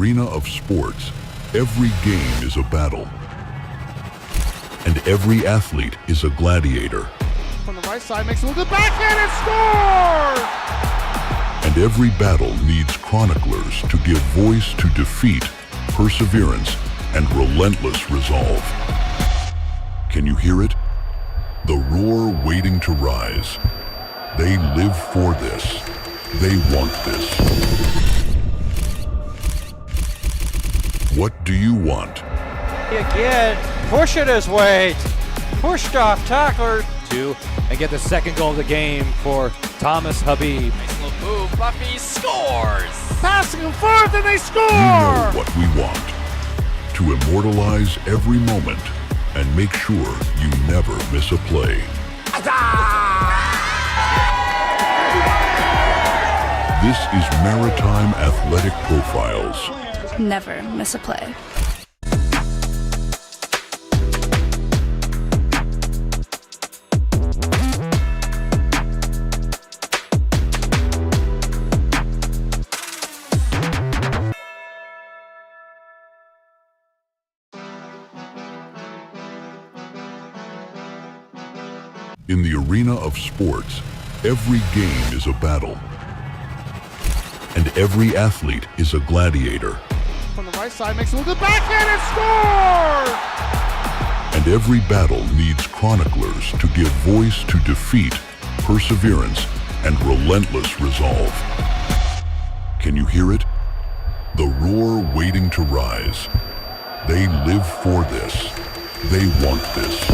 arena of sports, every game is a battle. And every athlete is a gladiator. From the right side, makes it with the backhand and score! And every battle needs chroniclers to give voice to defeat, perseverance, and relentless resolve. Can you hear it? The roar waiting to rise. They live for this. They want this. What do you want? Again, pushing his weight. Pushed off tackler. And get the second goal of the game for Thomas Habib. Nice little move, Buffy scores! Passing him forth and they score! We know what we want. To immortalize every moment and make sure you never miss a play. This is Maritime Athletic Profiles. Never miss a play. In the arena of sports, every game is a battle. And every athlete is a gladiator. From the right side, makes it with the backhand and score! And every battle needs chroniclers to give voice to defeat, perseverance, and relentless resolve. Can you hear it? The roar waiting to rise. They live for this. They want this.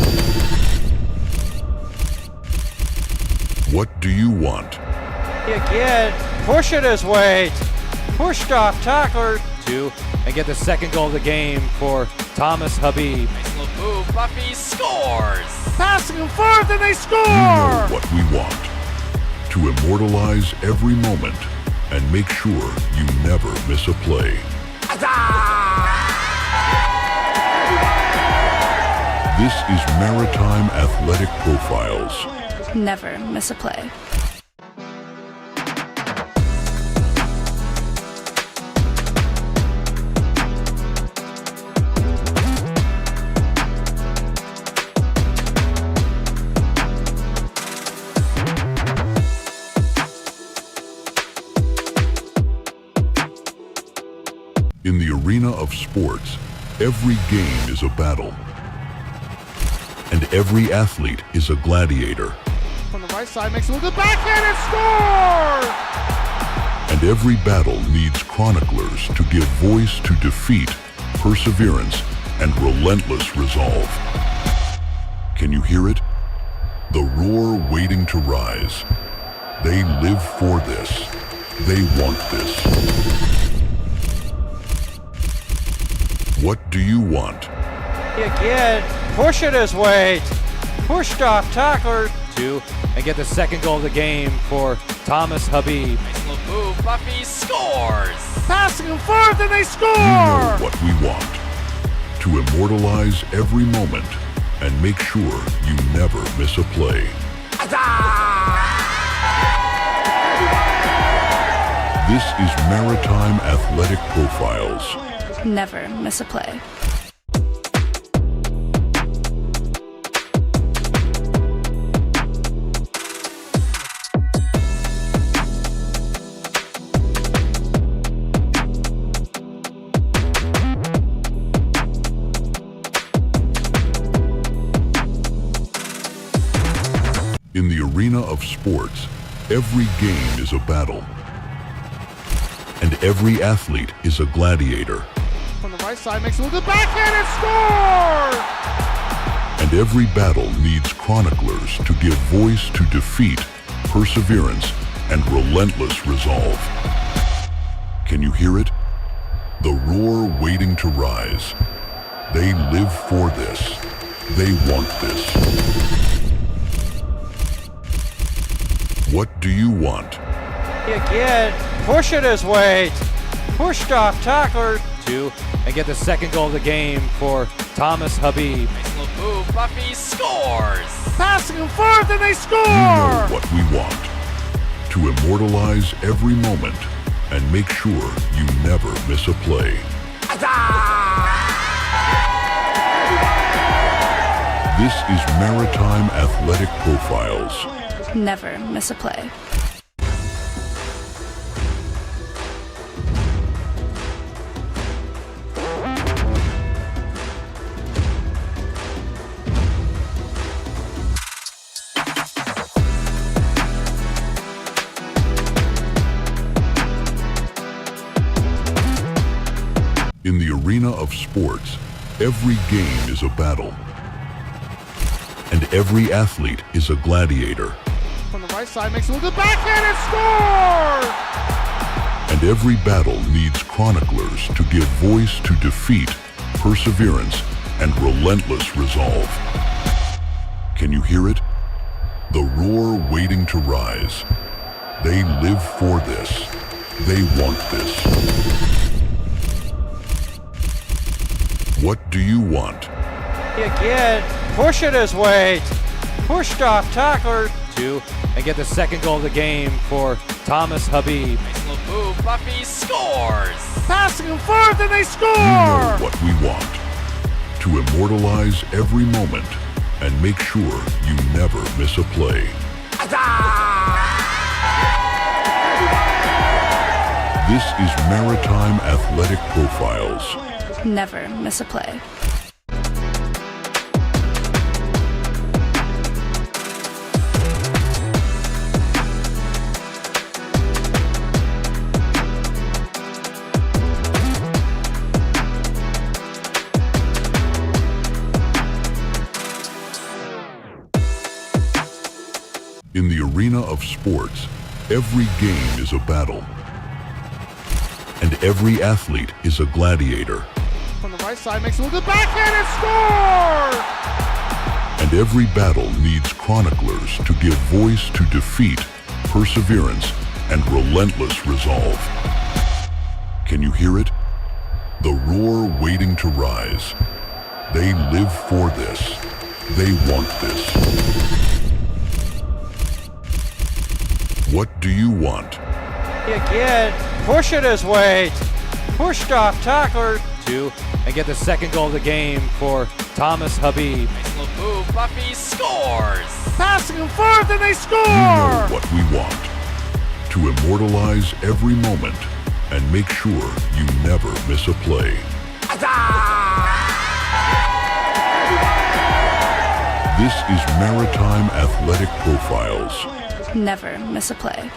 What do you want? Again, pushing his weight. Pushed off tackler. And get the second goal of the game for Thomas Habib. Nice little move, Buffy scores! Passing him forth and they score! We know what we want. To immortalize every moment and make sure you never miss a play. This is Maritime Athletic Profiles. Never miss a play. In the arena of sports, every game is a battle. And every athlete is a gladiator. From the right side, makes it with the backhand and score! And every battle needs chroniclers to give voice to defeat, perseverance, and relentless resolve. Can you hear it? The roar waiting to rise. They live for this. They want this. What do you want? Again, pushing his weight. Pushed off tackler. And get the second goal of the game for Thomas Habib. Nice little move, Buffy scores! Passing him forth and they score! We know what we want. To immortalize every moment and make sure you never miss a play. This is Maritime Athletic Profiles. Never miss a play. In the arena of sports, every game is a battle. And every athlete is a gladiator. From the right side, makes it with the backhand and score! And every battle needs chroniclers to give voice to defeat, perseverance, and relentless resolve. Can you hear it? The roar waiting to rise. They live for this. They want this. What do you want? Again, pushing his weight. Pushed off tackler. And get the second goal of the game for Thomas Habib. Nice little move, Buffy scores! Passing him forth and they score! We know what we want. To immortalize every moment and make sure you never miss a play. This is Maritime Athletic Profiles. Never miss a play. In the arena of sports, every game is a battle, and every athlete is a gladiator. From the right side, makes it with the backhand and scores! And every battle needs chroniclers to give voice to defeat, perseverance, and relentless resolve. Can you hear it? The roar waiting to rise. They live for this. They want this. What do you want? Again, pushing his weight. Pushed off tackler. Two, and get the second goal of the game for Thomas Habib. Nice little move. Buffy scores. Passing and forth, and they score! We know what we want. To immortalize every moment and make sure you never miss a play. This is Maritime Athletic Profiles. Never miss a play. In the arena of sports, every game is a battle, and every athlete is a gladiator. From the right side, makes it with the backhand and scores! And every battle needs chroniclers to give voice to defeat, perseverance, and relentless resolve. Can you hear it? The roar waiting to rise. They live for this. They want this. What do you want? Again, pushing his weight. Pushed off tackler. Two, and get the second goal of the game for Thomas Habib. Nice little move. Buffy scores. Passing and forth, and they score! We know what we want. To immortalize every moment and make sure you never miss a play. This is Maritime Athletic Profiles. Never miss a play.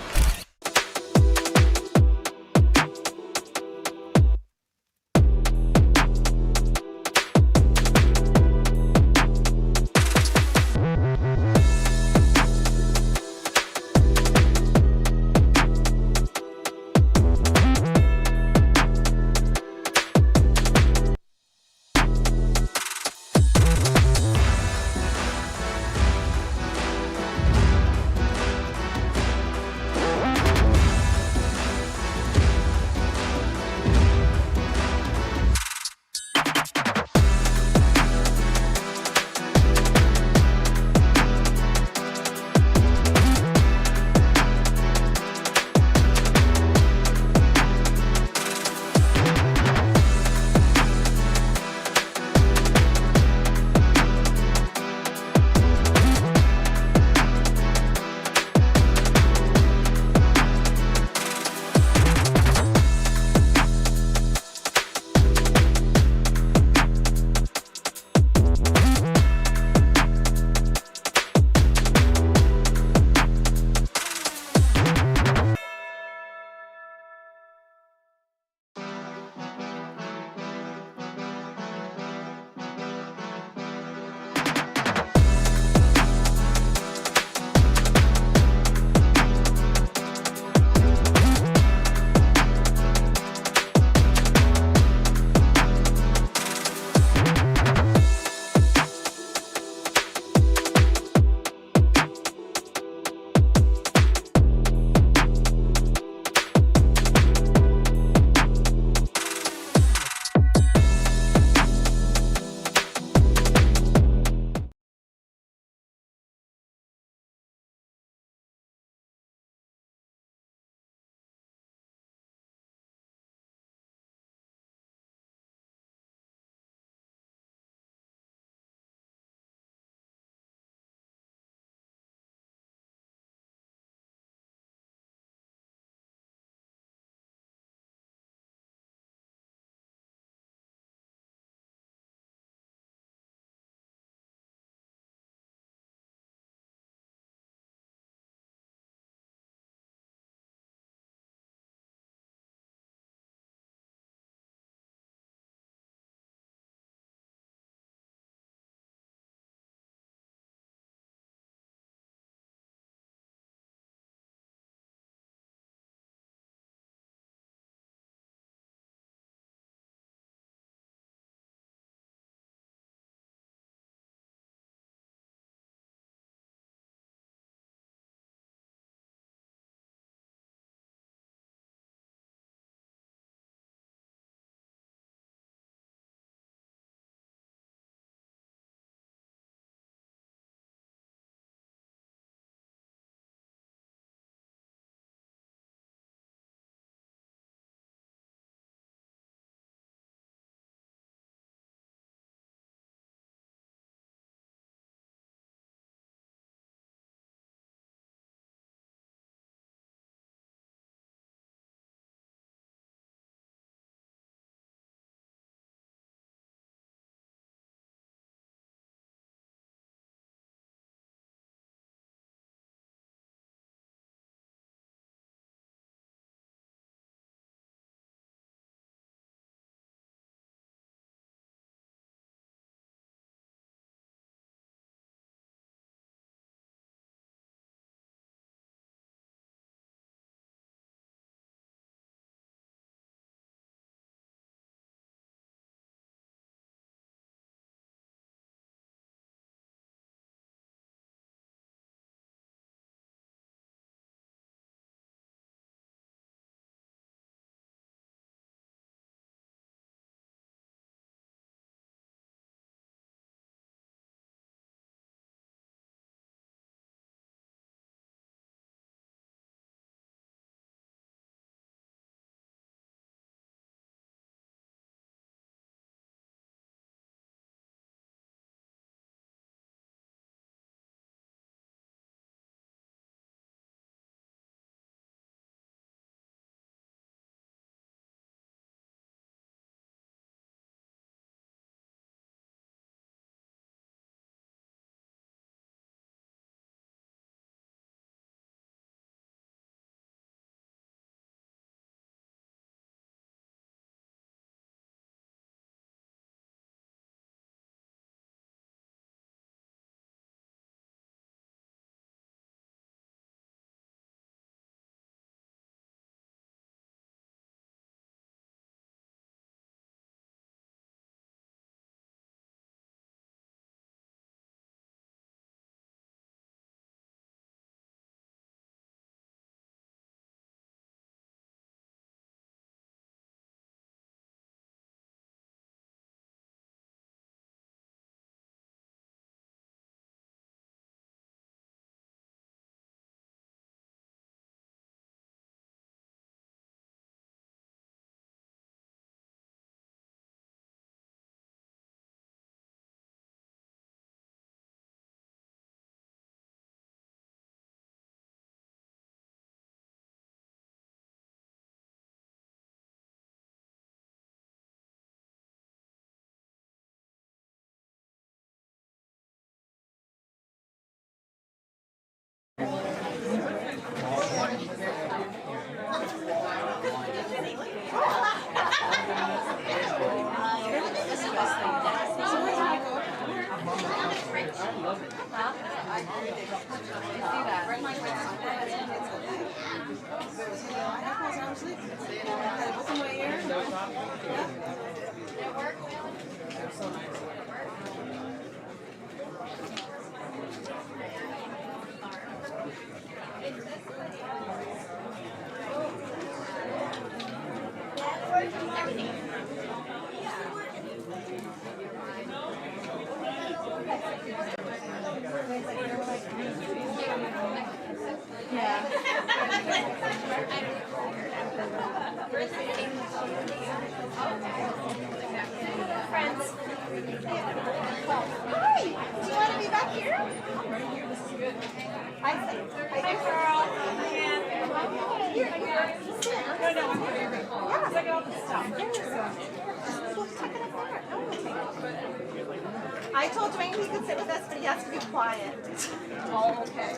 I told Dwayne he could sit with us, but he has to be quiet. Oh, okay.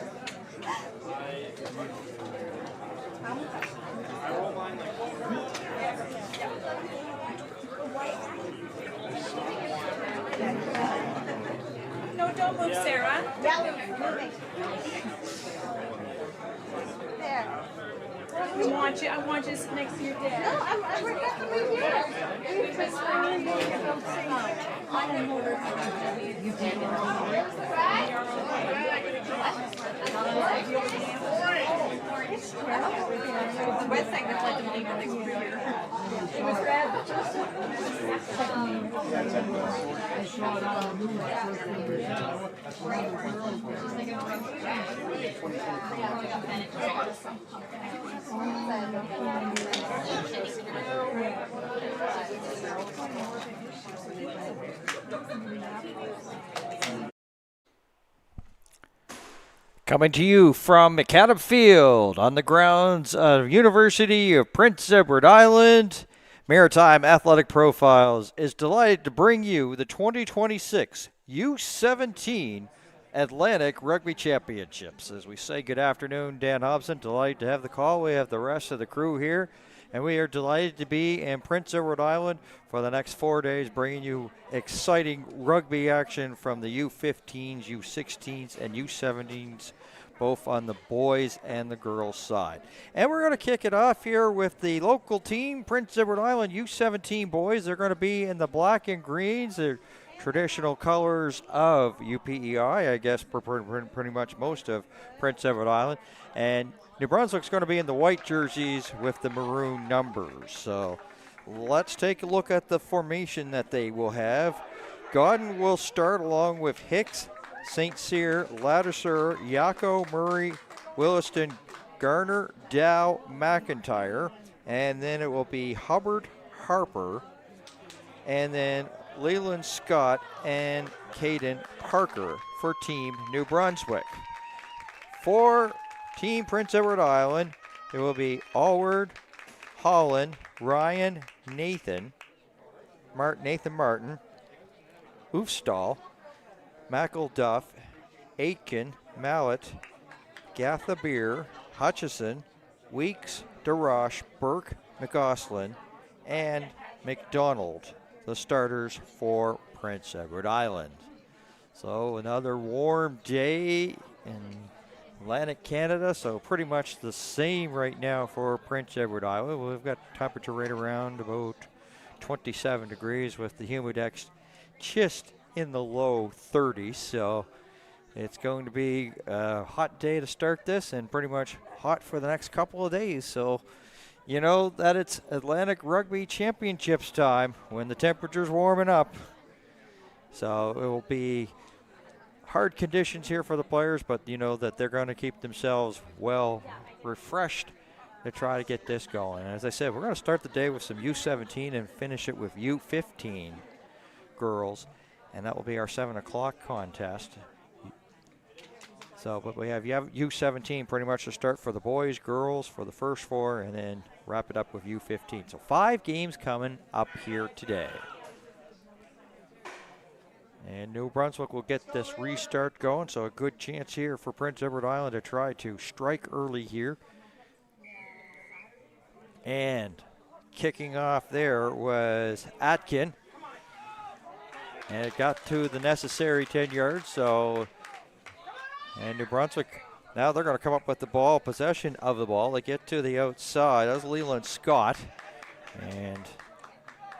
No, don't move, Sarah. Yeah, moving. There. I want you to sit next to your dad. No, we're definitely here. The red segment's like the legal experience. It was red. Coming to you from McAdam Field on the grounds of University of Prince Edward Island, Maritime Athletic Profiles is delighted to bring you the 2026 U17 Atlantic Rugby Championships. As we say good afternoon, Dan Hobson, delighted to have the call. We have the rest of the crew here, and we are delighted to be in Prince Edward Island for the next 4 days, bringing you exciting rugby action from the U15s, U16s, and U17s, both on the boys and the girls side. And we're going to kick it off here with the local team, Prince Edward Island U17 boys. They're going to be in the black and greens, the traditional colors of UPEI, I guess pretty much most of Prince Edward Island. And New Brunswick's going to be in the white jerseys with the maroon numbers. So let's take a look at the formation that they will have. Godden will start along with Hicks, St. Cyr, Ladouceur, Yako, Murray, Williston, Garner, Dow, McIntyre. And then it will be Hubbard, Harper, and then Leland Scott and Caden Parker for Team New Brunswick. For Team Prince Edward Island, it will be Allward, Holland, Ryan, Nathan Martin, Oofstall, McElduff, Aitken, Mallet, Gatha Beer, Hutchison, Weeks, DeRoche, Burke, McGoslin, and McDonald, the starters for Prince Edward Island. So another warm day in Atlantic Canada, so pretty much the same right now for Prince Edward Island. We've got temperature right around about 27 degrees with the humidex just in the low 30s, so it's going to be a hot day to start this and pretty much hot for the next couple of days. So you know that it's Atlantic Rugby Championships time when the temperature's warming up. So it will be hard conditions here for the players, but you know that they're going to keep themselves well refreshed to try to get this going. And as I said, we're going to start the day with some U17 and finish it with U15 girls, and that will be our 7 o'clock contest. So, but we have U17 pretty much to start for the boys, girls for the first 4, and then wrap it up with U15. So 5 games coming up here today. And New Brunswick will get this restart going, so a good chance here for Prince Edward Island to try to strike early here And kicking off there was Atkin. And it got to the necessary 10 yards, so, and New Brunswick, now they're going to come up with the ball, possession of the ball. They get to the outside. That's Leland Scott. And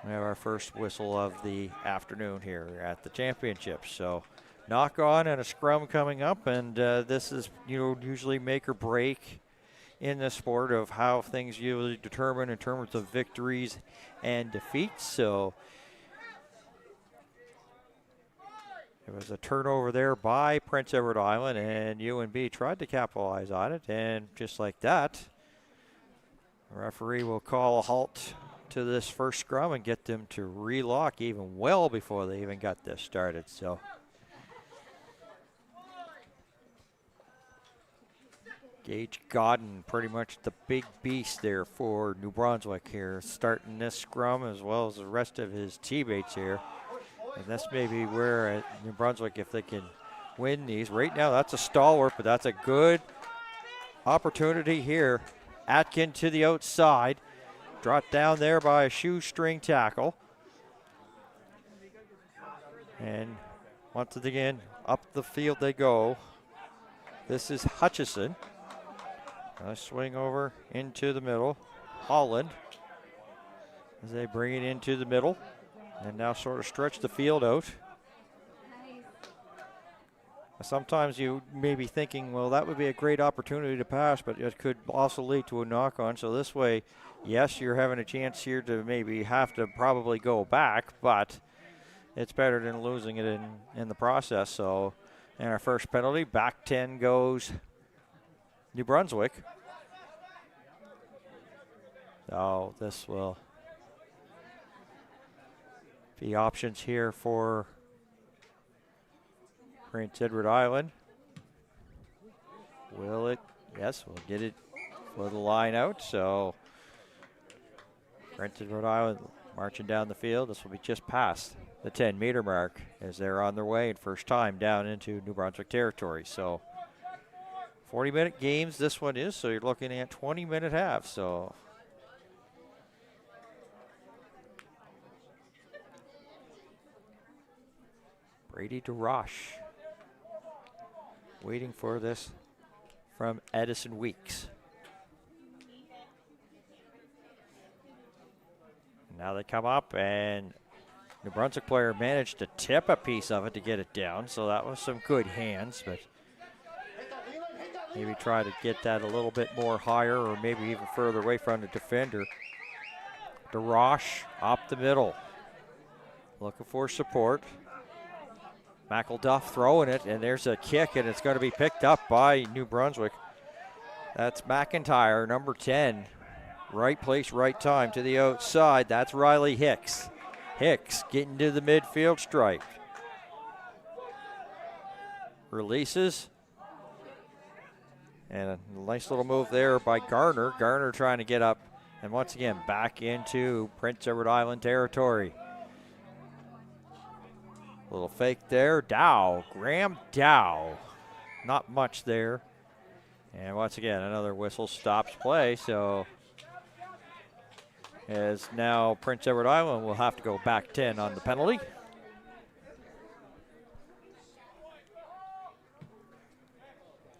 we have our first whistle of the afternoon here at the championship. So, knock on and a scrum coming up, and this is, usually make or break in the sport of how things usually determine in terms of victories and defeats. So, it was a turnover there by Prince Edward Island, and UNB tried to capitalize on it, and just like that, the referee will call a halt to this first scrum and get them to relock even well before they even got this started. So, Gage Godden, pretty much the big beast there for New Brunswick here, starting this scrum as well as the rest of his teammates here. And this may be where New Brunswick, if they can win these. Right now, that's a stalwart, but that's a good opportunity here. Atkin to the outside. Dropped down there by a shoestring tackle. And once again, up the field they go. This is Hutchison. A swing over into the middle. Holland as they bring it into the middle. And now sort of stretch the field out. Sometimes you may be thinking, well, that would be a great opportunity to pass, but it could also lead to a knock-on. So this way, yes, you're having a chance here to maybe have to probably go back, but it's better than losing it in the process. So, and our first penalty, back 10 goes New Brunswick. So this will be options here for Prince Edward Island. Will it? Yes, we'll get it for the line out. So Prince Edward Island marching down the field. This will be just past the 10-meter mark as they're on their way and first time down into New Brunswick territory. So 40-minute games this one is, so you're looking at 20-minute halves. So Brady DeRoche waiting for this from Edison Weeks. Now they come up, and New Brunswick player managed to tip a piece of it to get it down, so that was some good hands, but maybe try to get that a little bit more higher or maybe even further away from the defender. DeRoche up the middle, looking for support. McElduff throwing it, and there's a kick, and it's going to be picked up by New Brunswick. That's McIntyre, number 10. Right place, right time to the outside. That's Riley Hicks. Hicks getting to the midfield stripe. Releases. And a nice little move there by Garner. Garner trying to get up, and once again, back into Prince Edward Island territory. Little fake there. Dow, Graham Dow. Not much there. And once again, another whistle stops play. So as now Prince Edward Island will have to go back 10 on the penalty.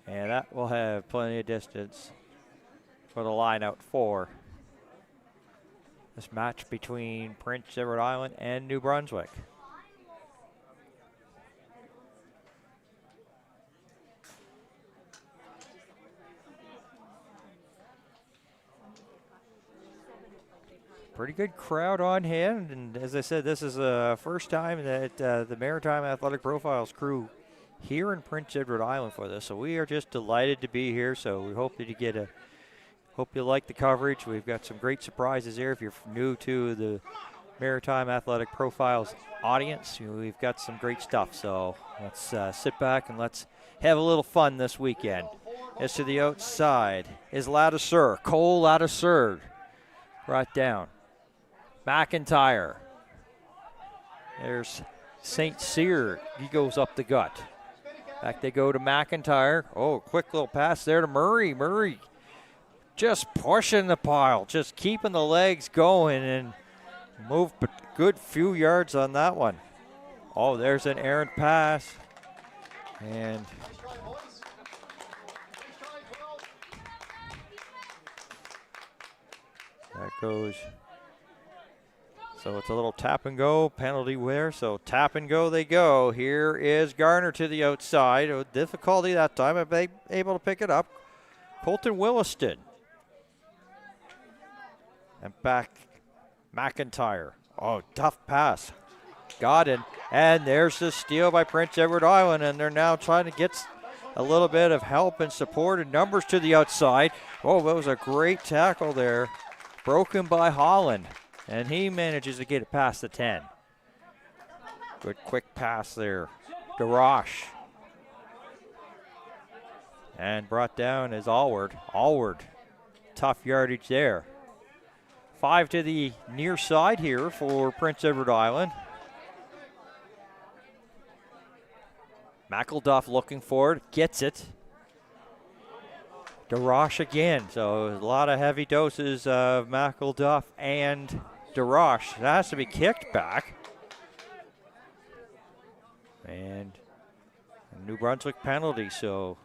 And that will have plenty of distance for the line out for this match between Prince Edward Island and New Brunswick. Pretty good crowd on hand, and as I said, this is the first time that the Maritime Athletic Profiles crew here in Prince Edward Island for this, so we are just delighted to be here. So we hope that you hope you like the coverage. We've got some great surprises here. If you're new to the Maritime Athletic Profiles audience, we've got some great stuff. So let's sit back and let's have a little fun this weekend. As to the outside is Ladouceur, Cole Ladouceur, brought down. McIntyre. There's St. Cyr. He goes up the gut. Back they go to McIntyre. Oh, quick little pass there to Murray. Murray just pushing the pile, just keeping the legs going and moved a good few yards on that one. Oh, there's an errant pass. And that goes. So it's a little tap and go penalty there. So tap and go they go. Here is Garner to the outside. With difficulty that time, but they able to pick it up. Colton Williston. And back McIntyre. Oh, tough pass. Got it. And there's the steal by Prince Edward Island. And they're now trying to get a little bit of help and support and numbers to the outside. Oh, that was a great tackle there. Broken by Holland. And he manages to get it past the 10. Good quick pass there. DeRoche. And brought down is Allward. Allward. Tough yardage there. 5 to the near side here for Prince Edward Island. McElduff looking for it. Gets it. DeRoche again. So a lot of heavy doses of McElduff and DeRoche. That has to be kicked back. And a New Brunswick penalty, so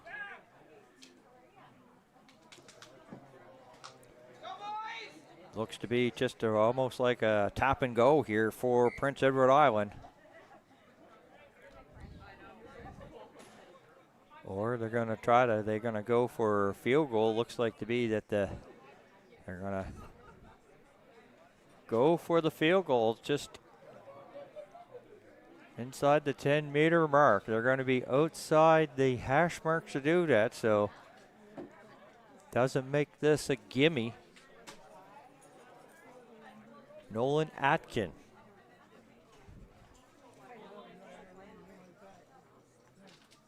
looks to be just almost like a tap and go here for Prince Edward Island. Or they're going to go for a field goal. Looks like to be that they're going to go for the field goal just inside the 10-meter mark. They're going to be outside the hash marks to do that, so doesn't make this a gimme. Nolan Atkin.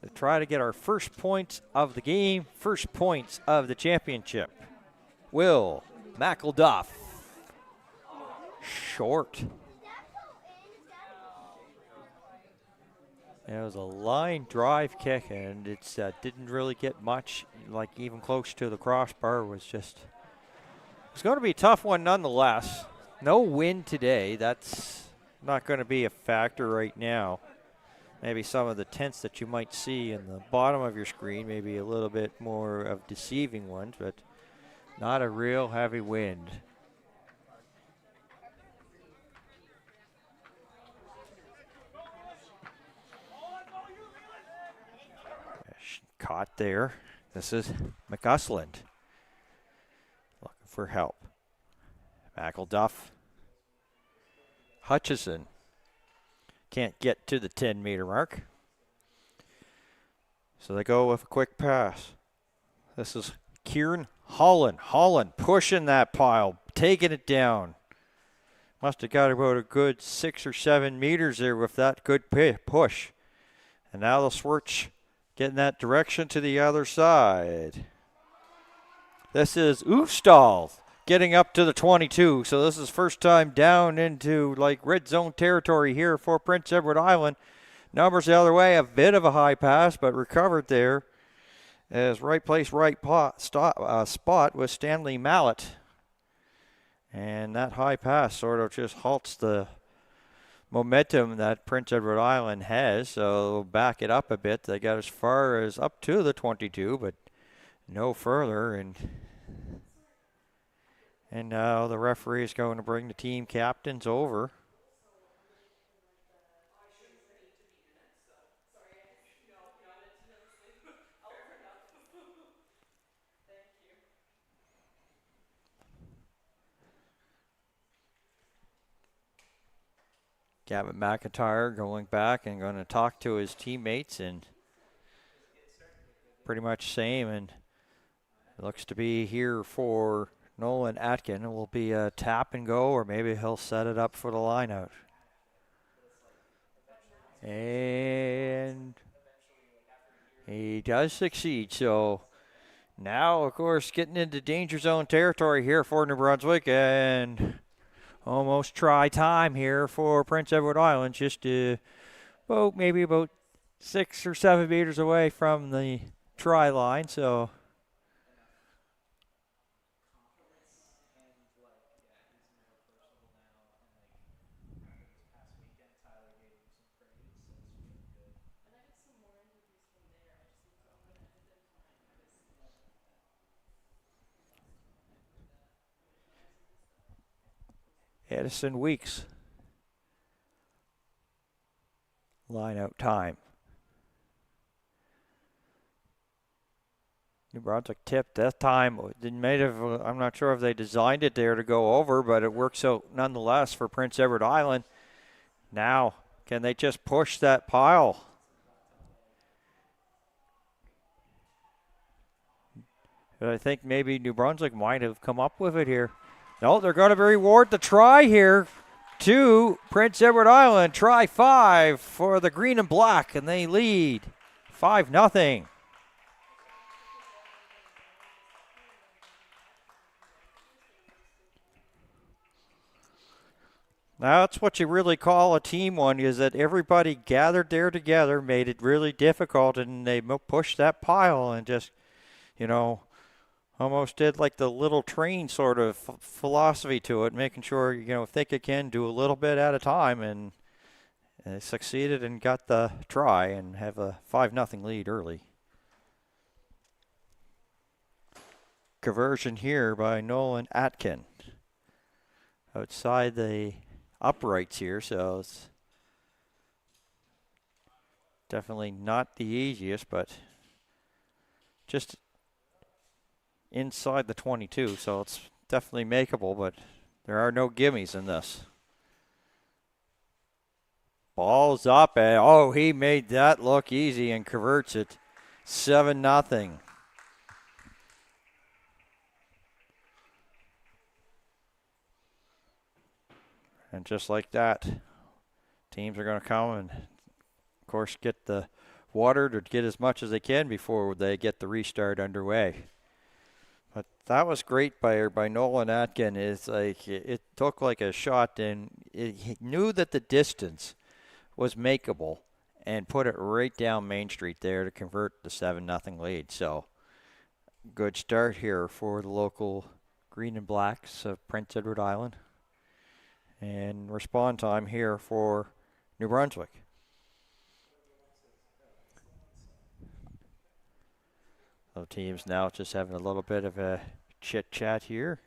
To try to get our first points of the game, first points of the championship. Will McElduff. Short. It was a line drive kick, and it didn't really get much, like even close to the crossbar. It's going to be a tough one nonetheless. No wind today. That's not going to be a factor right now. Maybe some of the tents that you might see in the bottom of your screen, maybe a little bit more of deceiving ones, but not a real heavy wind. Caught there. This is McUsland looking for help. McElduff. Hutchison can't get to the 10-meter mark. So they go with a quick pass. This is Kieran Holland. Holland pushing that pile, taking it down. Must have got about a good 6 or 7 meters there with that good push. And now they'll switch, getting that direction to the other side. This is Oofstall getting up to the 22. So this is first time down into like red zone territory here for Prince Edward Island. Numbers the other way, a bit of a high pass, but recovered there as right place, right spot with Stanley Mallet. And that high pass sort of just halts the momentum that Prince Edward Island has. So back it up a bit. They got as far as up to the 22, but no further. And now the referee is going to bring the team captains over. Gavin McIntyre going back and going to talk to his teammates, and pretty much same. And it looks to be here for Nolan Atkin. It will be a tap and go, or maybe he'll set it up for the line out. And he does succeed. So now, of course, getting into danger zone territory here for New Brunswick, and almost try time here for Prince Edward Island, just maybe about 6 or 7 meters away from the try line. So Edison Weeks. Line out time. New Brunswick tipped that time. I'm not sure if they designed it there to go over, but it works out nonetheless for Prince Edward Island. Now, can they just push that pile? I think maybe New Brunswick might have come up with it here. No, they're going to reward the try here to Prince Edward Island. Try 5 for the green and black, and they lead 5-0. Now, that's what you really call a team one, is that everybody gathered there together, made it really difficult, and they pushed that pile and just, almost did like the little train sort of philosophy to it, making sure, if they can do a little bit at a time, and they succeeded and got the try and have a 5-0 lead early. Conversion here by Nolan Atkin. Outside the uprights here, so it's definitely not the easiest, but just inside the 22, so it's definitely makeable, but there are no gimmies in this. Ball's up, and he made that look easy and converts it 7-0. And just like that, teams are going to come and, of course, get the water to get as much as they can before they get the restart underway. But that was great by Nolan Atkin. It's like it took like a shot, and he knew that the distance was makeable and put it right down Main Street there to convert the 7-0 lead. So good start here for the local green and blacks of Prince Edward Island. And respond time here for New Brunswick. So teams now just having a little bit of a chit chat here.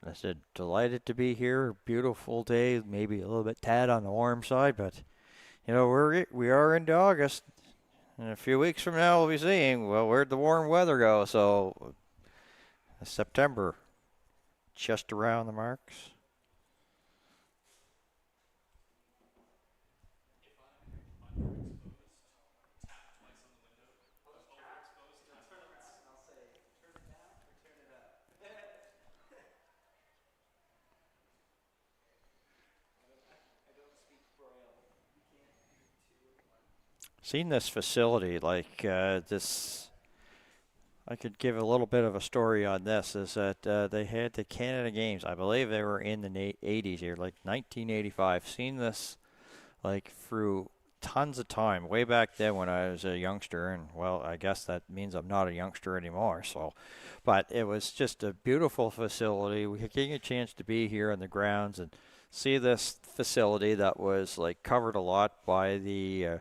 I said, delighted to be here. Beautiful day, maybe a little bit tad on the warm side, but we are into August. And a few weeks from now, we'll be seeing, where'd the warm weather go? So September, just around the marks. Seen this facility, this, I could give a little bit of a story on this, is that they had the Canada Games. I believe they were in the 80s here, like 1985. Seen this through tons of time, way back then when I was a youngster, and I guess that means I'm not a youngster anymore. So, but it was just a beautiful facility. We had getting a chance to be here on the grounds and see this facility that was covered a lot by the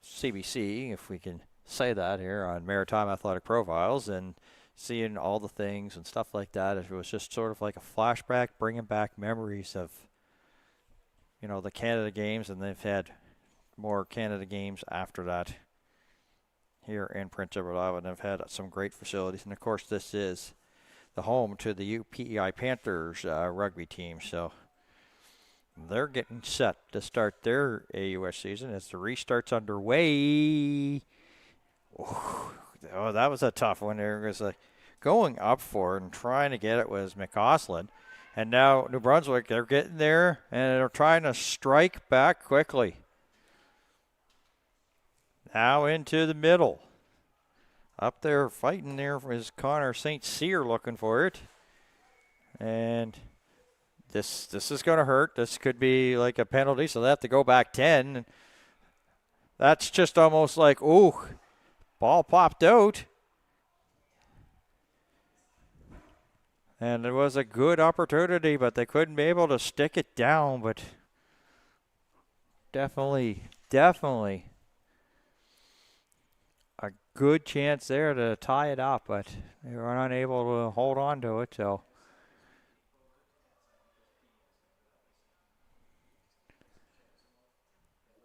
CBC, if we can say that here on Maritime Athletic Profiles, and seeing all the things and stuff like that. It was just sort of like a flashback, bringing back memories of, the Canada Games, and they've had more Canada Games after that here in Prince Edward Island. They've had some great facilities, and of course this is the home to the UPEI Panthers rugby team, so they're getting set to start their AUS season as the restart's underway. Oh, that was a tough one. There was going up for it and trying to get it was McCausland. And now New Brunswick, they're getting there, and they're trying to strike back quickly. Now into the middle. Up there fighting there is Connor St. Cyr looking for it. And this is going to hurt. This could be like a penalty, so they have to go back 10. That's just almost like, ball popped out. And it was a good opportunity, but they couldn't be able to stick it down. But definitely definitely a good chance there to tie it up, but they were unable to hold on to it.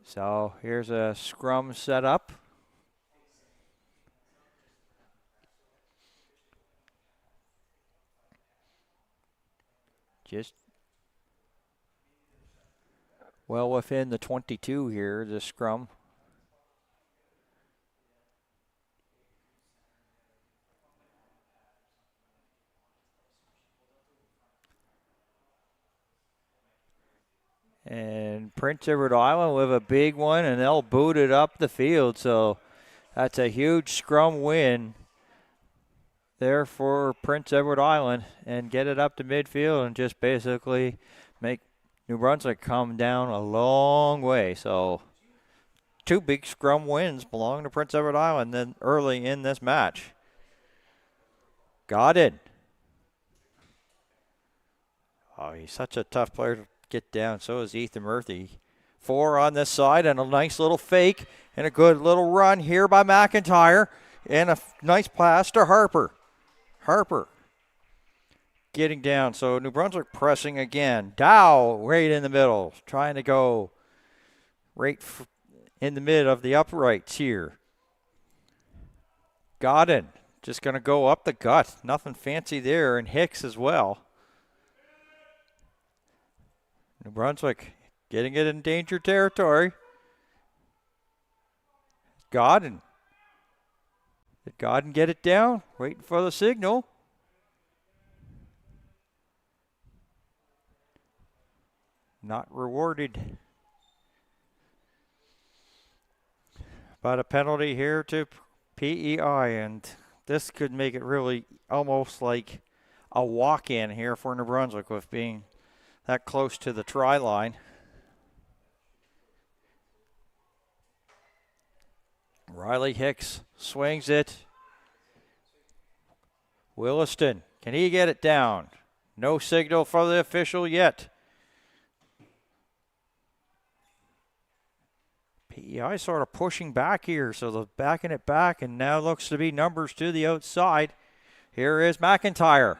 So here's a scrum set up. Just well within the 22 here, the scrum. And Prince Edward Island with a big one, and they'll boot it up the field. So that's a huge scrum win there for Prince Edward Island, and get it up to midfield and just basically make New Brunswick come down a long way. So 2 big scrum wins belong to Prince Edward Island then early in this match. Got it. Oh, he's such a tough player to get down. So is Ethan Murphy. 4 on this side, and a nice little fake and a good little run here by McIntyre, and a nice pass to Harper. Harper getting down. So New Brunswick pressing again. Dow right in the middle, trying to go right in the mid of the uprights here. Godin just going to go up the gut. Nothing fancy there, and Hicks as well. New Brunswick getting it in danger territory. Godin. Did Godin get it down? Waiting for the signal. Not rewarded. But a penalty here to PEI, and this could make it really almost like a walk-in here for New Brunswick with being that close to the try line. Riley Hicks swings it. Williston, can he get it down? No signal from the official yet. PEI sort of pushing back here, so they're backing it back, and now looks to be numbers to the outside. Here is McIntyre.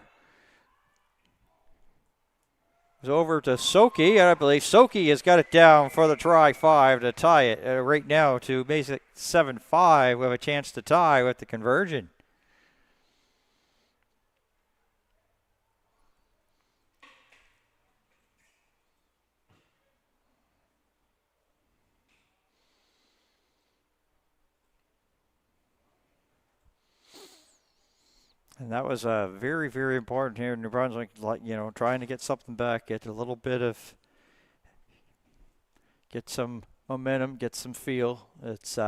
It's over to Soki, and I believe Soki has got it down for the try 5 to tie it right now to basic 7-5 with a chance to tie with the conversion. And that was very, very important here in New Brunswick, trying to get something back, get a little bit of, get some momentum, get some feel. It's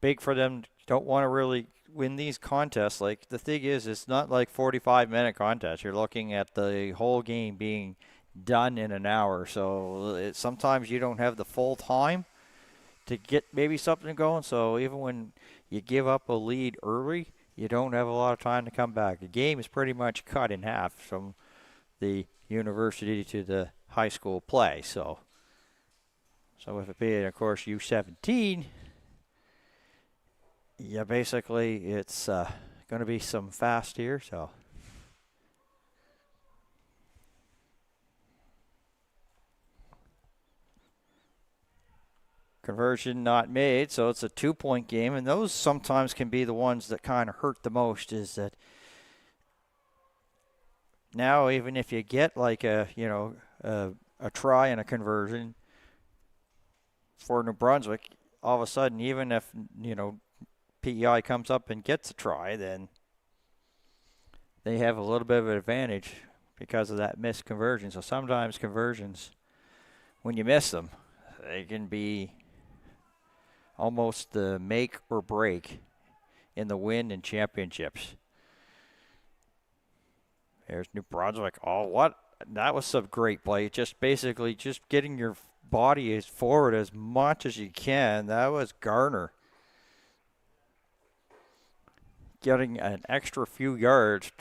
big for them. Don't want to really win these contests. Like, the thing is, it's not like 45-minute contests. You're looking at the whole game being done in an hour. So sometimes you don't have the full time to get maybe something going. So even when you give up a lead early, you don't have a lot of time to come back. The game is pretty much cut in half from the university to the high school play. So with it being, of course, U17, yeah, basically it's going to be some fast here. So conversion not made, so it's a 2-point game, and those sometimes can be the ones that kind of hurt the most. Is that now even if you get like a try and a conversion for New Brunswick, all of a sudden, even if PEI comes up and gets a try, then they have a little bit of an advantage because of that missed conversion. So sometimes conversions, when you miss them, they can be almost the make or break in the win and championships. There's New Brunswick. Oh, what? That was some great play. Just basically just getting your body as forward as much as you can. That was Garner getting an extra few yards.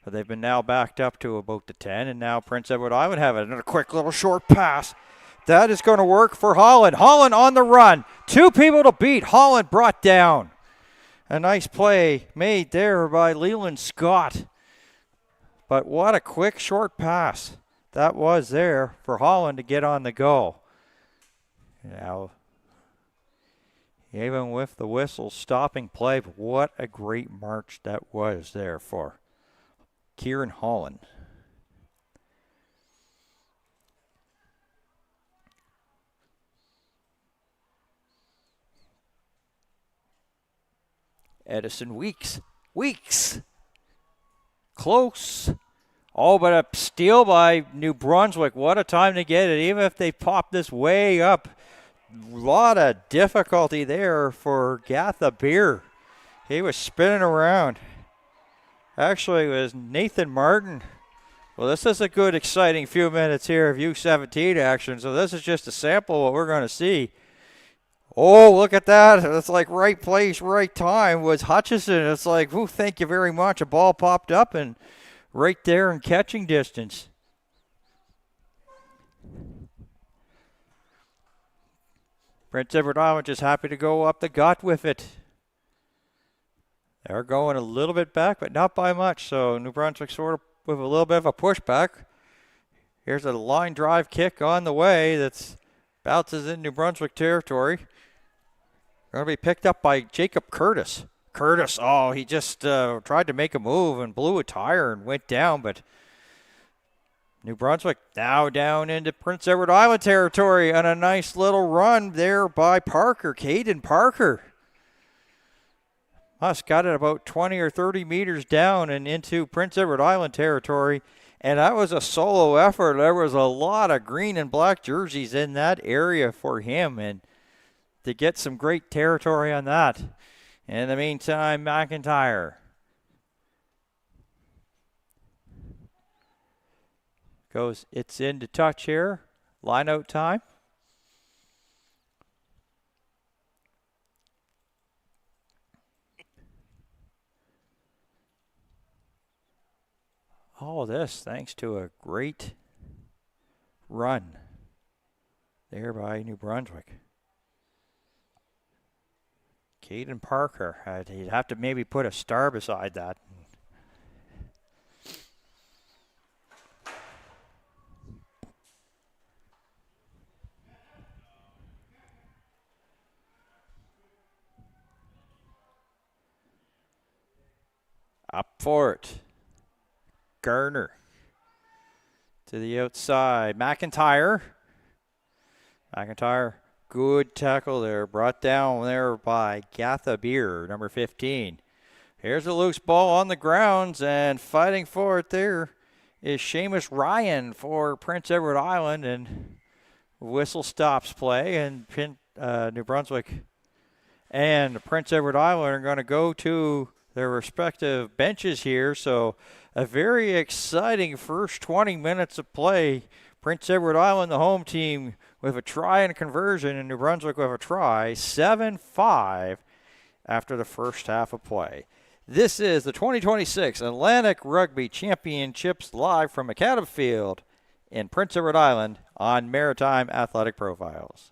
But they've been now backed up to about the 10, and now Prince Edward Island have it. And a quick little short pass that is going to work for Holland. Holland on the run. 2 people to beat. Holland brought down. A nice play made there by Leland Scott. But what a quick, short pass that was there for Holland to get on the go. Now, even with the whistle stopping play, what a great march that was there for Kieran Holland. Edison Weeks. Close. Oh, but a steal by New Brunswick. What a time to get it, even if they pop this way up. A lot of difficulty there for Gatha Beer. He was spinning around. Actually, it was Nathan Martin. Well, this is a good, exciting few minutes here of U17 action. So this is just a sample of what we're going to see. Oh, look at that. It's like right place, right time was Hutchison. It's like, ooh, thank you very much. A ball popped up and right there in catching distance. Prince Edward Island just happy to go up the gut with it. They're going a little bit back, but not by much. So New Brunswick sort of with a little bit of a pushback. Here's a line drive kick on the way that's bounces in New Brunswick territory. Going to be picked up by Jacob Curtis. Oh, he just tried to make a move and blew a tire and went down, but New Brunswick now down into Prince Edward Island territory on a nice little run there by Parker, Caden Parker. Us got it about 20 or 30 meters down and into Prince Edward Island territory, and that was a solo effort. There was a lot of green and black jerseys in that area for him, and to get some great territory on that. In the meantime, McIntyre goes, it's into touch here. Line out time. All this thanks to a great run there by New Brunswick. Caden Parker, he'd have to maybe put a star beside that. Up for it. Garner to the outside. McIntyre, good tackle there. Brought down there by Gatha Beer, number 15. Here's a loose ball on the grounds, and fighting for it there is Seamus Ryan for Prince Edward Island, and whistle stops play, and New Brunswick and Prince Edward Island are going to go to their respective benches here. So a very exciting first 20 minutes of play. Prince Edward Island, the home team, with a try and a conversion, and New Brunswick with a try. 7-5 after the first half of play. This is the 2026 Atlantic Rugby Championships live from Macadam Field in Prince Edward Island on Maritime Athletic Profiles.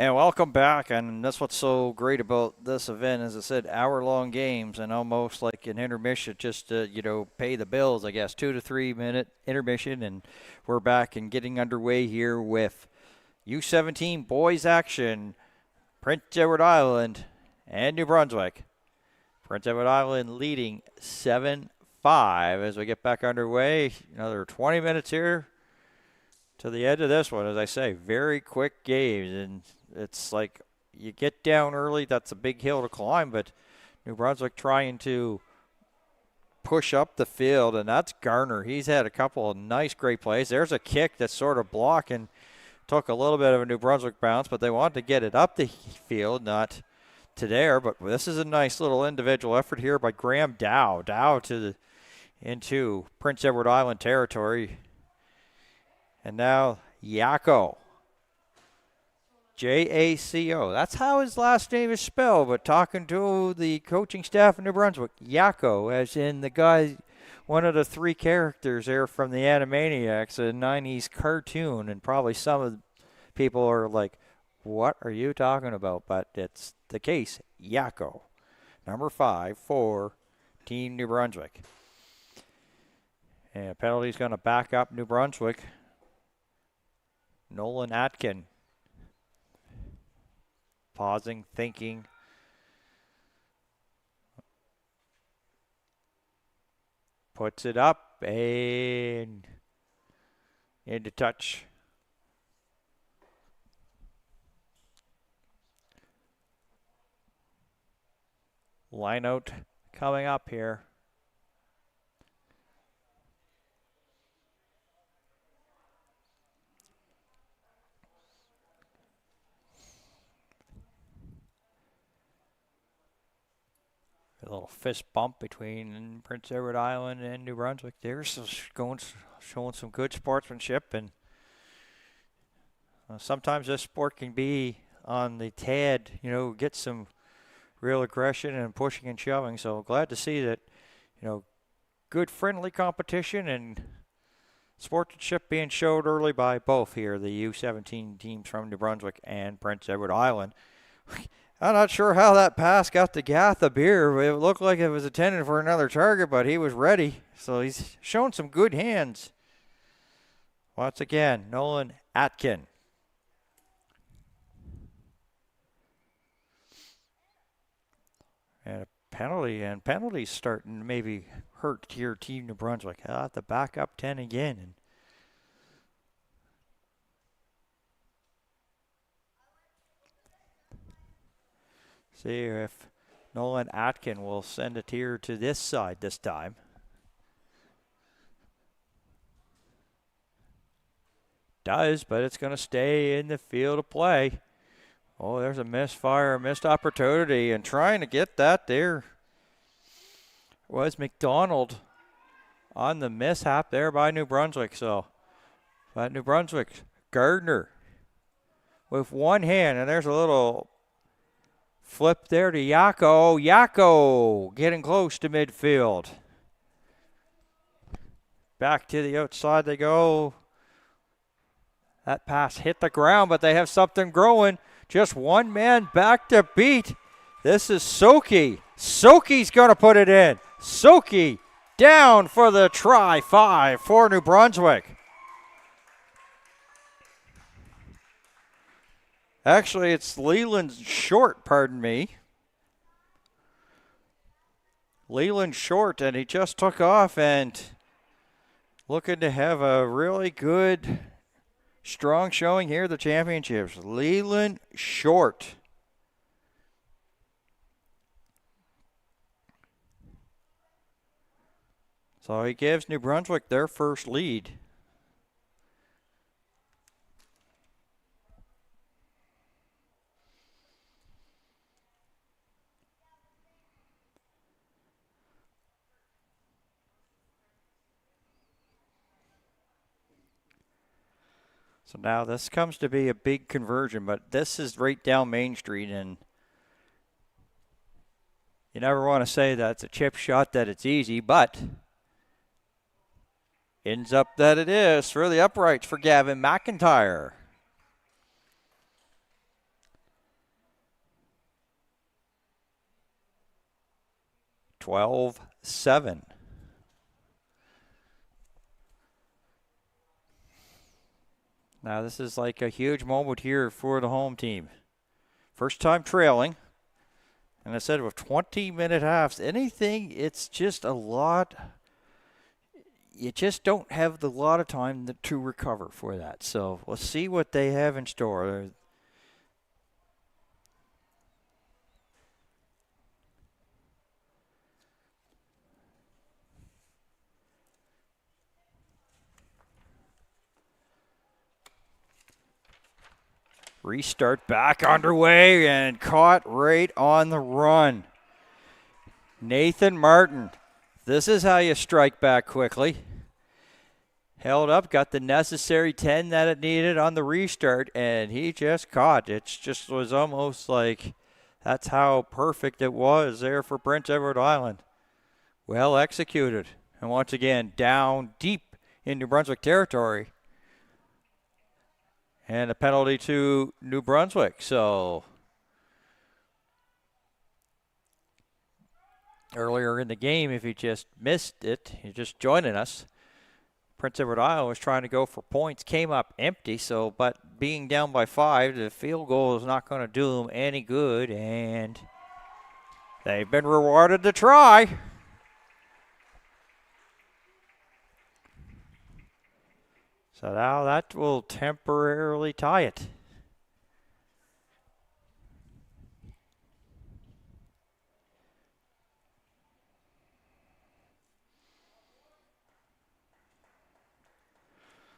And welcome back, and that's what's so great about this event. As I said, hour-long games, and almost like an intermission just to, pay the bills, I guess. 2 to 3 minute intermission, and we're back and getting underway here with U17 boys action, Prince Edward Island and New Brunswick. Prince Edward Island leading 7-5 as we get back underway. Another 20 minutes here to the end of this one. As I say, very quick games, and it's like you get down early, that's a big hill to climb, but New Brunswick trying to push up the field, and that's Garner. He's had a couple of nice, great plays. There's a kick that's sort of blocking, took a little bit of a New Brunswick bounce, but they wanted to get it up the field, not to there. But this is a nice little individual effort here by Graham Dow. Dow into Prince Edward Island territory. And now Yako. Jaco. That's how his last name is spelled, but talking to the coaching staff in New Brunswick, Yako, as in the guy, one of the 3 characters there from the Animaniacs, a 90s cartoon, and probably some of the people are like, what are you talking about? But it's the case, Yako. Number 5 for Team New Brunswick. And penalty's going to back up New Brunswick. Nolan Atkin. Pausing, thinking. Puts it up and into touch. Line out coming up here. A little fist bump between Prince Edward Island and New Brunswick. They're showing some good sportsmanship, and sometimes this sport can be on the tad, get some real aggression and pushing and shoving. So glad to see that, good friendly competition and sportsmanship being showed early by both here, the U17 teams from New Brunswick and Prince Edward Island. I'm not sure how that pass got to Gatha Beer. It looked like it was intended for another target, but he was ready. So he's shown some good hands. Once again, Nolan Atkin. And a penalty, and penalties starting to maybe hurt your team, New Brunswick. I'll have to back up 10 again. And see if Nolan Atkin will send it here to this side this time. Does, but it's going to stay in the field of play. Oh, there's a misfire, a missed opportunity, and trying to get that there was McDonald on the mishap there by New Brunswick. So, but New Brunswick, Gardner with one hand, and there's a little flip there to Yako. Yako getting close to midfield. Back to the outside they go. That pass hit the ground, but they have something growing. Just one man back to beat. This is Soki. Soki's going to put it in. Soki down for the try. 5 for New Brunswick. Actually, it's Leland Short, pardon me. Leland Short, and he just took off and looking to have a really good, strong showing here at the championships. Leland Short. So he gives New Brunswick their first lead. So now this comes to be a big conversion, but this is right down Main Street, and you never want to say that it's a chip shot, that it's easy, but ends up that it is for the uprights for Gavin McIntyre. 12-7. Now this is like a huge moment here for the home team. First time trailing. And I said with 20-minute halves, it's just a lot. You just don't have the lot of time to recover for that. So let's see what they have in store. Restart back underway and caught right on the run. Nathan Martin. This is how you strike back quickly. Held up, got the necessary 10 that it needed on the restart, and he just caught. It just was almost like that's how perfect it was there for Prince Edward Island. Well executed. And once again, down deep in New Brunswick territory. And a penalty to New Brunswick. So earlier in the game, if you just missed it, you're just joining us, Prince Edward Island was trying to go for points, came up empty. So, but being down by 5, the field goal is not going to do them any good. And they've been rewarded to try. So now that will temporarily tie it.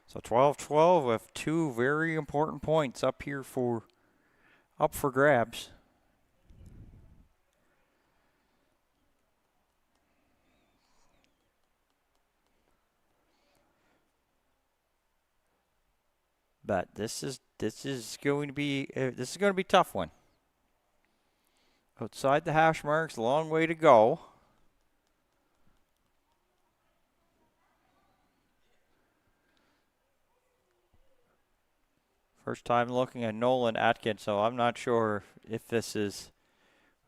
So 12-12 with 2 very important points up for grabs. But this is going to be a tough one. Outside the hash marks, a long way to go. First time looking at Nolan Atkins, so I'm not sure if this is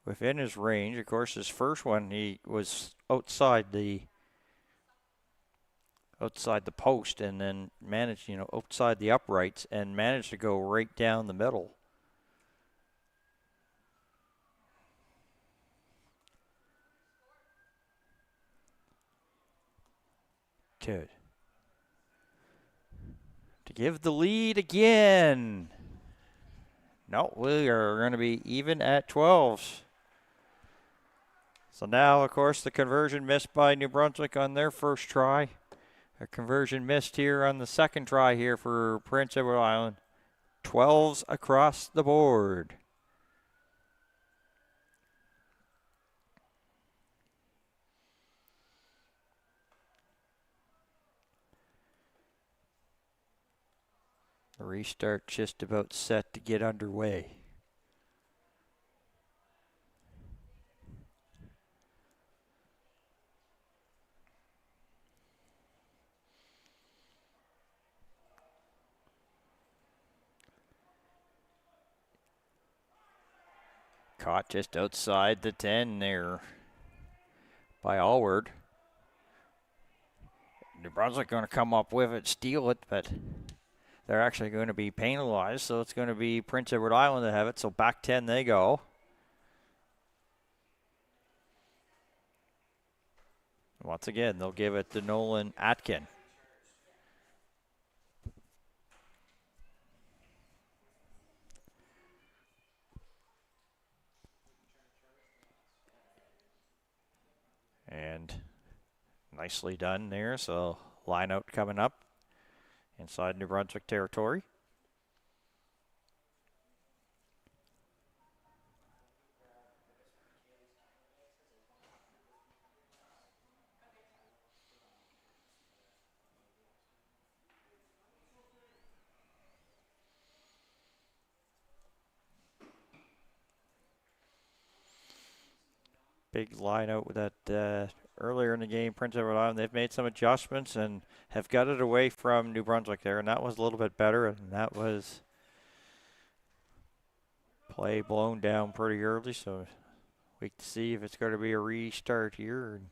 within his range. Of course, his first one, he was outside the post and then managed, outside the uprights and managed to go right down the middle. To give the lead again. No, we are going to be even at 12s. So now, of course, the conversion missed by New Brunswick on their first try. A conversion missed here on the second try here for Prince Edward Island. 12s across the board. The restart just about set to get underway. Caught just outside the 10 there by Allward. New Brunswick going to come up with it, steal it, but they're actually going to be penalized, so it's going to be Prince Edward Island that have it, so back 10 they go. Once again, they'll give it to Nolan Atkin. And nicely done there, so line out coming up inside New Brunswick territory. Big line out with that earlier in the game, Prince Edward Island. They've made some adjustments and have got it away from New Brunswick there, and that was a little bit better, and that was play blown down pretty early, so Wait to see if it's going to be a restart here. And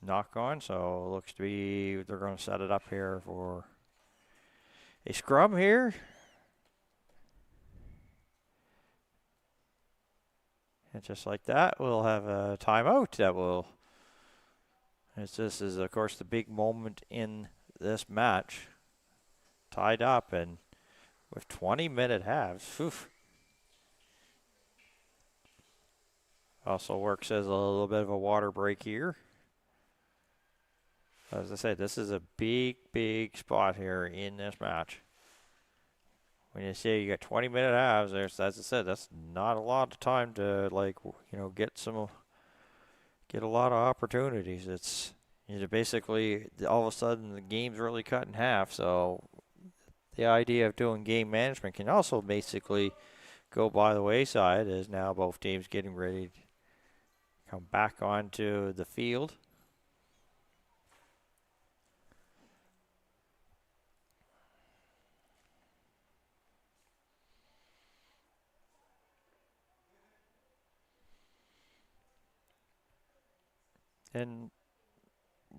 knock on, so it looks to be they're going to set it up here for a scrum here. And just like that, we'll have a timeout that will, as this is, of course, the big moment in this match. Tied up and with 20-minute halves. Oof. Also works as a little bit of a water break here. As I said, this is a big, big spot here in this match. When you say you got 20-minute halves, there's, as I said, that's not a lot of time to, like, you know, get a lot of opportunities. It's, you know, basically all of a sudden the game's really cut in half. So the idea of doing game management can also basically go by the wayside, as now both teams getting ready to come back onto the field. And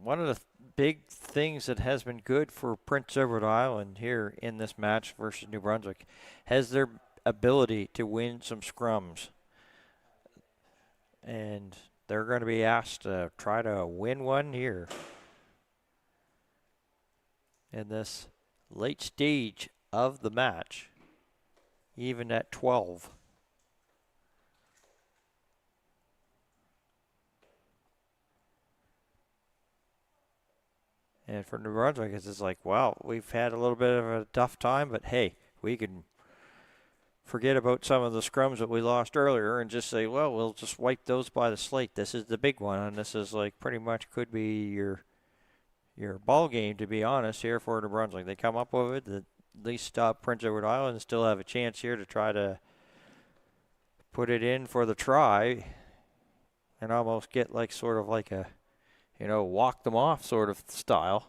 one of the big things that has been good for Prince Edward Island here in this match versus New Brunswick has their ability to win some scrums. And they're going to be asked to try to win one here in this late stage of the match, even at 12. And for New Brunswick, it's just like, well, we've had a little bit of a tough time, but hey, we can forget about some of the scrums that we lost earlier and just say, well, we'll just wipe those by the slate. This is the big one, and this is like pretty much could be your ball game, to be honest, here for New Brunswick. They come up with it, at least stop Prince Edward Island and still have a chance here to try to put it in for the try and almost get like sort of like a, you know, walk them off sort of style.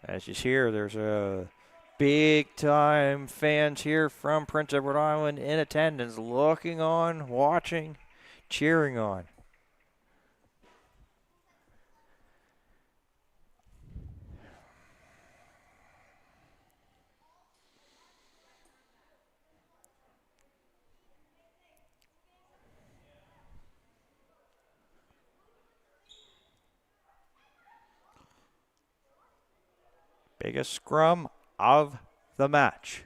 As you hear, there's a big-time fans here from Prince Edward Island in attendance, looking on, watching, cheering on. Biggest scrum of the match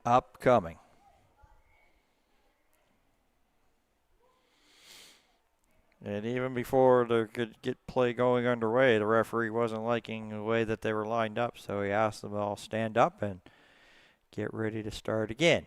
upcoming. And even before they could get play going underway, the referee wasn't liking the way that they were lined up, so he asked them to all stand up and get ready to start again.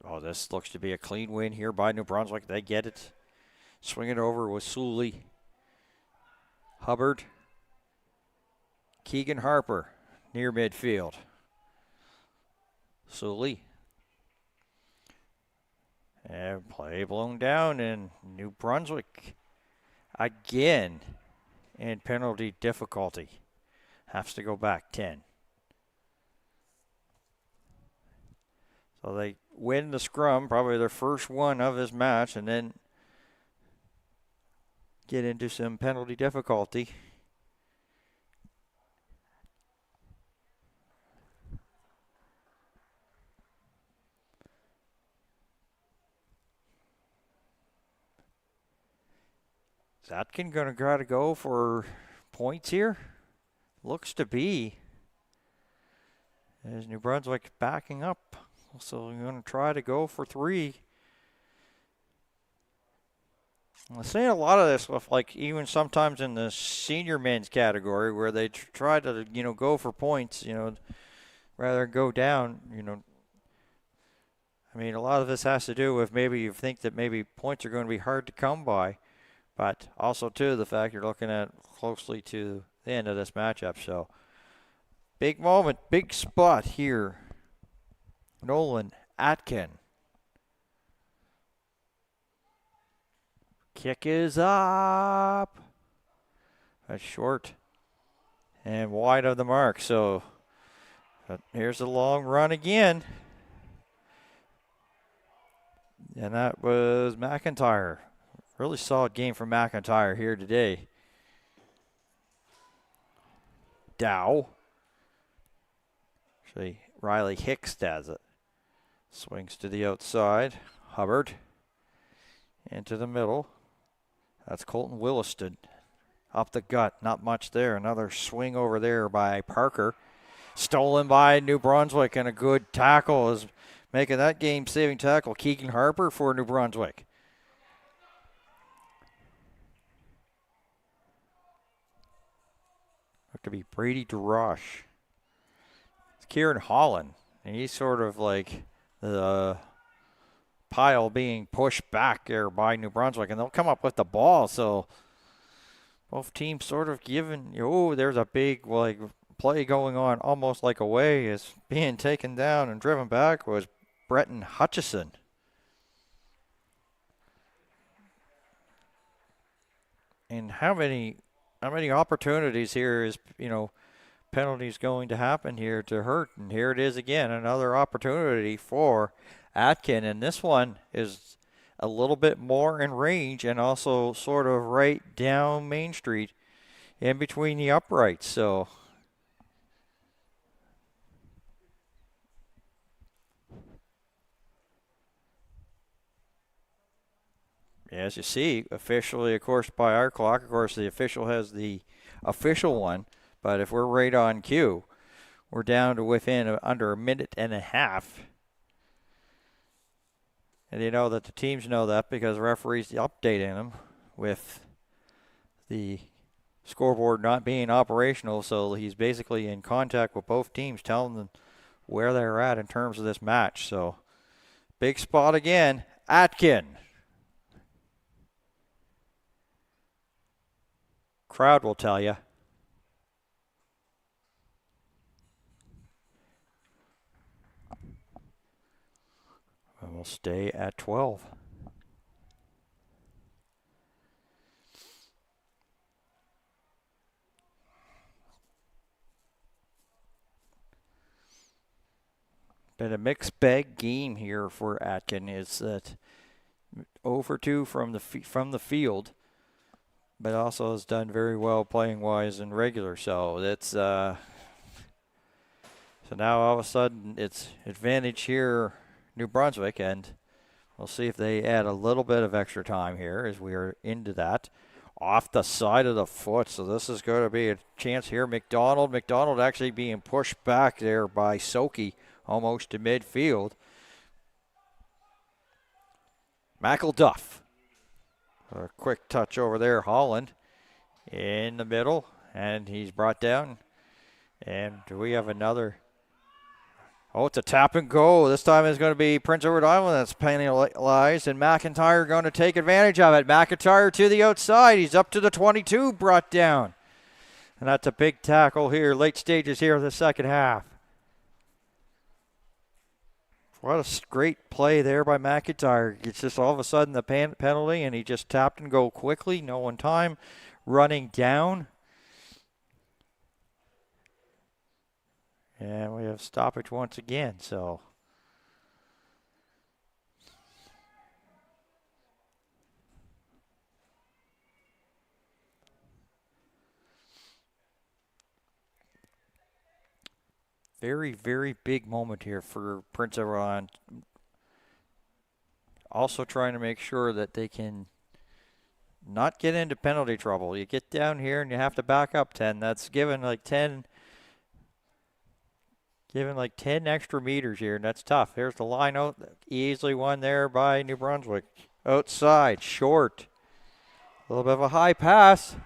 Oh, this looks to be a clean win here by New Brunswick. They get it. Swing it over with Sully, Hubbard, Keegan Harper near midfield. Sully. And play blown down, and New Brunswick again in penalty difficulty. Has to go back 10. So they win the scrum, probably their first one of this match, and then get into some penalty difficulty. Zatkin going to try to go for points here? Looks to be. As New Brunswick backing up. So we're going to try to go for 3. I'm seeing a lot of this with, like, even sometimes in the senior men's category where they try to, you know, go for points, you know, rather than go down, you know. I mean, a lot of this has to do with maybe you think that maybe points are going to be hard to come by, but also, too, the fact you're looking at closely to the end of this matchup. So, big moment, big spot here Nolan Atkin. Kick is up. That's short and wide of the mark. So here's a long run again. And that was McIntyre. Really solid game from McIntyre here today. Dow. Actually, Riley Hicks does it. Swings to the outside. Hubbard into the middle. That's Colton Williston. Up the gut, not much there. Another swing over there by Parker. Stolen by New Brunswick, and a good tackle is making that game-saving tackle. Keegan Harper for New Brunswick. Look to be Brady DeRoche. It's Kieran Holland, and he's sort of like the pile being pushed back there by New Brunswick, and they'll come up with the ball, so both teams sort of giving, there's a big play going on almost like away. Is being taken down and driven back was Breton Hutchison. And how many opportunities here is, penalties going to happen here to hurt? And here it is again, another opportunity for Atkin, and this one is a little bit more in range and also sort of right down Main Street in between the uprights. So as you see, officially, of course, by our clock, of course, the official has the official one, but if we're right on cue, we're down to within under a minute and a half. And you know that the teams know that because the referee's updating them with the scoreboard not being operational. So he's basically in contact with both teams, telling them where they're at in terms of this match. So big spot again. Atkin. Crowd will tell you. And we'll stay at 12. Been a mixed bag game here for Atkin. Is that over 2 from the field, but also has done very well playing wise and regular. So that's so now all of a sudden it's advantage here, New Brunswick, and we'll see if they add a little bit of extra time here as we are into that. Off the side of the foot, so this is going to be a chance here. McDonald actually being pushed back there by Soki almost to midfield. McElduff. A quick touch over there. Holland in the middle, and he's brought down. And do we have another? Oh, it's a tap and go. This time it's going to be Prince Edward Island that's penalized, and McIntyre going to take advantage of it. McIntyre to the outside. He's up to the 22, brought down. And that's a big tackle here, late stages here of the second half. What a great play there by McIntyre. It's just all of a sudden the penalty, and he just tapped and go quickly. No one time running down. And we have stoppage once again, so. Very, very big moment here for Prince Edward Island. Also trying to make sure that they can not get into penalty trouble. You get down here and you have to back up 10. That's given like 10 extra meters here, and that's tough. Here's the line out. Easily won there by New Brunswick. Outside, short. A little bit of a high pass.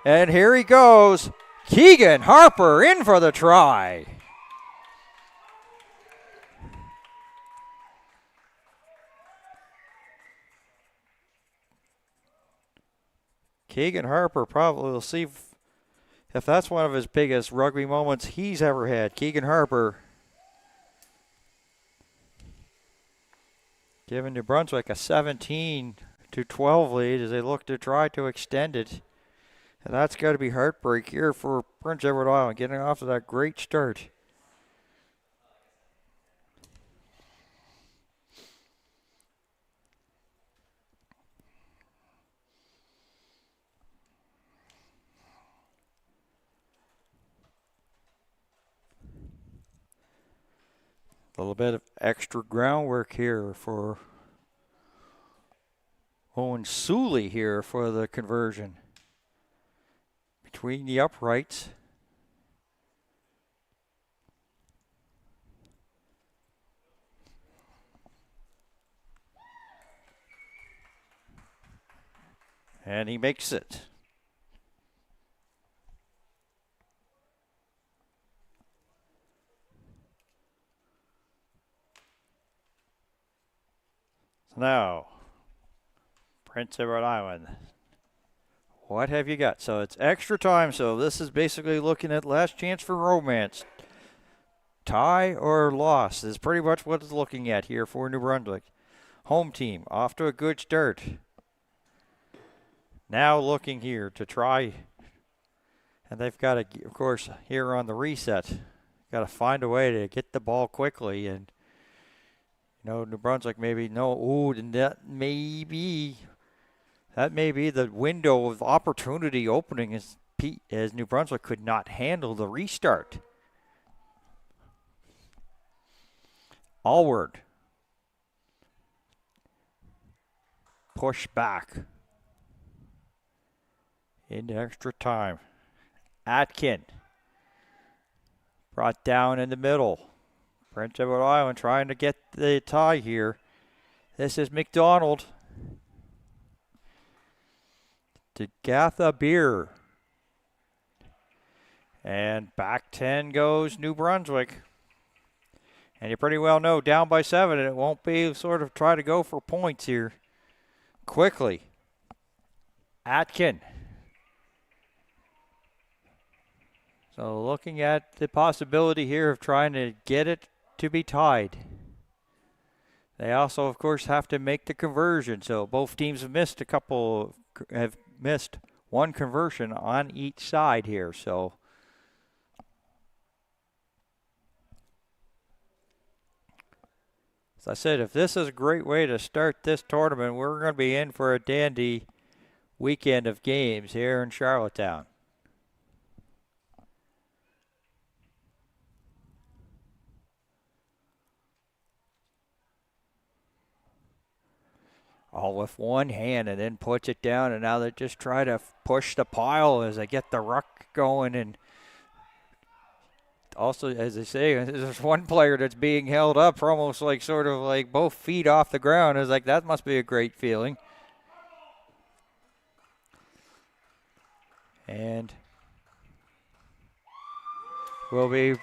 And here he goes. Keegan Harper in for the try. Keegan Harper probably will see if that's one of his biggest rugby moments he's ever had. Keegan Harper giving New Brunswick a 17-12 lead as they look to try to extend it. And that's got to be heartbreak here for Prince Edward Island, getting off to that great start. A little bit of extra groundwork here for Owen Suley here for the conversion. Between the uprights. And he makes it. So now, Prince Edward Island. What have you got? So it's extra time. So this is basically looking at last chance for romance. Tie or loss is pretty much what it's looking at here for New Brunswick. Home team off to a good start. Now looking here to try. And they've got to, of course, here on the reset, got to find a way to get the ball quickly. And, you know, New Brunswick maybe that may be the window of opportunity opening as New Brunswick could not handle the restart. Allward. Push back. Into extra time. Atkin. Brought down in the middle. Prince Edward Island trying to get the tie here. This is McDonald. To Gatha Beer. And back 10 goes New Brunswick. And you pretty well know down by 7, and it won't be sort of try to go for points here. Quickly. Atkin. So looking at the possibility here of trying to get it to be tied. They also, of course, have to make the conversion. So both teams have missed one conversion on each side here. So as I said, if this is a great way to start this tournament, we're going to be in for a dandy weekend of games here in Charlottetown. All with one hand and then puts it down, and now they just try to push the pile as they get the ruck going. And also, as they say, there's one player that's being held up for almost like sort of like both feet off the ground. It's like, that must be a great feeling. And will be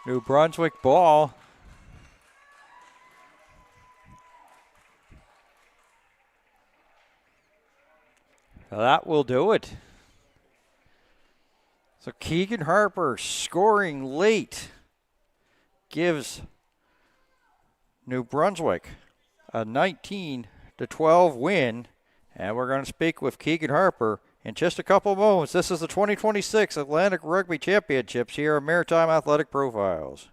New Brunswick ball. Well, that will do it. So Keegan Harper scoring late gives New Brunswick a 19-12 win. And we're going to speak with Keegan Harper in just a couple of moments. This is the 2026 Atlantic Rugby Championships here on Maritime Athletic Profiles.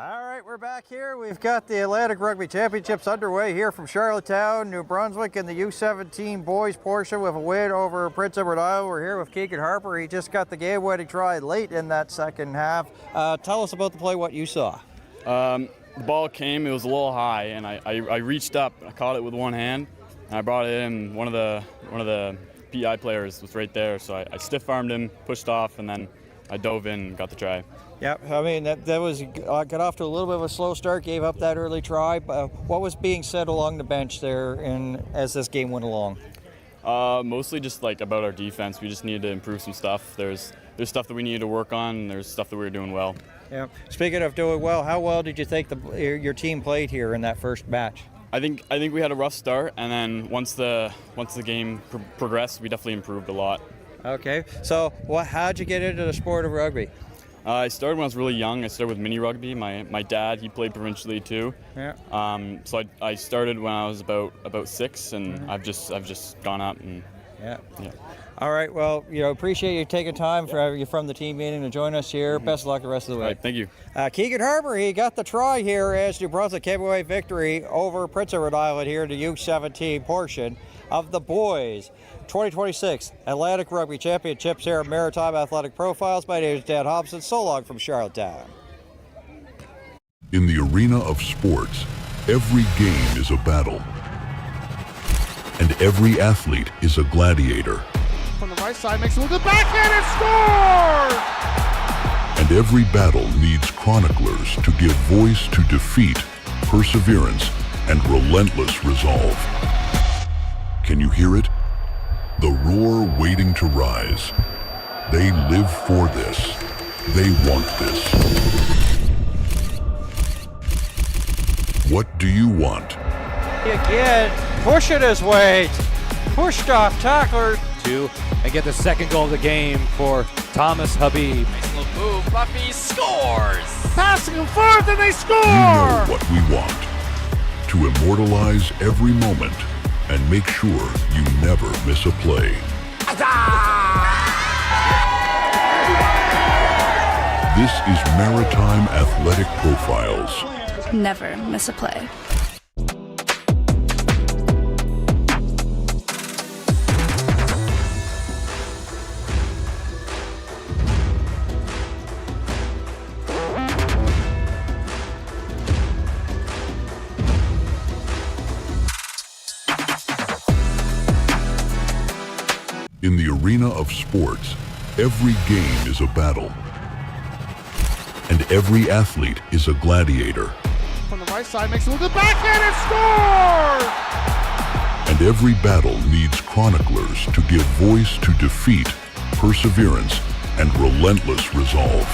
All right, we're back here. We've got the Atlantic Rugby Championships underway here from Charlottetown, New Brunswick in the U17 boys portion with a win over Prince Edward Island. We're here with Keegan Harper. He just got the game-winning try late in that second half. Tell us about the play, what you saw. The ball came, it was a little high, and I reached up, I caught it with one hand, and I brought it in. One of the PI players was right there, so I stiff-armed him, pushed off, and then I dove in and got the try. Yeah, I mean, that was got off to a little bit of a slow start, gave up that early try. What was being said along the bench there as this game went along? Mostly just like about our defense. We just needed to improve some stuff. There's stuff that we needed to work on, and there's stuff that we were doing well. Yeah. Speaking of doing well, how well did you think your team played here in that first match? I think we had a rough start, and then once the game progressed, we definitely improved a lot. Okay. So, how'd you get into the sport of rugby? I started when I was really young. I started with mini rugby. My dad, he played provincially too. Yeah. So I started when I was about 6, and I've just gone up and yeah. Yeah. All right. Well, appreciate you taking time from the team meeting to join us here. Best of luck the rest of the way. All right, thank you. Keegan Harper, he got the try here as New Brunswick came away victory over Prince Edward Island here in the U17 portion of the boys 2026 Atlantic Rugby Championships here at Maritime Athletic Profiles. My name is Dan Hobson. So long from Charlottetown. In the arena of sports, every game is a battle, and every athlete is a gladiator. From the right side, makes it with the backhand and scores! And every battle needs chroniclers to give voice to defeat, perseverance, and relentless resolve. Can you hear it? The roar waiting to rise. They live for this. They want this. What do you want? Again, pushing his weight. Pushed off tackler. And get the second goal of the game for Thomas Habib. Nice little move. Buffy scores. Passing them forth and they score! We know what we want. To immortalize every moment and make sure you never miss a play. This is Maritime Athletic Profiles. Never miss a play. In the arena of sports, every game is a battle, and every athlete is a gladiator. From the right side, makes it with the backhand and scores! And every battle needs chroniclers to give voice to defeat, perseverance, and relentless resolve.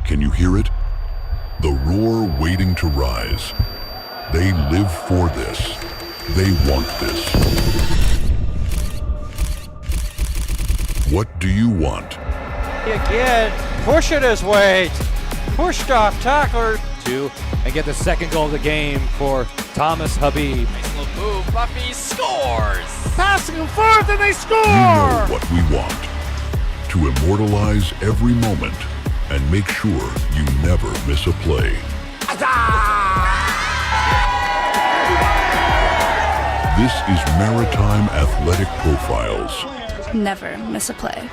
Can you hear it? The roar waiting to rise. They live for this. They want this. What do you want? Again, pushing his weight. Pushed off tackler. And get the second goal of the game for Thomas Habib. Nice little move. Buffy scores. Passing them forth and they score! We know what we want. To immortalize every moment and make sure you never miss a play. This is Maritime Athletic Profiles. Never miss a play.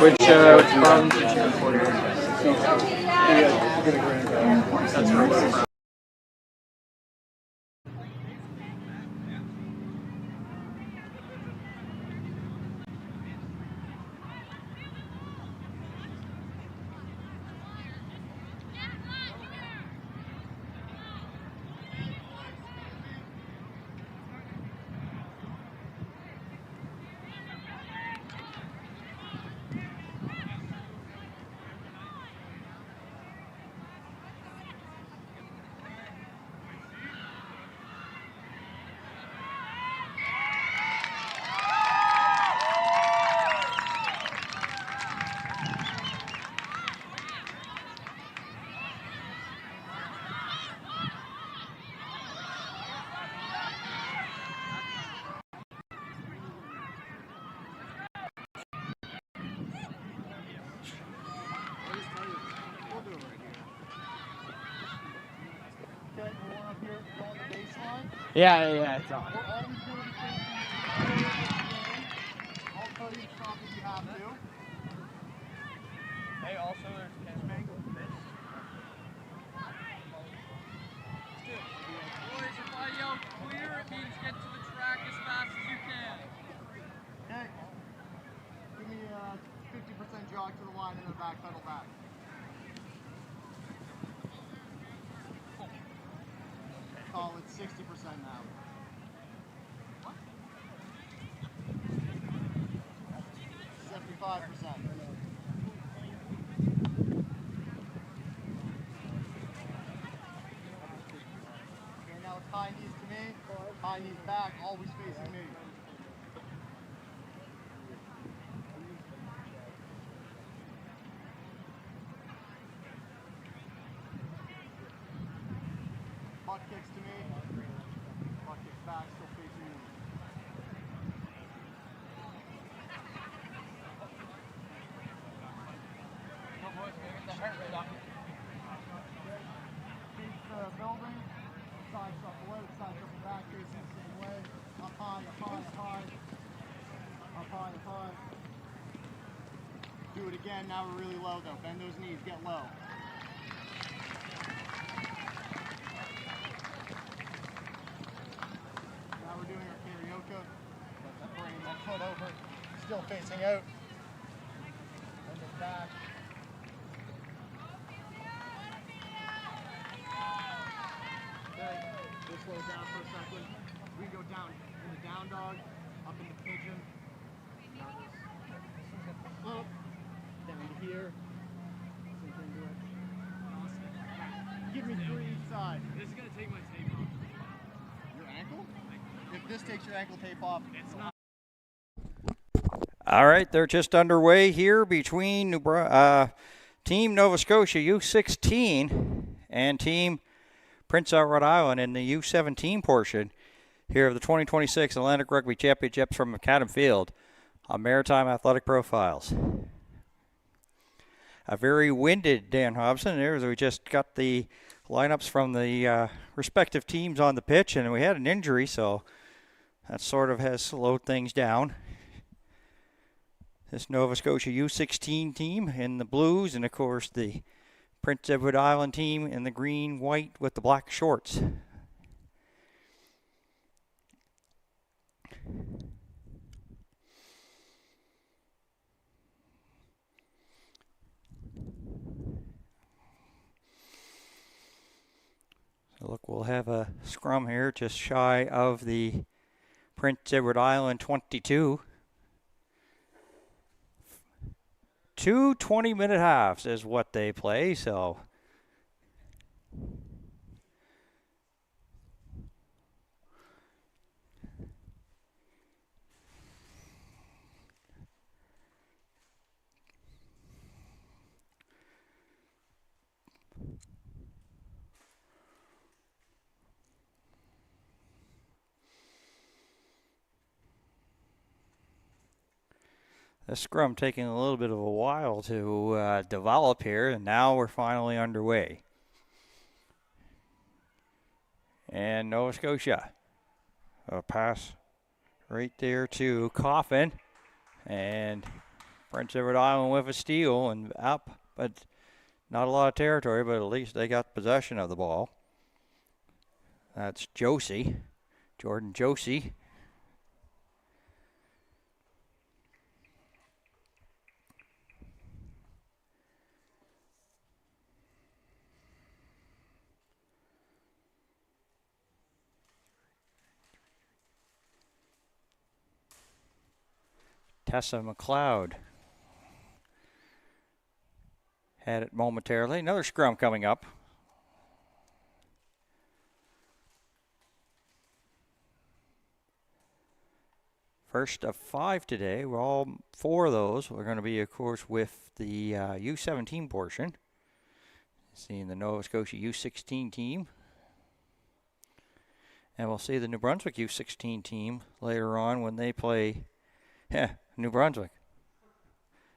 Which problem did you report? That's right. Yeah, it's on. I'll tell you stop if you have to. Hey, also there's Boys, if I yell clear, it means get to the track as fast as you can. Okay. Give me a 50% jog to the line and then back pedal back. Call it 60% now. What? 75%. Okay, now it's high knees to me, high knees back, always facing me. Butt kicks to me, butt kicks back, still facing me. Face the building, side shuffle out, side shuffle back, facing the same way. Up high, up high, up high. Up high, up high. Do it again, now we're really low though. Bend those knees, get low. Now we're doing our karaoke. Bring that foot over, still facing out. Bend it back. Okay, we'll slow down for a second. We go down in the down dog, up in the pigeon. Up, down to here. Same thing to it. Give me 3 each side. This is going to take my tape off. Your ankle? If this takes your ankle tape off, It's not. All right, they're just underway here between Team Nova Scotia U16 and Team Prince Edward Island in the U17 portion here of the 2026 Atlantic Rugby Championships from Macadam Field on Maritime Athletic Profiles. A very winded Dan Hobson there as we just got the lineups from the respective teams on the pitch, and we had an injury, so that sort of has slowed things down. This Nova Scotia U16 team in the blues, and of course the Prince Edward Island team in the green, white with the black shorts. So look, we'll have a scrum here just shy of the Prince Edward Island 22. 2 20-minute halves is what they play, so the scrum taking a little bit of a while to develop here, and now we're finally underway. And Nova Scotia, a pass right there to Coffin, and Prince Edward Island with a steal and up, but not a lot of territory, but at least they got possession of the ball. That's Josie, Jordan Josie. Tessa McLeod had it momentarily. Another scrum coming up. First of 5 today. Well, all 4 of those are going to be, of course, with the U17 portion. Seeing the Nova Scotia U16 team. And we'll see the New Brunswick U16 team later on when they play New Brunswick.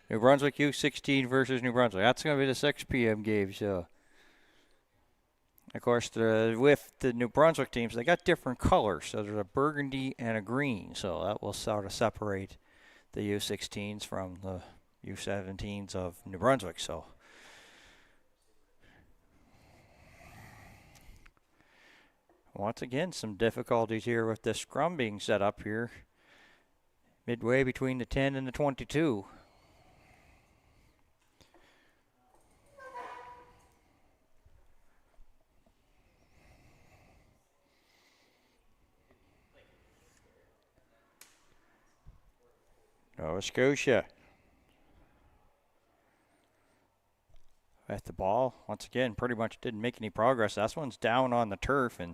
New Brunswick U16 versus New Brunswick. That's going to be the 6 p.m. game. So, of course, with the New Brunswick teams, they got different colors. So there's a burgundy and a green. So that will sort of separate the U16s from the U17s of New Brunswick. So once again, some difficulties here with this scrum being set up here. Midway between the 10 and the 22. Nova Scotia at the ball. Once again, pretty much didn't make any progress. This one's down on the turf, and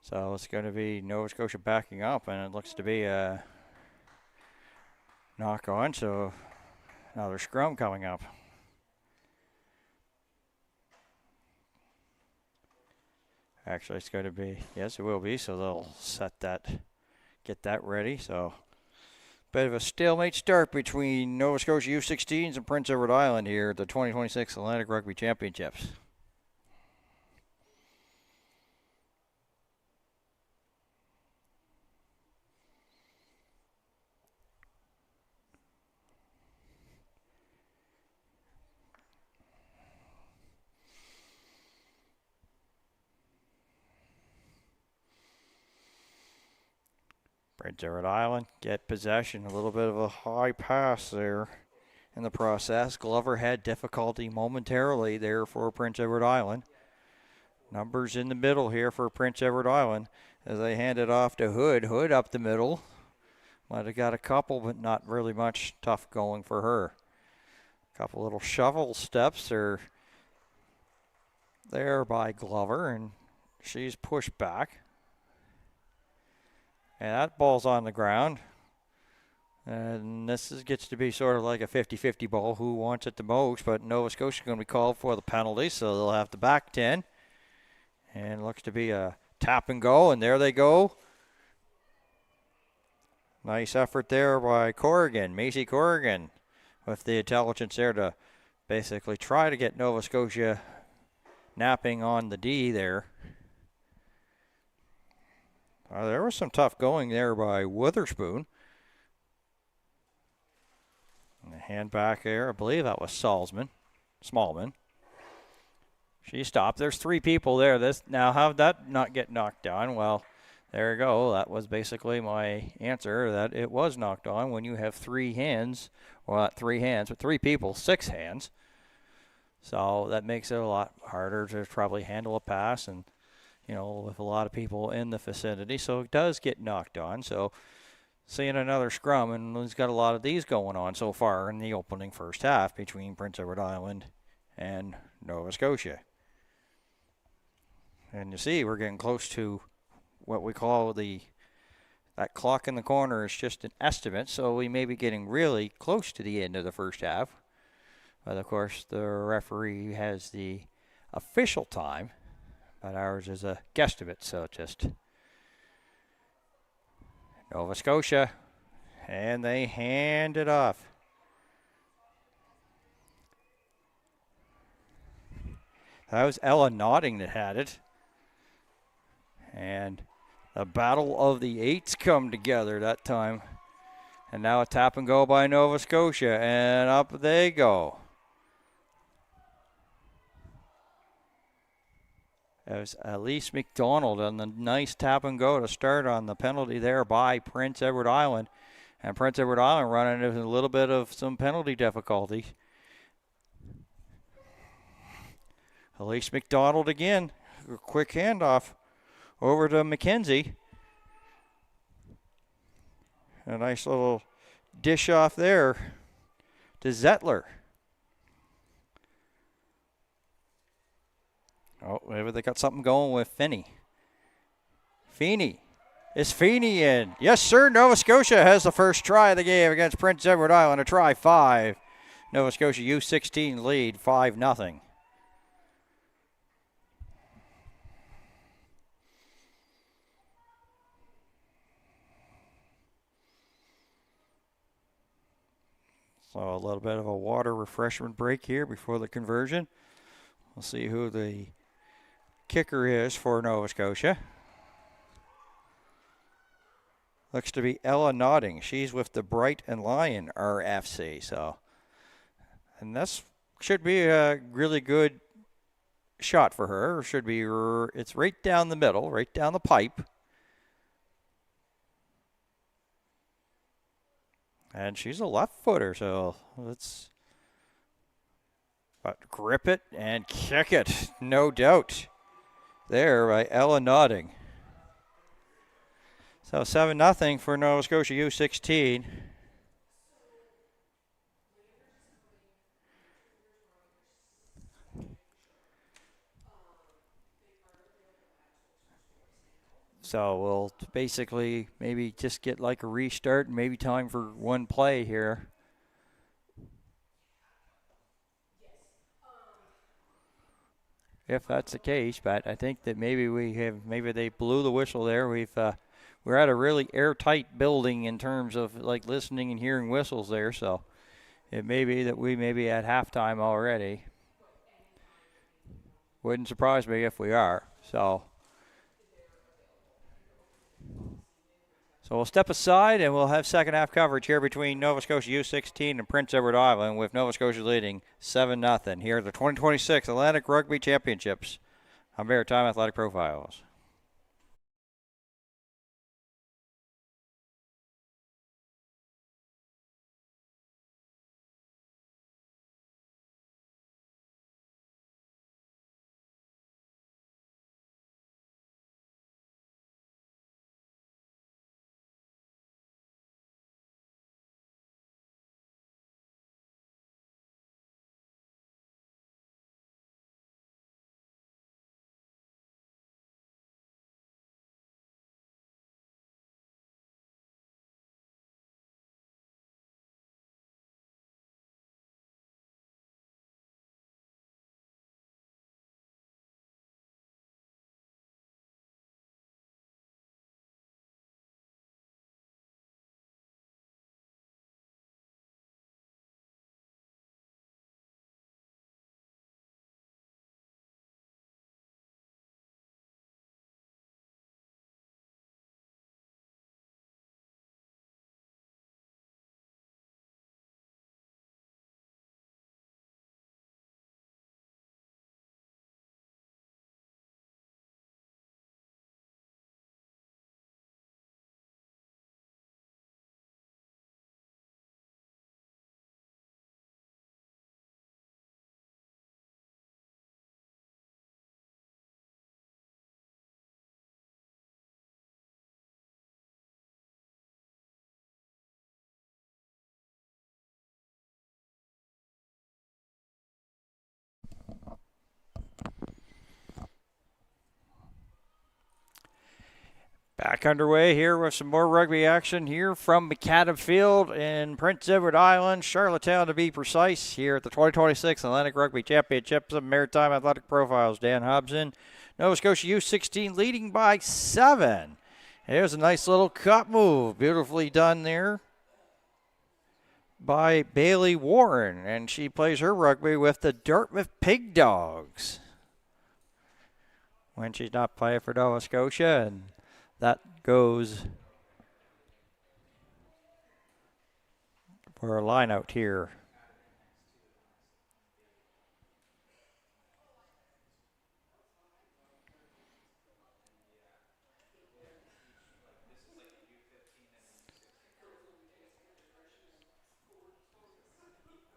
so it's going to be Nova Scotia backing up, and it looks to be a knock on, so another scrum coming up. Actually, it's going to be, yes, it will be, so they'll set that, get that ready. So, bit of a stalemate start between Nova Scotia U16s and Prince Edward Island here at the 2026 Atlantic Rugby Championships. Prince Edward Island get possession. A little bit of a high pass there in the process. Glover had difficulty momentarily there for Prince Edward Island. Numbers in the middle here for Prince Edward Island as they hand it off to Hood. Hood up the middle. Might have got a couple, but not really much tough going for her. Couple little shovel steps are there by Glover, and she's pushed back. And that ball's on the ground. And this gets to be sort of like a 50-50 ball. Who wants it the most? But Nova Scotia is going to be called for the penalty, so they'll have to back 10. And it looks to be a tap and go, and there they go. Nice effort there by Corrigan, Macy Corrigan, with the intelligence there to basically try to get Nova Scotia napping on the D there. There was some tough going there by Witherspoon. And the hand back there, I believe that was Smallman. She stopped. There's 3 people there. Now, how'd that not get knocked down? Well, there you go. That was basically my answer, that it was knocked on when you have 3 hands. Well, not 3 hands, but 3 people, 6 hands. So that makes it a lot harder to probably handle a pass and, you know, with a lot of people in the vicinity. So it does get knocked on. So seeing another scrum, and he's got a lot of these going on so far in the opening first half between Prince Edward Island and Nova Scotia. And you see, we're getting close to what we call that clock in the corner is just an estimate, so we may be getting really close to the end of the first half. But of course, the referee has the official time, but ours is a guesstimate, so just Nova Scotia, and they hand it off. That was Ella Nodding that had it. And the battle of the eights come together that time And now a tap and go by Nova Scotia, and up they go. There's Elise McDonald on the nice tap and go to start on the penalty there by Prince Edward Island. And Prince Edward Island running into a little bit of some penalty difficulty. Elise McDonald again. A quick handoff over to McKenzie. A nice little dish off there to Zettler. Oh, maybe they got something going with Finney. Feeney. Is Feeney in? Yes, sir. Nova Scotia has the first try of the game against Prince Edward Island. A try 5. Nova Scotia U16 lead 5-0. So a little bit of a water refreshment break here before the conversion. We'll see who the kicker is for Nova Scotia. Looks to be Ella Nodding. She's with the Bright and Lion RFC. And this should be a really good shot for her. Should be, it's right down the middle, right down the pipe. And she's a left footer, so let's grip it and kick it, no doubt. There by Ella Nodding. So 7-0 for Nova Scotia U16. So we'll basically maybe just get like a restart, maybe time for one play here. If that's the case, but I think that maybe they blew the whistle there. We're at a really airtight building in terms of like listening and hearing whistles there, so it may be that we may be at halftime already. Wouldn't surprise me if we are. So we'll step aside and we'll have second half coverage here between Nova Scotia U16 and Prince Edward Island, with Nova Scotia leading 7-0 here at the 2026 Atlantic Rugby Championships on Maritime Athletic Profiles. Back underway here with some more rugby action here from McAdam Field in Prince Edward Island, Charlottetown to be precise, here at the 2026 Atlantic Rugby Championships of Maritime Athletic Profiles. Dan Hobson, Nova Scotia U16 leading by 7. Here's a nice little cut move, beautifully done there by Bailey Warren, and she plays her rugby with the Dartmouth Pig Dogs when she's not playing for Nova Scotia, and that goes for a line out here.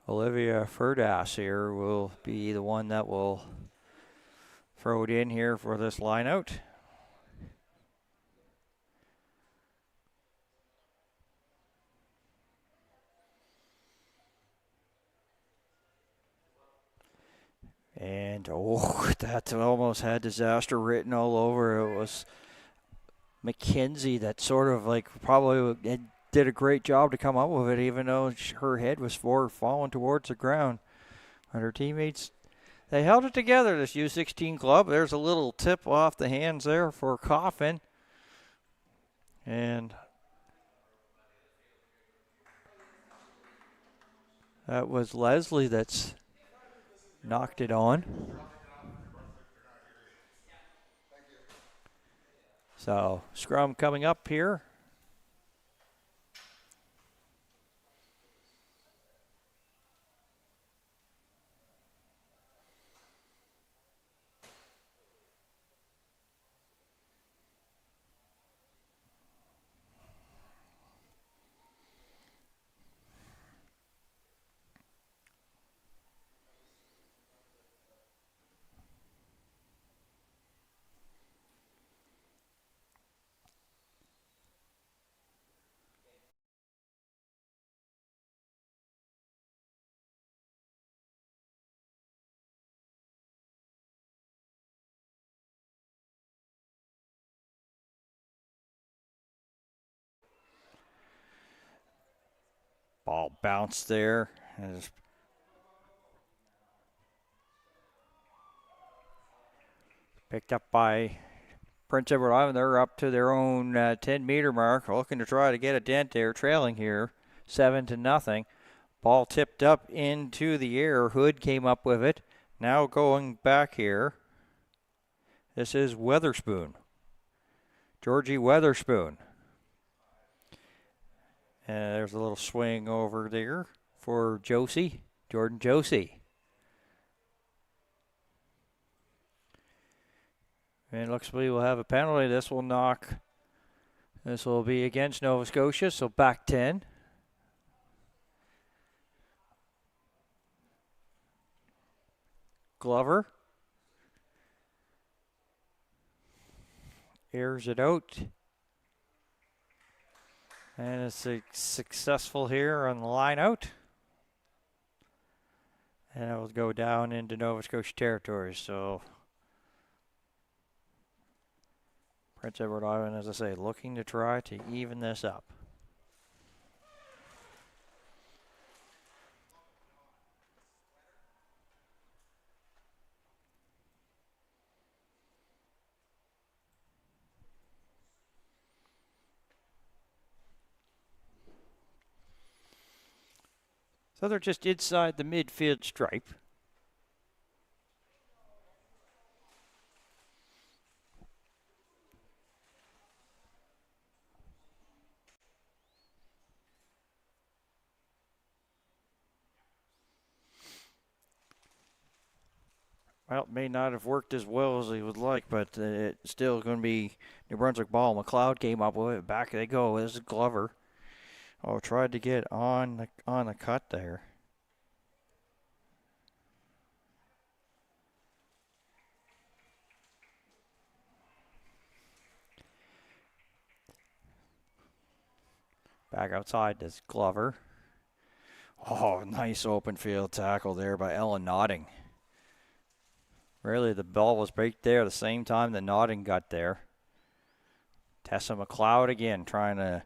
Olivia Ferdas here will be the one that will throw it in here for this line out. And, oh, that almost had disaster written all over. It was McKenzie that sort of like probably did a great job to come up with it, even though her head was falling towards the ground. And her teammates, they held it together, this U16 club. There's a little tip off the hands there for Coffin. And that was Leslie that's knocked it on. So, scrum coming up here. Ball bounced there. And picked up by Prince Edward Island. They're up to their own 10-meter mark, looking to try to get a dent there, trailing here 7-0. Ball tipped up into the air. Hood came up with it. Now going back here. This is Weatherspoon. Georgie Weatherspoon. And there's a little swing over there for Josie, Jordan Josie. And it looks like we'll have a penalty. This will be against Nova Scotia, so back 10. Glover airs it out. And it's successful here on the line out. And it will go down into Nova Scotia territory. So Prince Edward Island, as I say, looking to try to even this up. So they're just inside the midfield stripe. Well, it may not have worked as well as he would like, but it's still going to be New Brunswick ball. McLeod came up with it. Back they go. This is Glover. Oh, tried to get on the cut there. Back outside is Glover. Oh, nice open field tackle there by Ellen Notting. Really, the ball was right there the same time that Notting got there. Tessa McLeod again trying to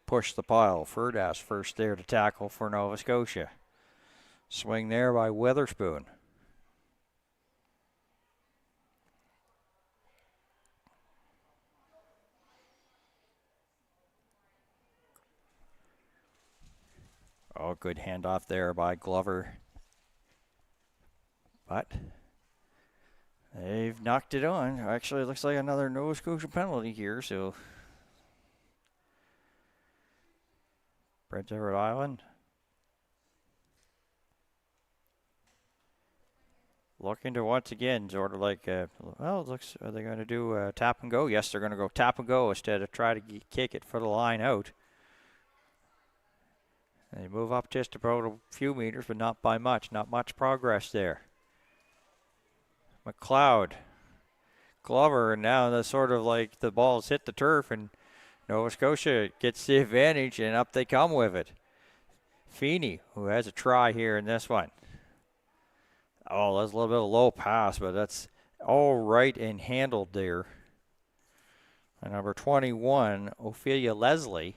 push the pile. Ferdas first there to tackle for Nova Scotia. Swing there by Weatherspoon. Oh, good handoff there by Glover. But they've knocked it on. Actually, it looks like another Nova Scotia penalty here, so Prince Edward Island looking to once again sort of like, well, it looks, are they going to do tap and go? Yes, they're going to go tap and go instead of try to kick it for the line out. They move up just about a few meters, but not by much. Not much progress there. McLeod, Glover, and now the sort of like the ball's hit the turf, and Nova Scotia gets the advantage, and up they come with it. Feeney, who has a try here in this one. Oh, that's a little bit of a low pass, but that's all right and handled there. And number 21, Ophelia Leslie.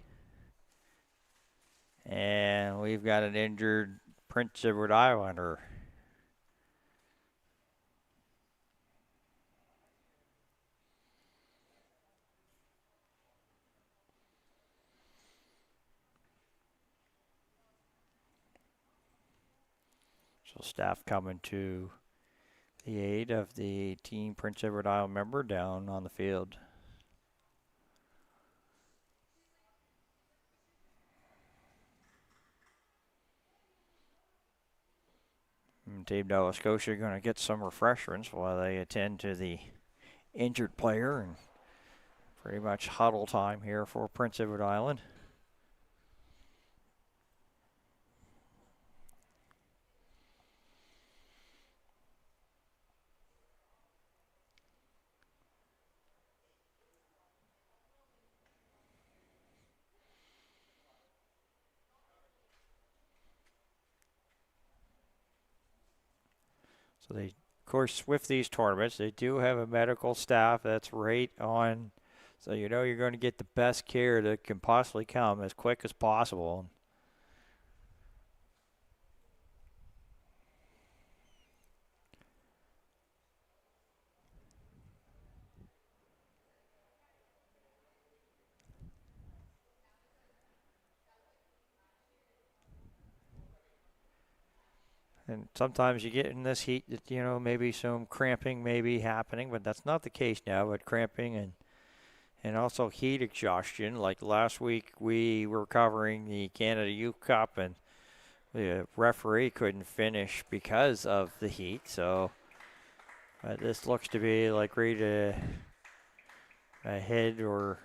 And we've got an injured Prince Edward Islander. So staff coming to the aid of the Team Prince Edward Island member down on the field. And Team Nova Scotia are going to get some refreshments while they attend to the injured player, and pretty much huddle time here for Prince Edward Island. So they, of course, with these tournaments, they do have a medical staff that's right on, so you know you're going to get the best care that can possibly come as quick as possible. And sometimes you get in this heat that, you know, maybe some cramping may be happening, but that's not the case now. But cramping and also heat exhaustion. Like last week, we were covering the Canada Youth Cup, and the referee couldn't finish because of the heat. So this looks to be like read a head or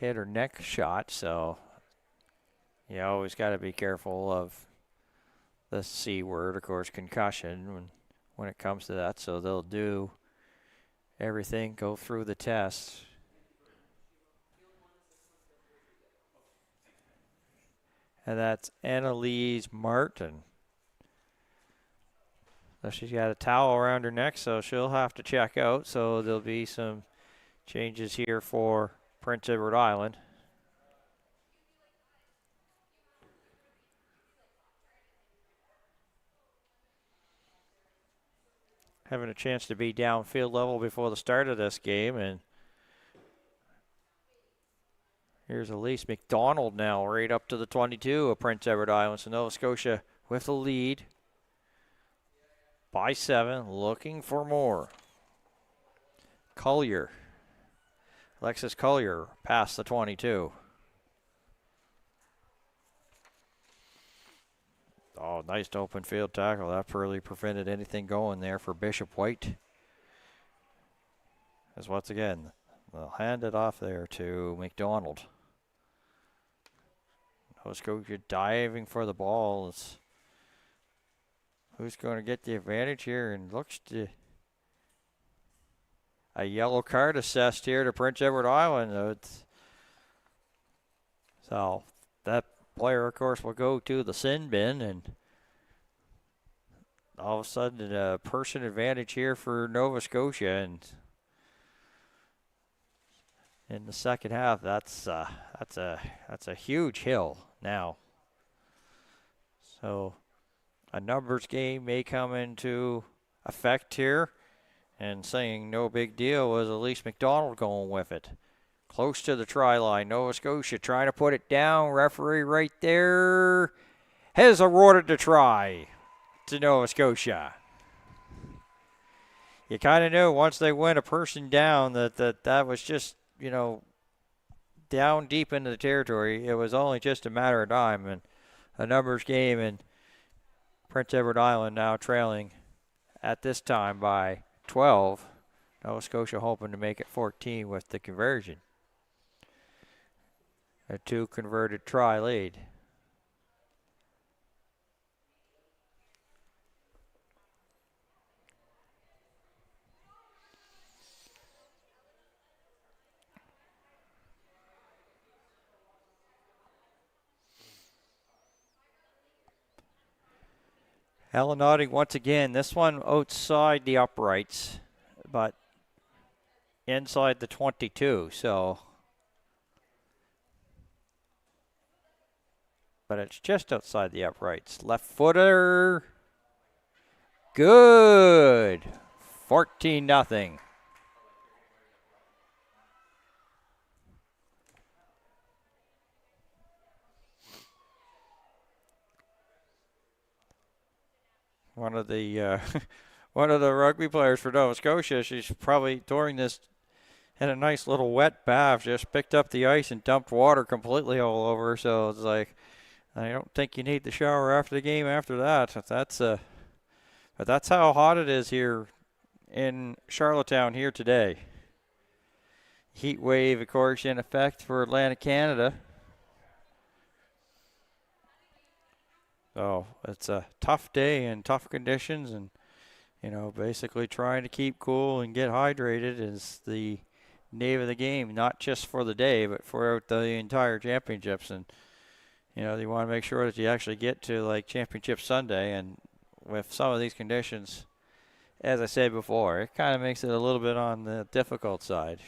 neck shot. So you always got to be careful of the C word, of course, concussion, when it comes to that. So they'll do everything, go through the tests. And that's Annalise Martin. So she's got a towel around her neck, so she'll have to check out. So there'll be some changes here for Prince Edward Island. Having a chance to be downfield level before the start of this game. And here's Elise McDonald now right up to the 22 of Prince Edward Island. So Nova Scotia with the lead by 7, looking for more. Collier. Alexis Collier past the 22. Oh, nice open field tackle. That really prevented anything going there for Bishop White. As once again, they'll hand it off there to McDonald. Nova Scotia diving for the ball. Who's going to get the advantage here? And looks to a yellow card assessed here to Prince Edward Island. So that player, of course, will go to the sin bin, and all of a sudden a person advantage here for Nova Scotia. And in the second half, that's a huge hill now. So a numbers game may come into effect here, and saying no big deal was Elise McDonald going with it. Close to the try line. Nova Scotia trying to put it down. Referee right there has awarded the try to Nova Scotia. You kind of knew once they went a person down that was just, you know, down deep into the territory. It was only just a matter of time, and a numbers game, and Prince Edward Island now trailing at this time by 12. Nova Scotia hoping to make it 14 with the conversion. A 2 converted try lead. Helen nodding once again. This one outside the uprights, but inside the 22. So, but it's just outside the uprights. Left footer. Good. 14-0. One of the one of the rugby players for Nova Scotia, she's probably during this had a nice little wet bath, just picked up the ice and dumped water completely all over her. So it's like, I don't think you need the shower after the game after that. But that's how hot it is here in Charlottetown here today. Heat wave, of course, in effect for Atlantic Canada. So it's a tough day and tough conditions, and basically trying to keep cool and get hydrated is the name of the game, not just for the day, but for the entire championships. And you want to make sure that you actually get to like Championship Sunday, and with some of these conditions, as I said before, it kind of makes it a little bit on the difficult side.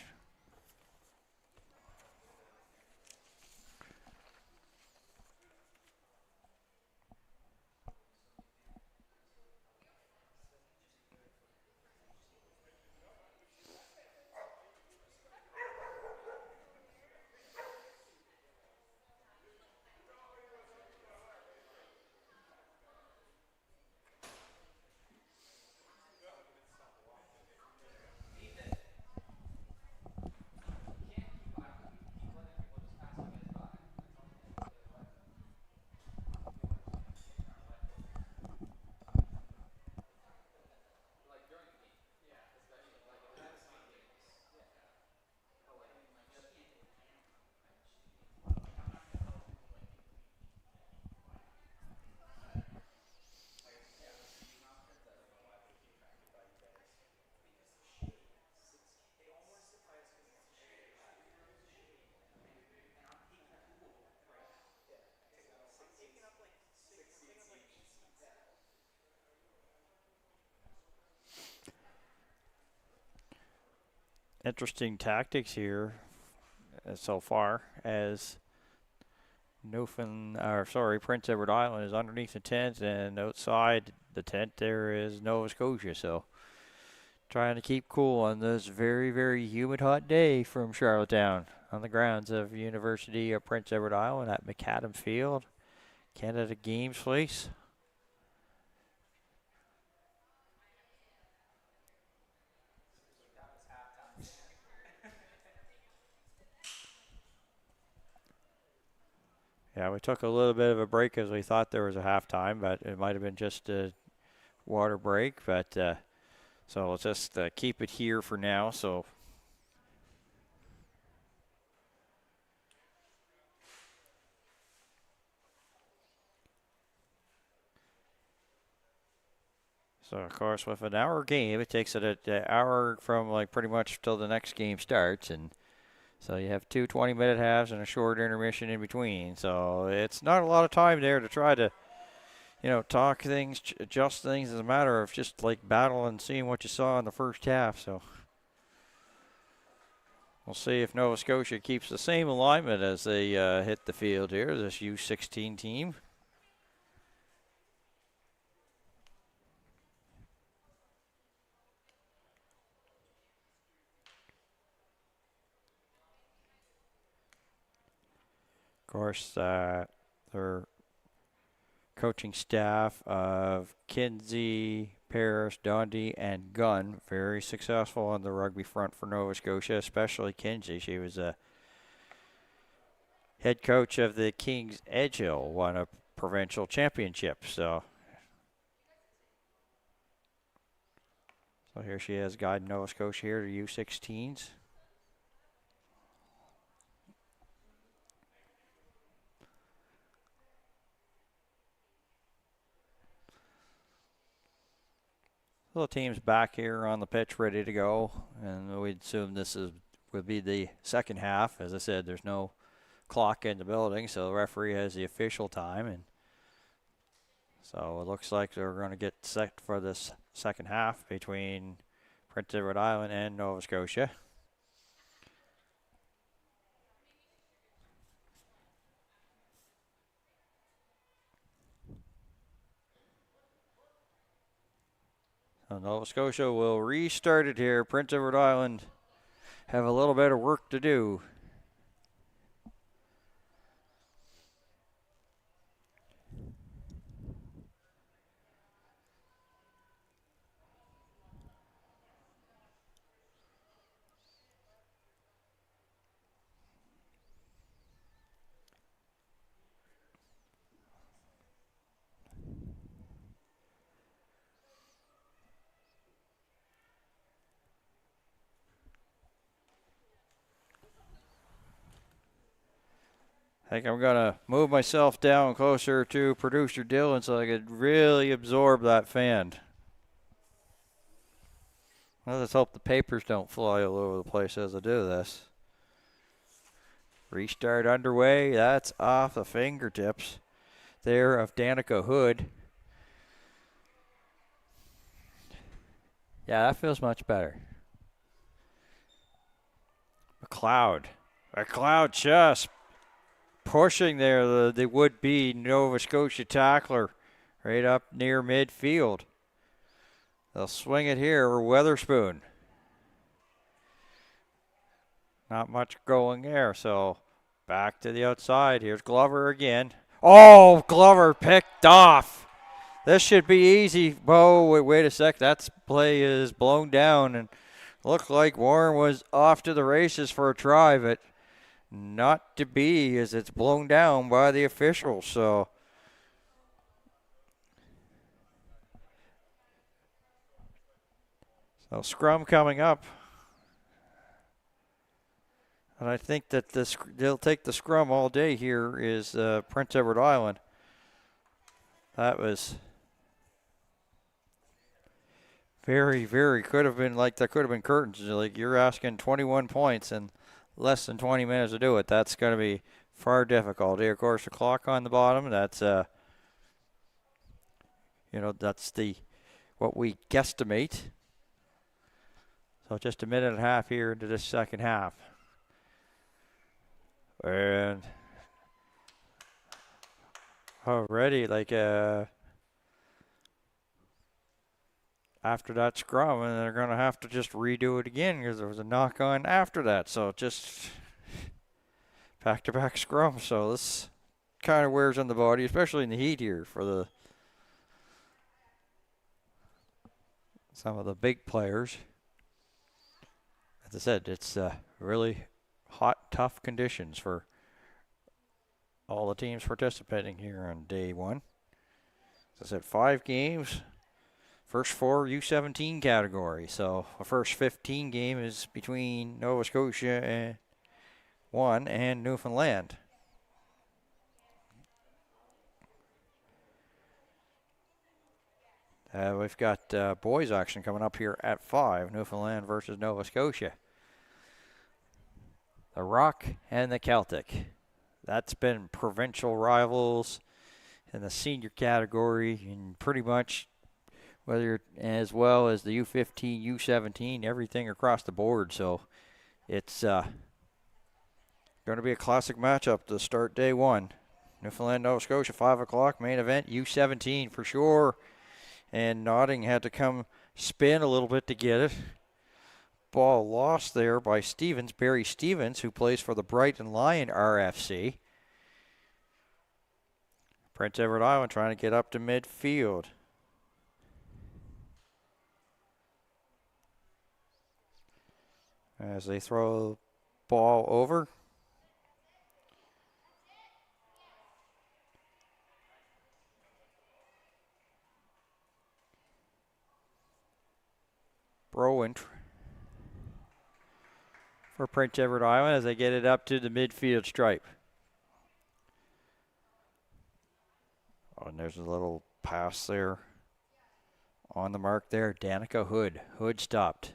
Interesting tactics here so far, as Prince Edward Island is underneath the tent, and outside the tent there is Nova Scotia. So trying to keep cool on this very, very humid, hot day from Charlottetown on the grounds of University of Prince Edward Island at McAdam Field, Canada Games Place. Yeah, we took a little bit of a break as we thought there was a halftime, but it might have been just a water break. But so let's just keep it here for now. So of course, with an hour game, it takes it an hour from like pretty much till the next game starts, and so you have two 20-minute halves and a short intermission in between. So it's not a lot of time there to try to, talk things, adjust things. It's a matter of just like battle and seeing what you saw in the first half. So we'll see if Nova Scotia keeps the same alignment as they hit the field here, this U16 team. Of course, their coaching staff of Kinsey, Paris, Dundee, and Gunn, very successful on the rugby front for Nova Scotia, especially Kinsey. She was a head coach of the Kings Edgehill, won a provincial championship. So So here she is guiding Nova Scotia here to U16s. So the team's back here on the pitch ready to go, and we'd assume would be the second half. As I said, there's no clock in the building, so the referee has the official time, and so it looks like they're going to get set for this second half between Prince Edward Island and Nova Scotia. So Nova Scotia will restart it here. Prince Edward Island have a little bit of work to do. I think I'm going to move myself down closer to producer Dylan so I could really absorb that fan. Let's hope the papers don't fly all over the place as I do this. Restart underway. That's off the fingertips there of Danica Hood. Yeah, that feels much better. McLeod just pushing there the would-be Nova Scotia tackler right up near midfield. They'll swing it here for Weatherspoon. Not much going there, so back to the outside. Here's Glover again. Oh, Glover picked off. This should be easy. Oh, wait a sec. That play is blown down, and looked like Warren was off to the races for a try, but not to be, as it's blown down by the officials. So scrum coming up. And I think that they'll take the scrum all day here is Prince Edward Island. That was very, very could have been like, that could have been curtains. Like, you're asking 21 points and less than 20 minutes to do it. That's going to be far difficult. Here, of course, the clock on the bottom. That's that's what we guesstimate. So just a minute and a half here into this second half. And already, after that scrum, and they're going to have to just redo it again because there was a knock on after that. So just back-to-back scrum. So this kind of wears on the body, especially in the heat here for some of the big players. As I said, it's really hot, tough conditions for all the teams participating here on day one. As I said, 5 games, first 4 U17 category. So the first 15 game is between Nova Scotia and Newfoundland. We've got boys action coming up here at 5, Newfoundland versus Nova Scotia. The Rock and the Celtic. That's been provincial rivals in the senior category, and pretty much whether as well as the U15, U17, everything across the board. So it's going to be a classic matchup to start day one. Newfoundland, Nova Scotia, 5 o'clock, main event, U17 for sure. And Notting had to come spin a little bit to get it. Ball lost there by Stevens, Barry Stevens, who plays for the Brighton Lion RFC. Prince Edward Island trying to get up to midfield. As they throw the ball over. Browen for Prince Edward Island as they get it up to the midfield stripe. Oh, and there's a little pass there on the mark there. Danica Hood. Hood stopped.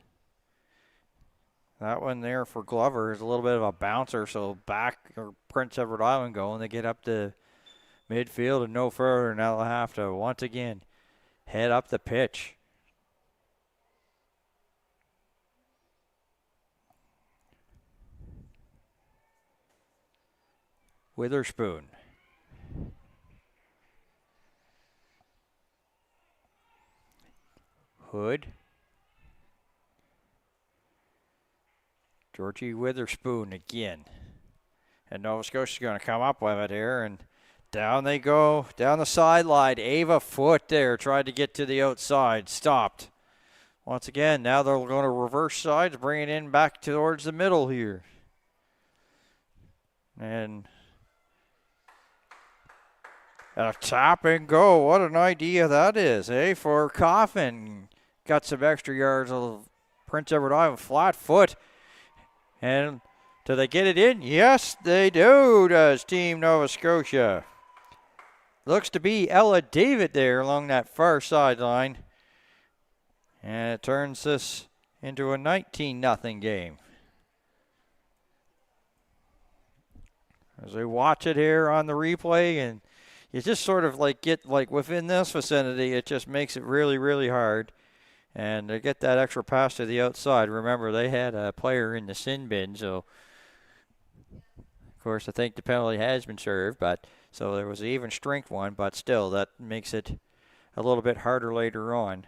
That one there for Glover is a little bit of a bouncer, so back or Prince Edward Island going. They get up to midfield and no further. Now they'll have to once again head up the pitch. Witherspoon. Hood. Georgie Witherspoon again. And Nova Scotia's going to come up with it here. And down they go, down the sideline. Ava Foot there, tried to get to the outside. Stopped. Once again, now they're going to reverse sides, bring it in back towards the middle here. And a tap and go. What an idea that is, eh? For Coffin. Got some extra yards of Prince Edward Island. Flat foot. And do they get it in? Yes, they do, does Team Nova Scotia. Looks to be Ella David there along that far sideline. And it turns this into a 19-0 game. As we watch it here on the replay, and you just sort of like get like within this vicinity, it just makes it really, really hard. And they get that extra pass to the outside. Remember, they had a player in the sin bin, so of course I think the penalty has been served, but so there was an even strength one, but still that makes it a little bit harder later on.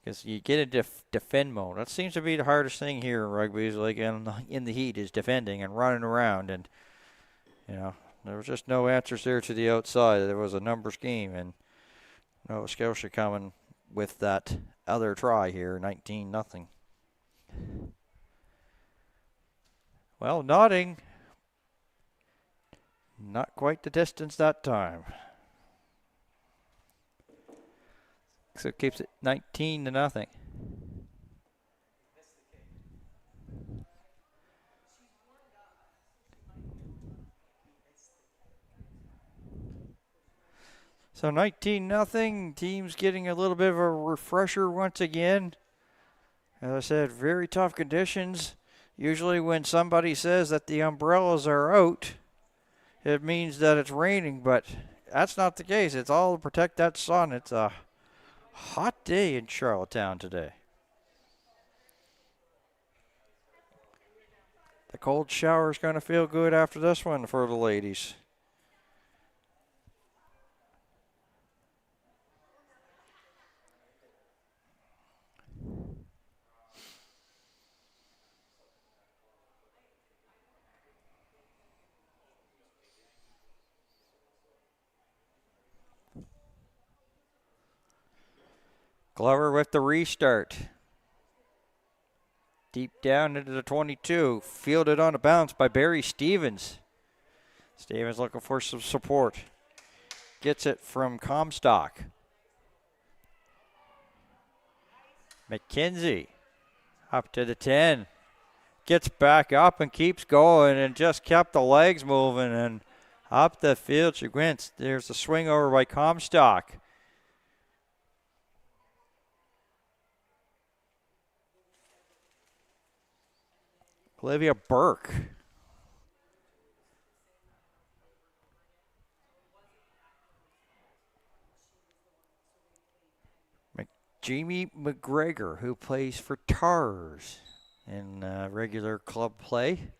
Because you get a defend mode. That seems to be the hardest thing here in rugby, is like in the heat, is defending and running around. And, you know, there was just no answers there to the outside. There was a numbers game, and Nova Scotia coming with that other try here, 19-0. Well, nodding. Not quite the distance that time. So it keeps it 19-0. So 19-0. Team's getting a little bit of a refresher once again. As I said, very tough conditions. Usually when somebody says that the umbrellas are out, it means that it's raining, but that's not the case. It's all to protect that sun. It's a hot day in Charlottetown today. The cold shower is going to feel good after this one for the ladies. Glover with the restart. Deep down into the 22. Fielded on a bounce by Barry Stevens. Stevens looking for some support. Gets it from Comstock. McKenzie up to the 10. Gets back up and keeps going and just kept the legs moving. And up the field she went. There's a swing over by Comstock. Olivia Burke. Jamie McGregor, who plays for Tars in regular club play.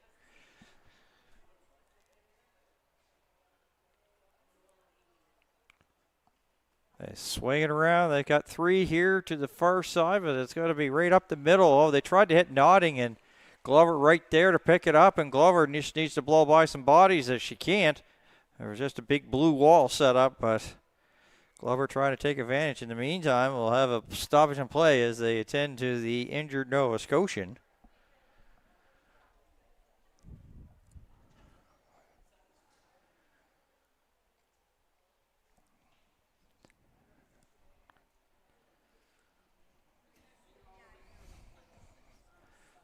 They swing it around. They got three here to the far side, but it's going to be right up the middle. Oh, they tried to hit Notting, and Glover right there to pick it up, and Glover just needs to blow by some bodies if she can't. There was just a big blue wall set up, but Glover trying to take advantage. In the meantime, we'll have a stoppage in play as they attend to the injured Nova Scotian.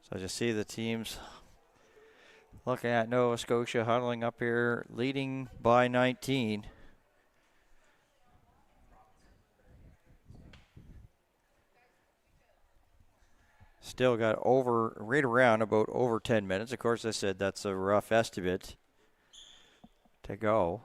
So just see the teams looking at Nova Scotia huddling up here, leading by 19. Still got right around about over 10 minutes. Of course, I said that's a rough estimate to go.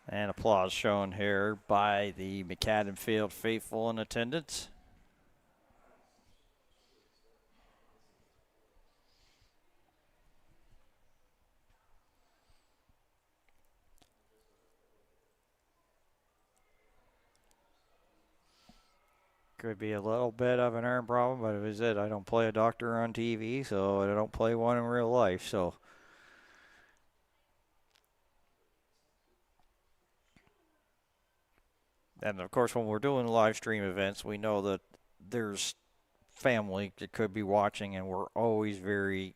And applause shown here by the McAdam Field faithful in attendance. Could be a little bit of an arm problem, but as I said, I don't play a doctor on TV, so I don't play one in real life. So, and of course, when we're doing live stream events, we know that there's family that could be watching, and we're always very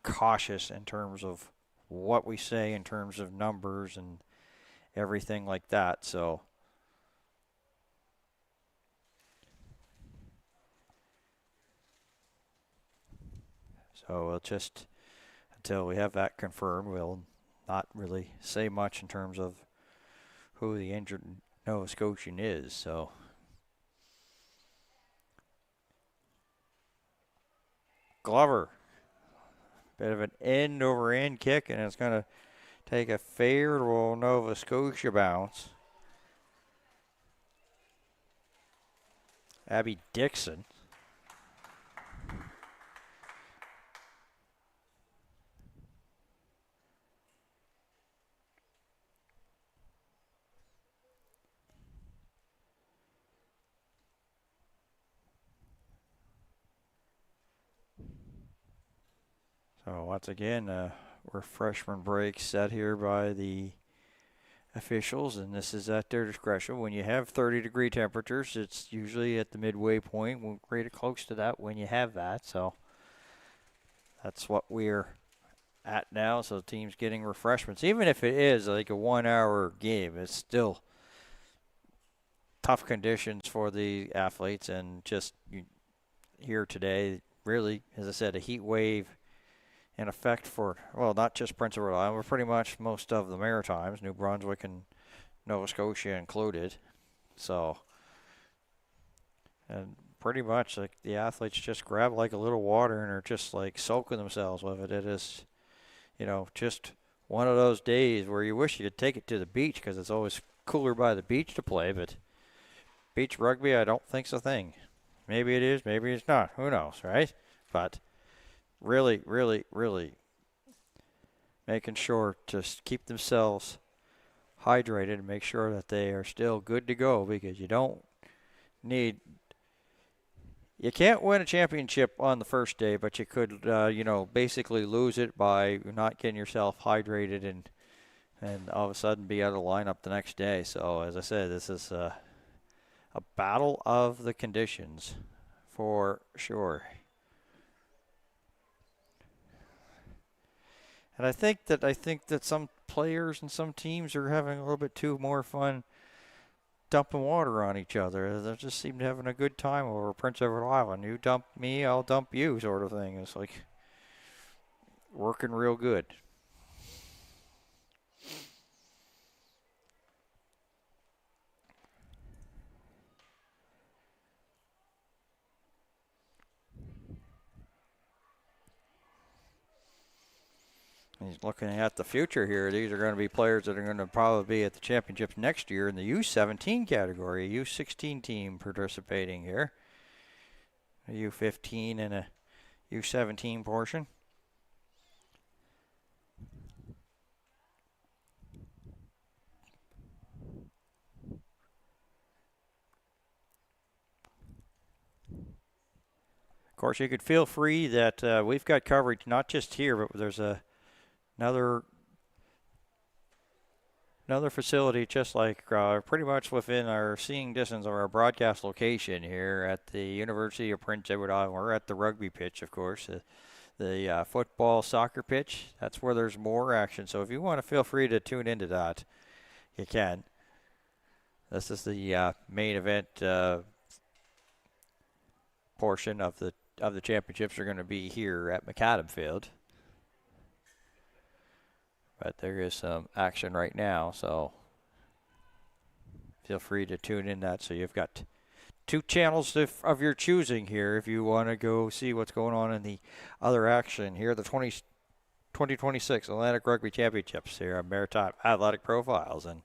cautious in terms of what we say in terms of numbers and everything like that. So we'll just, until we have that confirmed, we'll not really say much in terms of who the injured Nova Scotian is. So Glover, bit of an end over end kick, and it's going to take a favorable Nova Scotia bounce. Abby Dixon. So once again, refreshment break set here by the officials, and this is at their discretion. When you have 30-degree temperatures, it's usually at the midway point. We're pretty close to that when you have that. So that's what we're at now. So the team's getting refreshments. Even if it is like a 1-hour game, it's still tough conditions for the athletes. And just here today, really, as I said, a heat wave in effect for, well, not just Prince Edward Island, but pretty much most of the Maritimes, New Brunswick and Nova Scotia included. So, and pretty much like the athletes just grab like a little water and are just like soaking themselves with it. It is, just one of those days where you wish you could take it to the beach because it's always cooler by the beach to play, but beach rugby, I don't think's a thing. Maybe it is, maybe it's not. Who knows, right? But really, really, really making sure to keep themselves hydrated and make sure that they are still good to go, because you can't win a championship on the first day, but you could, basically lose it by not getting yourself hydrated and all of a sudden be out of lineup the next day. So as I said, this is a battle of the conditions for sure. And I think that some players and some teams are having a little bit too more fun dumping water on each other. They just seem to having a good time over Prince Edward Island. You dump me, I'll dump you, sort of thing. It's like working real good. He's looking at the future here. These are going to be players that are going to probably be at the championships next year in the U17 category. A U16 team participating here. A U15 and a U17 portion. Of course, you could feel free that we've got coverage not just here, but there's another Another facility just like pretty much within our seeing distance of our broadcast location here at the University of Prince Edward Island. We're at the rugby pitch, of course, the football soccer pitch. That's where there's more action. So if you want to, feel free to tune into that. You can. This is the main event portion of the championships are going to be here at McAdam Field. But there is some action right now, so feel free to tune in that. So you've got two channels of your choosing here if you want to go see what's going on in the other action here, the 2026 Atlantic Rugby Championships here on Maritime Athletic Profiles. And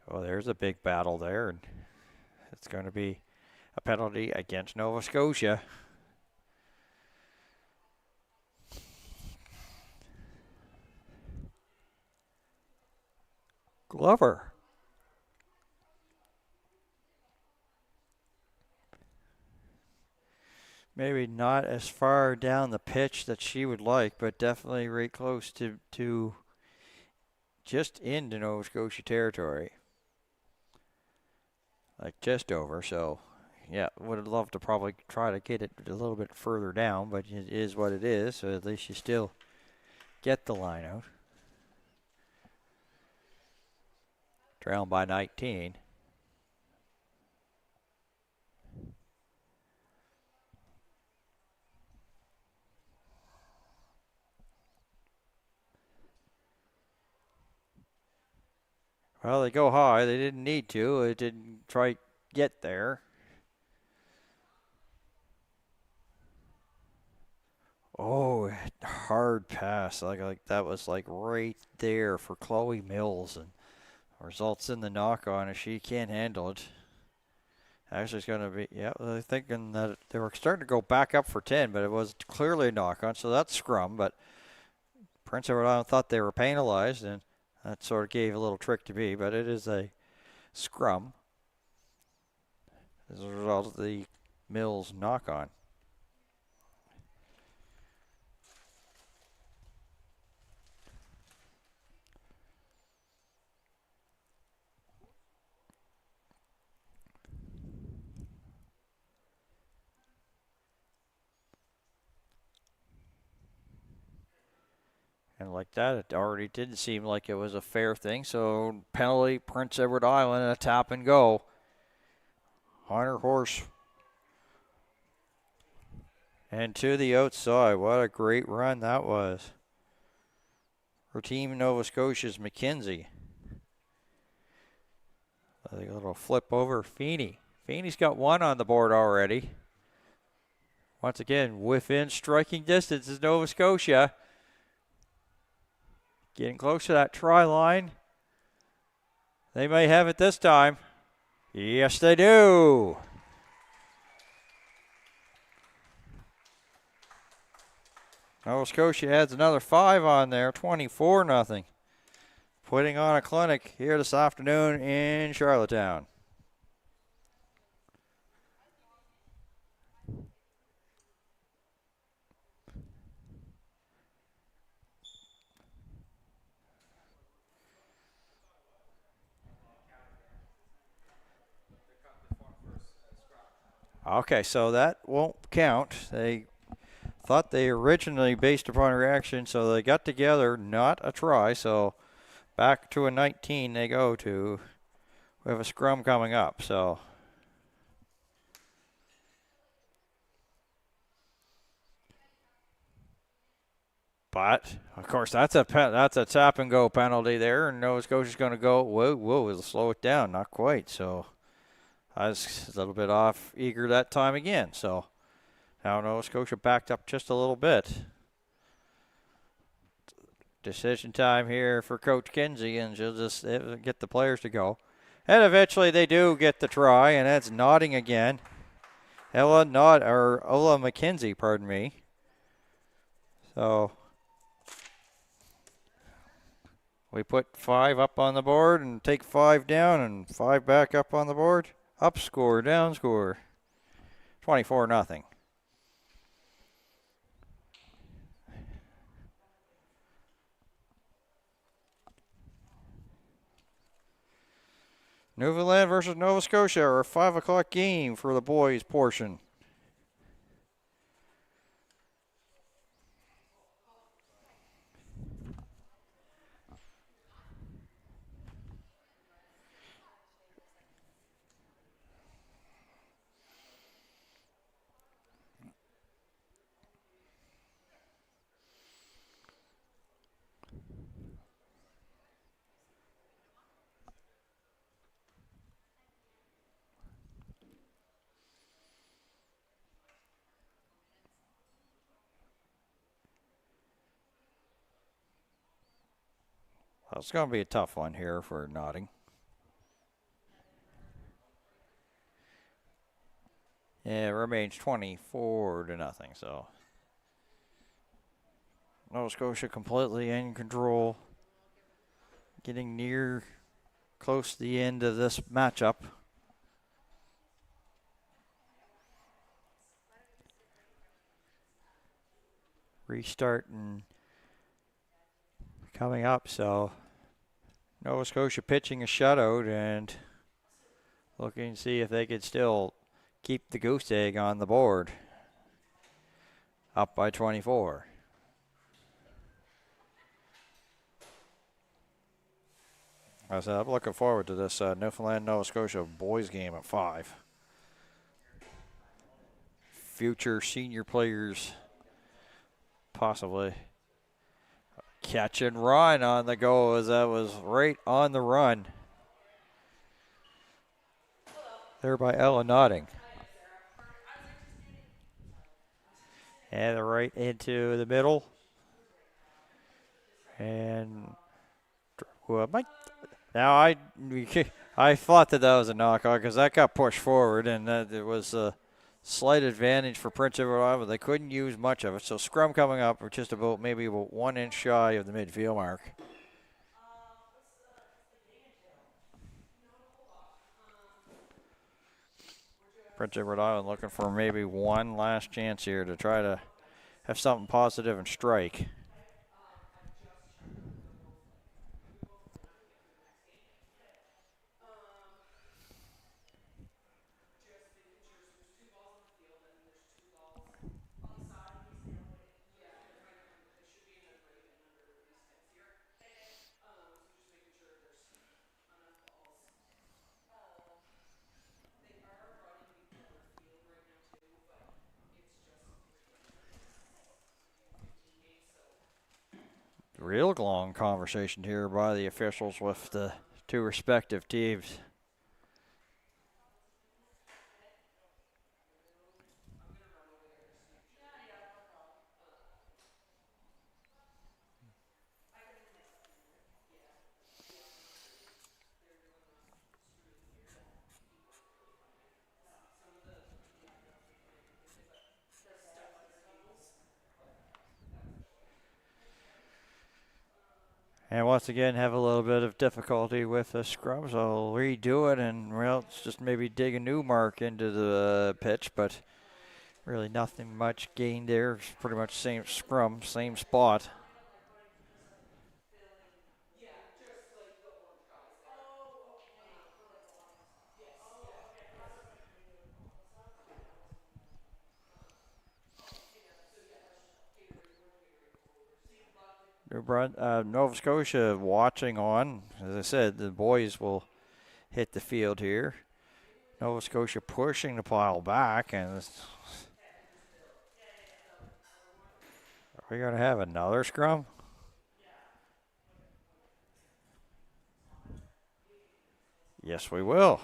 oh, there's a big battle there, and it's going to be a penalty against Nova Scotia. Glover. Maybe not as far down the pitch that she would like, but definitely right close to just into Nova Scotia territory. Like just over, so yeah, would have loved to probably try to get it a little bit further down, but it is what it is, so at least you still get the line out. Trailed by 19. Well, they go high. They didn't need to. It didn't try get there. Oh, hard pass. Like that was like right there for Chloe Mills, and results in the knock on if she can't handle it. Actually, it's going to be, yeah, they're thinking that they were starting to go back up for 10, but it was clearly a knock on, so that's scrum. But Prince Edward Island thought they were penalized, and that sort of gave a little trick to me, but it is a scrum as a result of the Mills knock on. And like that, it already didn't seem like it was a fair thing. So penalty, Prince Edward Island, a tap and go. On her horse. And to the outside. What a great run that was. For Team Nova Scotia's McKenzie. A little flip over Feeney. Feeney's got one on the board already. Once again, within striking distance is Nova Scotia. Getting close to that try line. They may have it this time. Yes, they do. Nova Scotia adds another 5 on there, 24-0. Putting on a clinic here this afternoon in Charlottetown. Okay, so that won't count. They thought they originally based upon reaction, so they got together, not a try. So back to a 19 they go to. We have a scrum coming up, so. But, of course, that's a tap and go penalty there, and Nova Scotia's going to go, whoa, it'll slow it down. Not quite, so. I was a little bit off eager that time again. So now Nova Scotia backed up just a little bit. Decision time here for Coach Kinsey, and she'll just get the players to go. And eventually they do get the try, and that's nodding again. Ola McKenzie, pardon me. So we put 5 up on the board and take 5 down and 5 back up on the board. Up score, down score, 24-0. Newfoundland versus Nova Scotia, our 5 o'clock game for the boys portion. Well, it's going to be a tough one here for Notting. Yeah, it remains 24-0, so Nova Scotia completely in control. Getting close to the end of this matchup. Restart and coming up, so Nova Scotia pitching a shutout and looking to see if they could still keep the goose egg on the board. Up by 24. I said I'm looking forward to this Newfoundland Nova Scotia boys game at 5. Future senior players possibly catch and run on the go, as that was right on the run there by Ella Notting. And right into the middle. And I thought that was a knockout because that got pushed forward, and it was a slight advantage for Prince Edward Island. They couldn't use much of it, so scrum coming up, we're just maybe about 1 inch shy of the midfield mark. Prince Edward Island looking for maybe one last chance here to try to have something positive and strike. Real long conversation here by the officials with the two respective teams. And once again, have a little bit of difficulty with the scrum, so I'll redo it, and well, it's just maybe dig a new mark into the pitch, but really nothing much gained there. It's pretty much same scrum, same spot. Nova Scotia watching on. As I said, the boys will hit the field here. Nova Scotia pushing the pile back, and are we going to have another scrum? Yes, we will.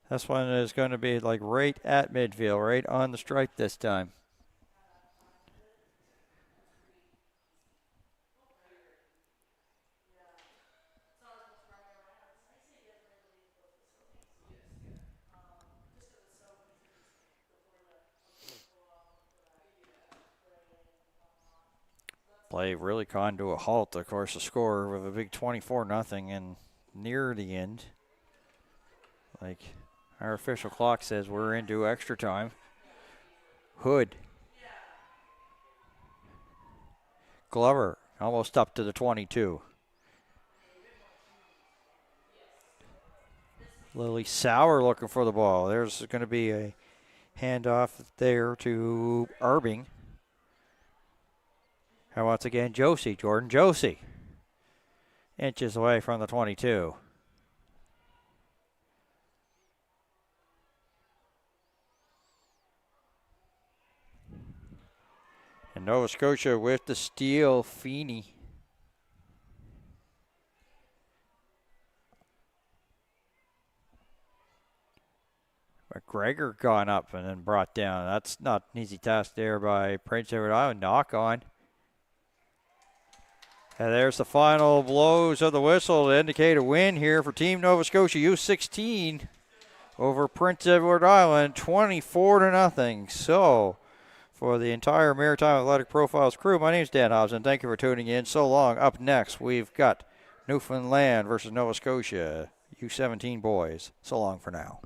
This one is going to be like right at midfield, right on the stripe this time. Play really come to a halt. Of course, the score with a big 24-0 and near the end. Like our official clock says, we're into extra time. Hood. Glover Almost up to the 22. Lily Sauer looking for the ball. There's going to be a handoff there to Arbing. And once again, Jordan Josie. Inches away from the 22. And Nova Scotia with the steal, Feeney. McGregor gone up and then brought down. That's not an easy task there by Prince Edward Island. Knock on. And there's the final blows of the whistle to indicate a win here for Team Nova Scotia U16 over Prince Edward Island, 24-0. So, for the entire Maritime Athletic Profiles crew, my name is Dan Hobson. Thank you for tuning in. So long. Up next, we've got Newfoundland versus Nova Scotia, U17 boys. So long for now.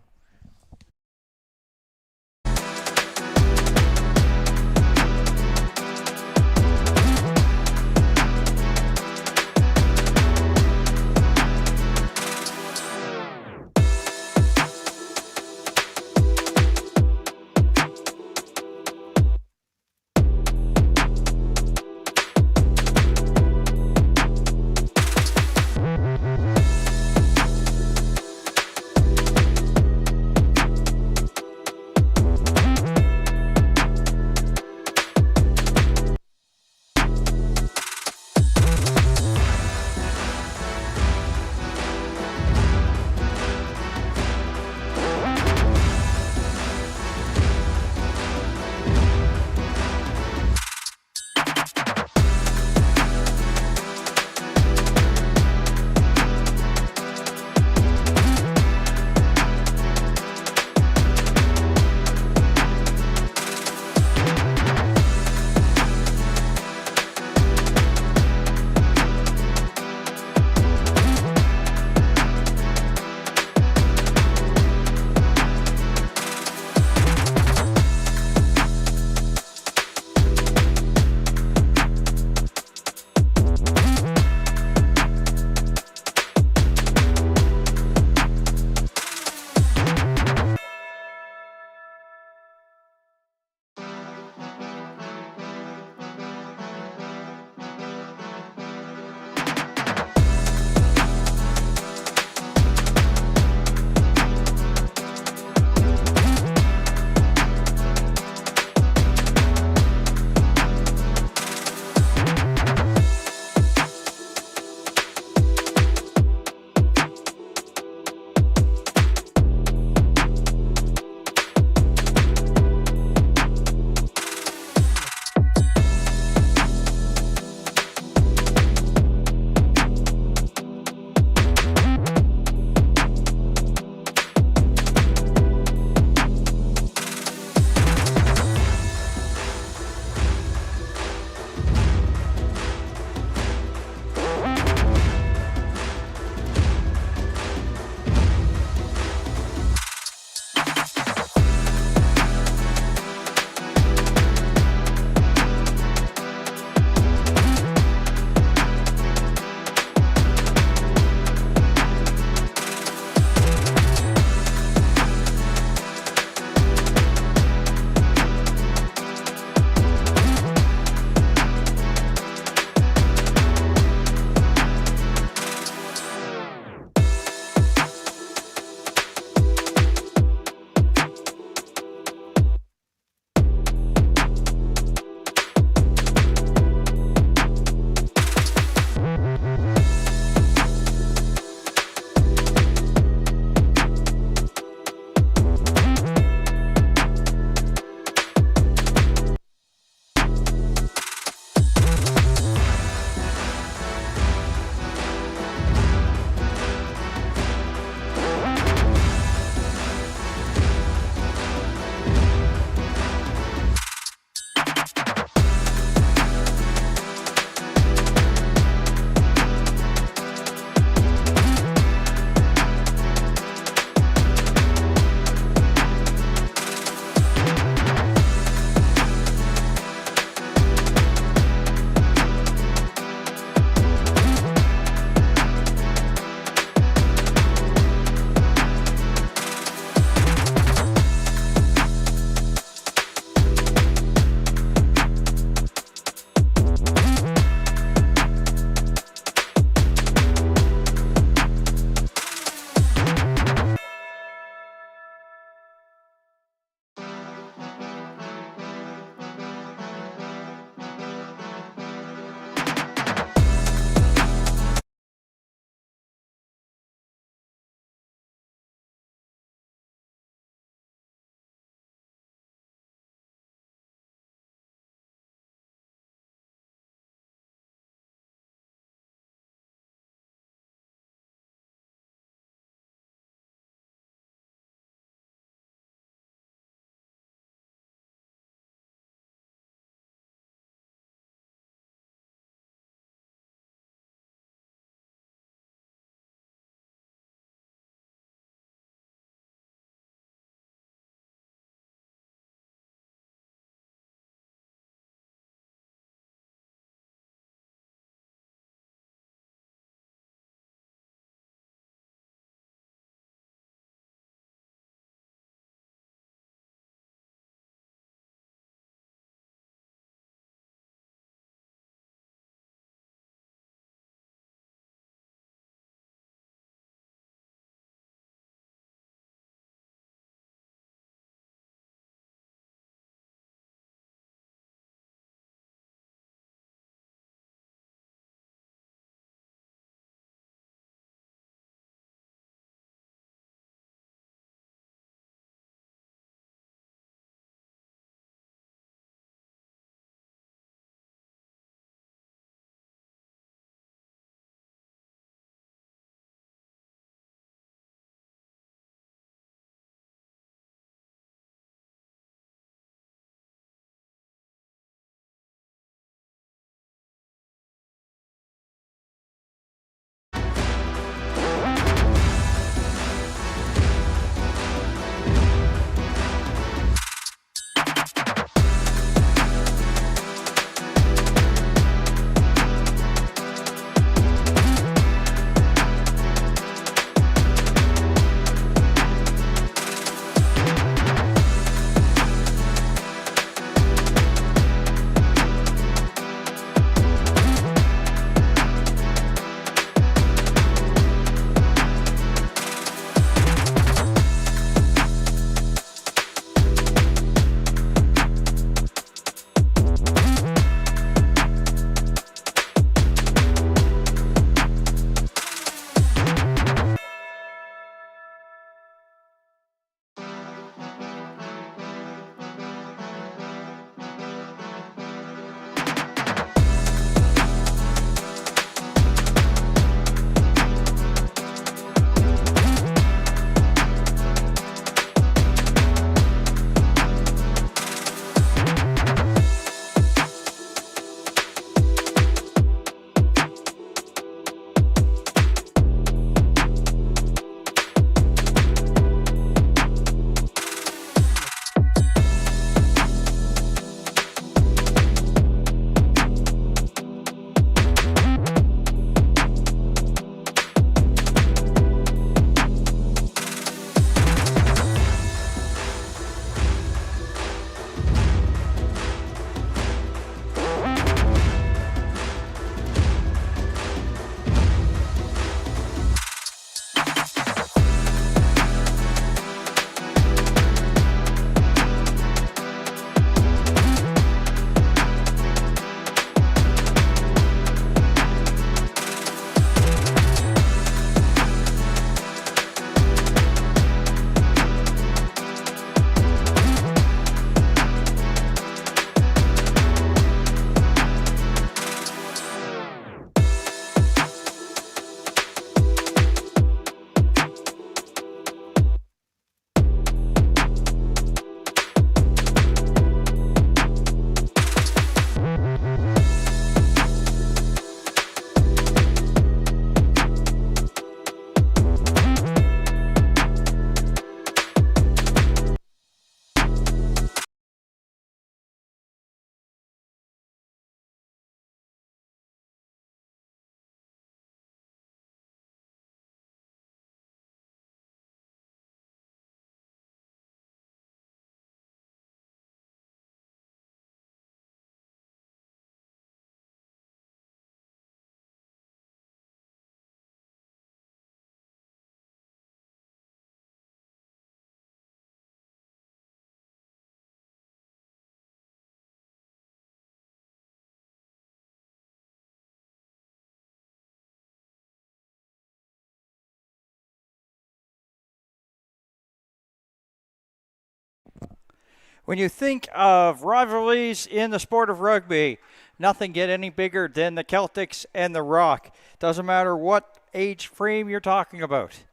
When you think of rivalries in the sport of rugby, nothing get any bigger than the Celtics and the Rock. Doesn't matter what age frame you're talking about.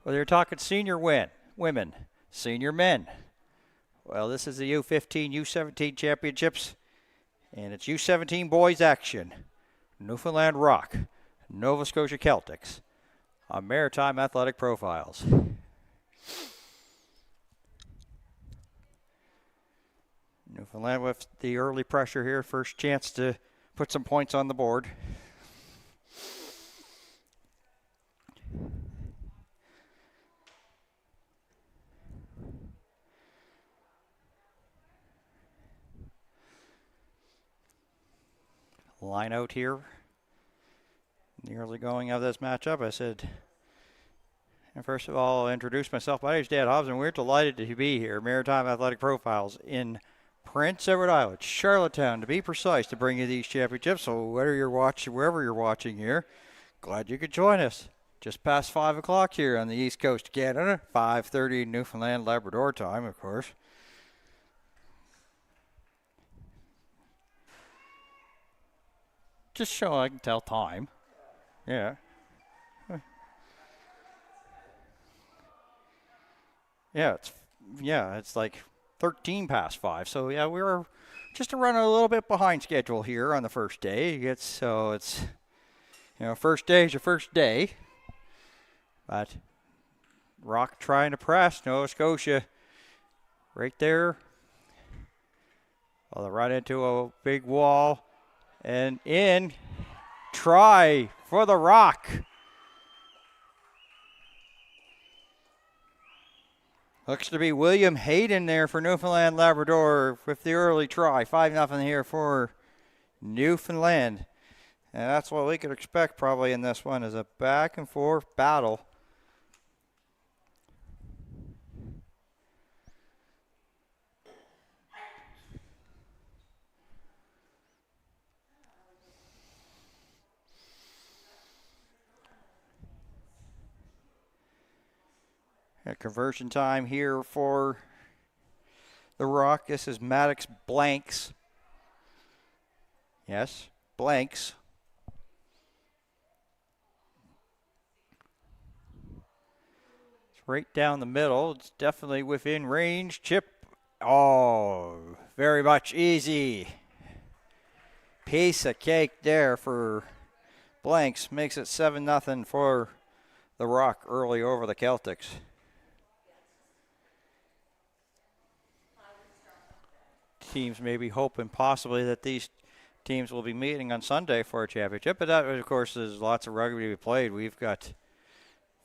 Whether you're talking senior women, senior men. Well, this is the U15, U17 championships, and it's U17 boys action. Newfoundland Rock, Nova Scotia Celtics on Maritime Athletic Profiles. Newfoundland with the early pressure here. First chance to put some points on the board. Line out here. In the early going of this matchup, I said, and first of all, I'll introduce myself. My name is Dan Hobbs, and we're delighted to be here, Maritime Athletic Profiles in Prince Edward Island, Charlottetown, to be precise, to bring you these championships. So whether you're watching, wherever you're watching here, glad you could join us. Just past 5 o'clock here on the East Coast of Canada, 5:30 Newfoundland Labrador time, of course. Just so I can tell time. Yeah. It's like 13 past 5. So yeah, we were just running a little bit behind schedule here on the first day. It's first day is your first day. But Rock trying to press Nova Scotia right there. Well, they run into a big wall and in. Try for the Rock. Looks to be William Hayden there for Newfoundland Labrador with the early try. 5-0 here for Newfoundland. And that's what we could expect probably in this one, is a back and forth battle. A conversion time here for the Rock. This is Maddox Blanks. Yes, Blanks. It's right down the middle. It's definitely within range. Chip. Oh, very much easy. Piece of cake there for Blanks. Makes it 7-0 for the Rock early over the Celtics. Teams may be hoping possibly that these teams will be meeting on Sunday for a championship, but that, of course, there's lots of rugby to be played. We've got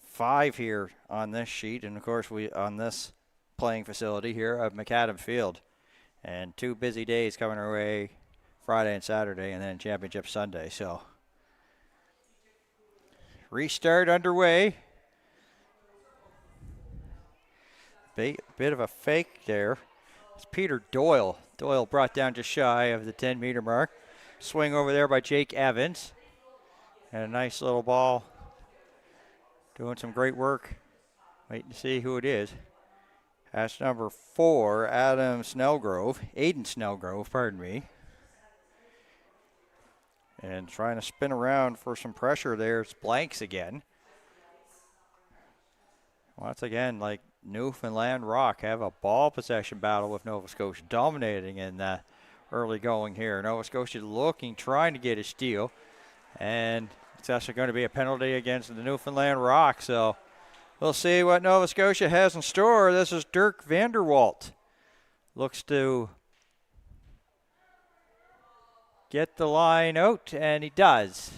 5 here on this sheet, and of course we on this playing facility here at Macadam Field, and 2 busy days coming our way, Friday and Saturday, and then championship Sunday. So restart underway. Bit of a fake there. It's Peter Doyle. Doyle brought down just shy of the 10-meter mark. Swing over there by Jake Evans. And a nice little ball. Doing some great work. Waiting to see who it is. That's number 4, Aiden Snellgrove, pardon me. And trying to spin around for some pressure there. It's Blanks again. Once again, like Newfoundland Rock have a ball possession battle with Nova Scotia, dominating in the early going here. Nova Scotia trying to get a steal, and it's actually going to be a penalty against the Newfoundland Rock. So we'll see what Nova Scotia has in store. This is Dirk Vanderwalt. Looks to get the line out, and he does.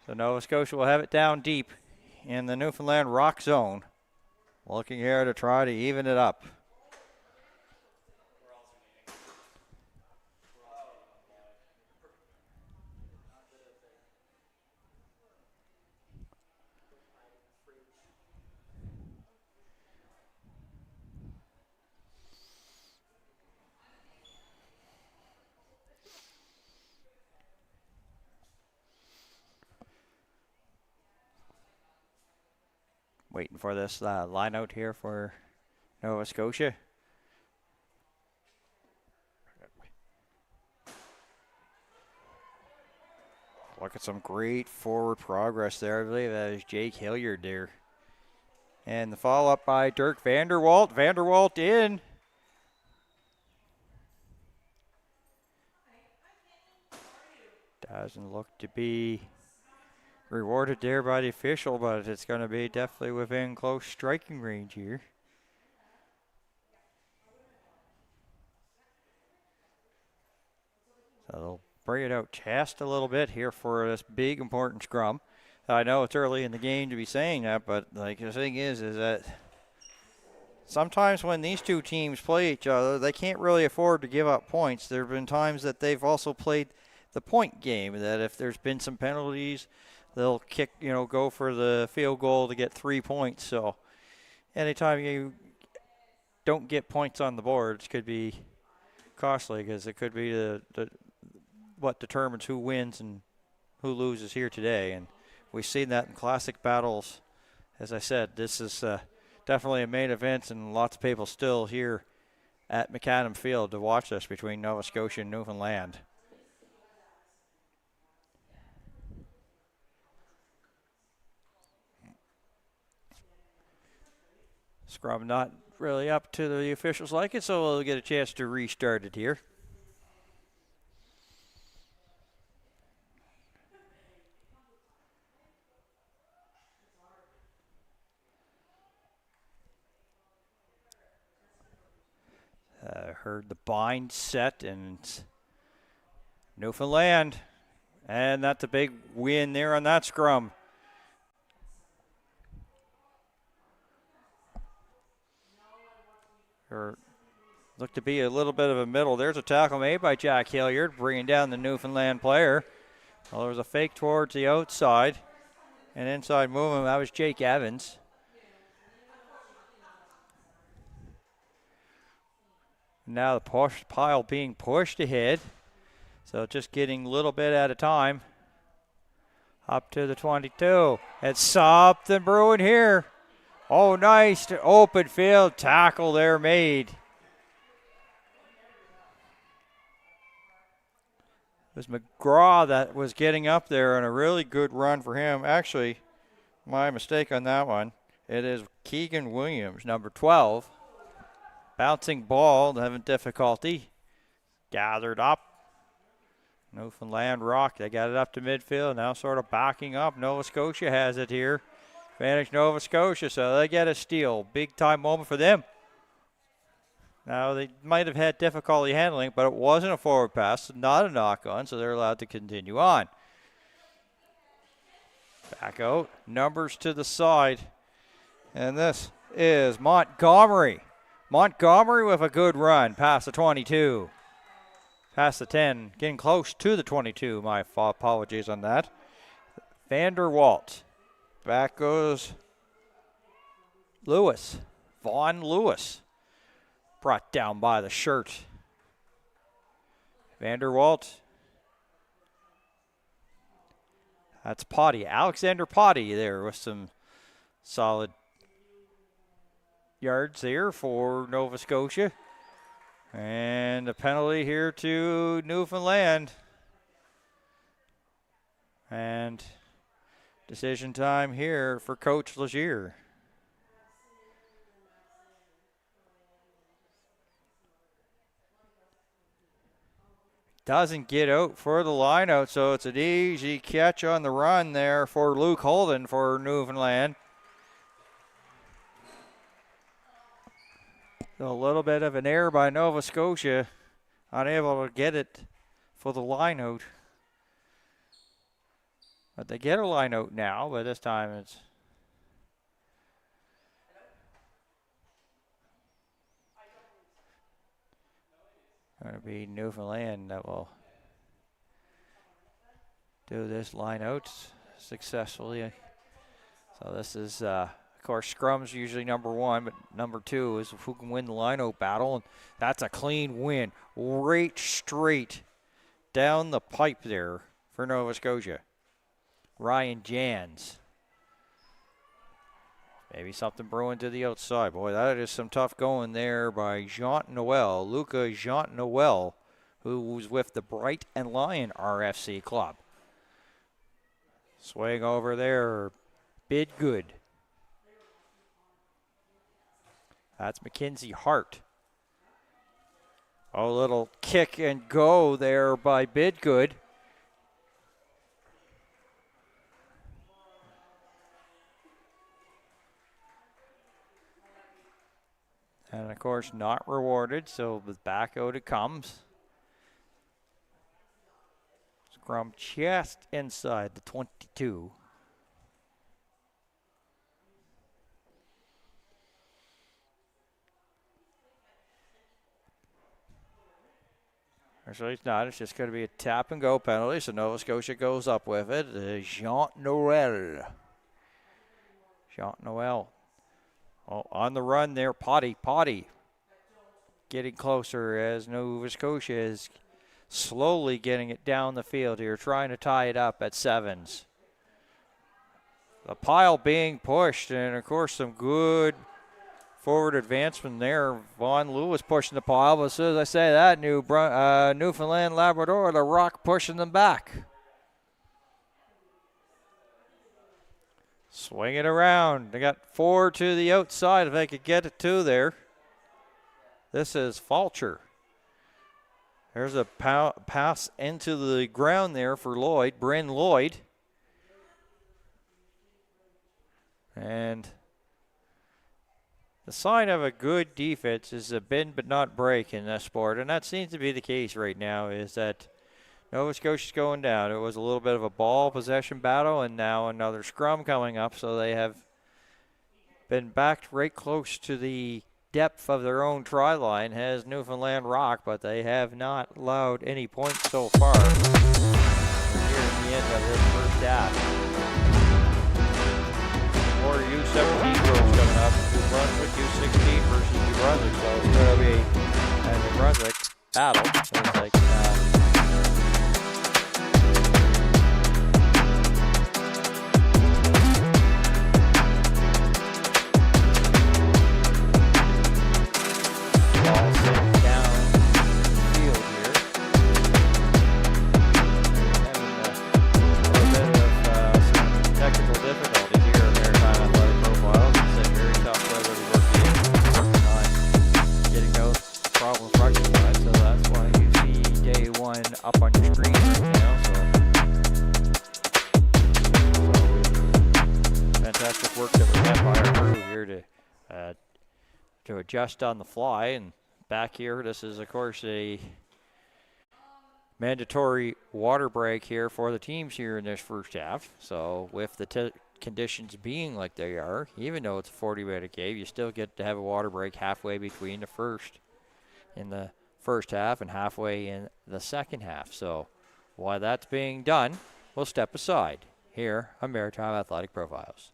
So Nova Scotia will have it down deep in the Newfoundland Rock zone. Looking here to try to even it up. Waiting for this line out here for Nova Scotia. Look at some great forward progress there. I believe that is Jake Hilliard there. And the follow-up by Dirk Vanderwalt. Vanderwalt in. Doesn't look to be rewarded there by the official, but it's going to be definitely within close striking range here. So they'll bring it out just a little bit here for this big important scrum. I know it's early in the game to be saying that, but like the thing is that sometimes when these two teams play each other, they can't really afford to give up points. There have been times that they've also played the point game, that if there's been some penalties, they'll kick, go for the field goal to get 3 points. So anytime you don't get points on the board, it could be costly, because it could be what determines who wins and who loses here today. And we've seen that in classic battles. As I said, this is definitely a main event, and lots of people still here at McAdam Field to watch this between Nova Scotia and Newfoundland. Scrum not really up to the officials like it, so we'll get a chance to restart it here. Heard the bind set, and Newfoundland, and that's a big win there on that scrum. Looked to be a little bit of a middle. There's a tackle made by Jack Hilliard, bringing down the Newfoundland player. Well, there was a fake towards the outside, and inside movement. That was Jake Evans. Now the pile being pushed ahead. So just getting a little bit at a time. Up to the 22. It's something brewing here. Oh, nice open field tackle there made. It was McGraw that was getting up there, and a really good run for him. Actually, my mistake on that one. It is Keegan Williams, number 12. Bouncing ball, having difficulty. Gathered up. Newfoundland Rock, they got it up to midfield. Now sort of backing up. Nova Scotia has it here. Advantage Nova Scotia, so they get a steal. Big time moment for them. Now, they might have had difficulty handling, but it wasn't a forward pass, not a knock-on, so they're allowed to continue on. Back out, numbers to the side. And this is Montgomery. Montgomery with a good run past the 22. Past the 10, getting close to the 22. My apologies on that. Vanderwalt. Back goes Lewis. Vaughn Lewis. Brought down by the shirt. Vanderwalt. That's Potty. Alexander Potty there with some solid yards there for Nova Scotia. And a penalty here to Newfoundland. And decision time here for Coach Legier. Doesn't get out for the line out, so it's an easy catch on the run there for Luke Holden for Newfoundland. So a little bit of an error by Nova Scotia, unable to get it for the line out. But they get a line out now, but this time it's going to be Newfoundland that will do this line out successfully. So this is, of course, scrum's usually number one, but number two is who can win the line out battle. And that's a clean win. Right straight down the pipe there for Nova Scotia. Ryan Jans. Maybe something brewing to the outside. Boy, that is some tough going there by Jean Noel, Luca Jean Noel, who was with the Bright and Lion RFC club. Swing over there, bid good. That's Mackenzie Hart. A little kick and go there by Bidgood. And of course not rewarded, so with back out it comes. Scrum just inside the 22. Actually, it's not. It's just going to be a tap and go penalty, so Nova Scotia goes up with it. Jean Noel. Jean Noel. Oh, on the run there, Potty. Getting closer as Nova Scotia is slowly getting it down the field here, trying to tie it up at sevens. The pile being pushed, and of course some good forward advancement there. Vaughn Lewis pushing the pile, but as soon as I say that, Newfoundland Labrador, the Rock pushing them back. Swing it around. They got 4 to the outside if they could get it 2 there. This is Fulcher. There's a pass into the ground there for Lloyd, Bryn Lloyd. And the sign of a good defense is a bend but not break in this sport, and that seems to be the case right now, is that Nova Scotia's going down. It was a little bit of a ball possession battle, and now another scrum coming up, so they have been backed right close to the depth of their own try line, has Newfoundland Rock, but they have not allowed any points so far. We're here in the end of this first half. Or U17 girls coming up. New Brunswick U16 versus New Brunswick, so it's going to be a New Brunswick battle. So it's like, ball sitting down the field here. Having a little bit of some technical difficulties here in Maritime Athletic Profiles. It's a very tough weather to work in. Working on getting those problems rectified, so that's why you see day 1 up on your screen right now. So fantastic work that we have by our crew here to adjust on the fly. And back here, this is of course a mandatory water break here for the teams here in this first half. So with the conditions being like they are, even though it's a 40-minute game, you still get to have a water break halfway between the first half and halfway in the second half. So while that's being done, we'll step aside here on Maritime Athletic Profiles.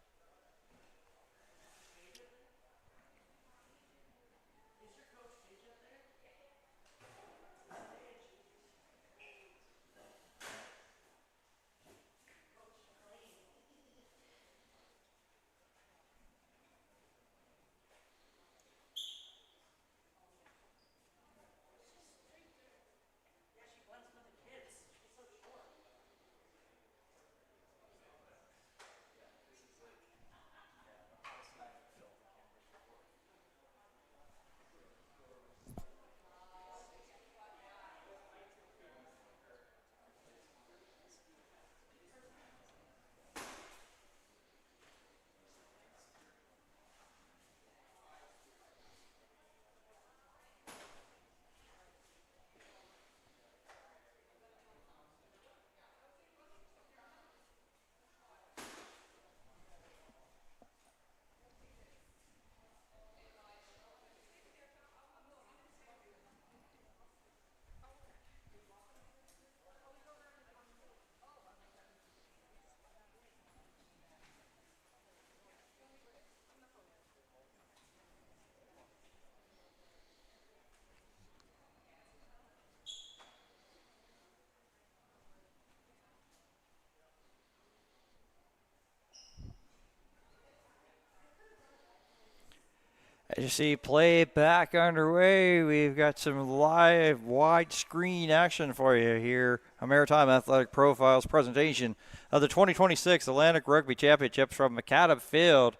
As you see, play back underway. We've got some live widescreen action for you here. A Maritime Athletic Profiles presentation of the 2026 Atlantic Rugby Championships from Macadam Field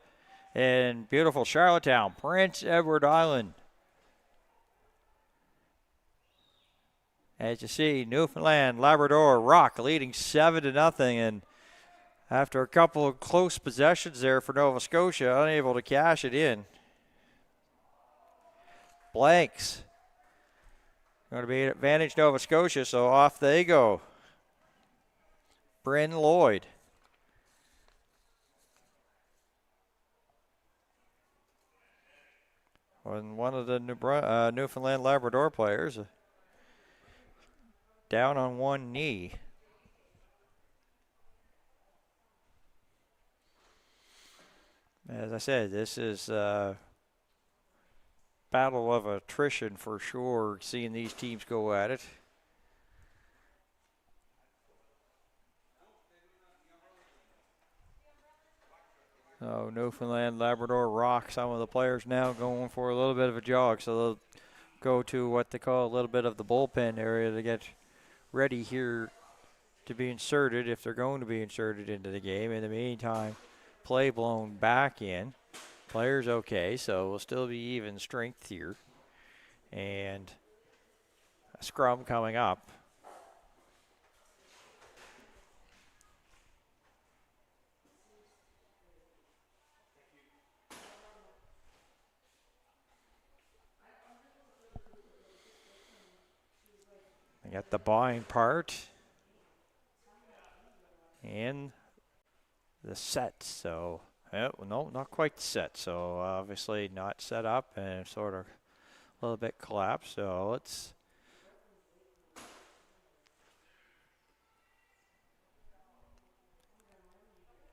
in beautiful Charlottetown, Prince Edward Island. As you see, Newfoundland, Labrador, Rock leading 7-0, and after a couple of close possessions there for Nova Scotia, unable to cash it in. Blanks. Going to be an advantage Nova Scotia, so off they go. Bryn Lloyd. One of the Newfoundland Labrador players down on one knee. As I said, this is battle of attrition for sure, seeing these teams go at it. So Newfoundland, Labrador, Rock, some of the players now going for a little bit of a jog, so they'll go to what they call a little bit of the bullpen area to get ready here to be inserted if they're going to be inserted into the game. In the meantime, play blown back in. Players okay, so we'll still be even strength here. And a scrum coming up. They got the buying part and the set, so no, not quite set. So obviously not set up and sort of a little bit collapsed. So let's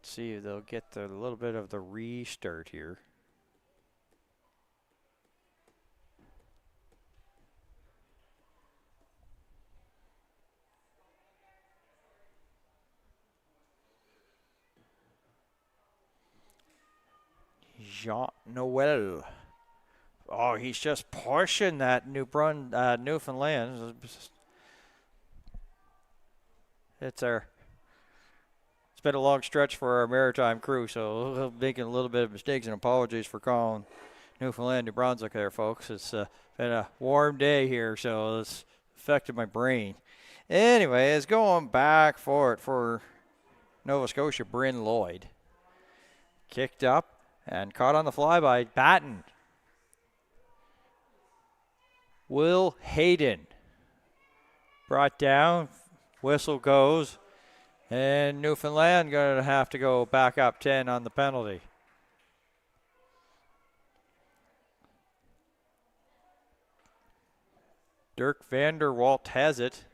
see if they'll get a little bit of the restart here. Jean-Noel. Oh, he's just pushing that Newfoundland. It's been a long stretch for our maritime crew, so we're making a little bit of mistakes, and apologies for calling Newfoundland, New Brunswick there, folks. It's been a warm day here, so it's affected my brain. Anyway, it's going back for it for Nova Scotia, Bryn Lloyd. Kicked up and caught on the fly by Batten. Will Hayden brought down, whistle goes, and Newfoundland going to have to go back up 10 on the penalty. Dirk Vanderwalt has it.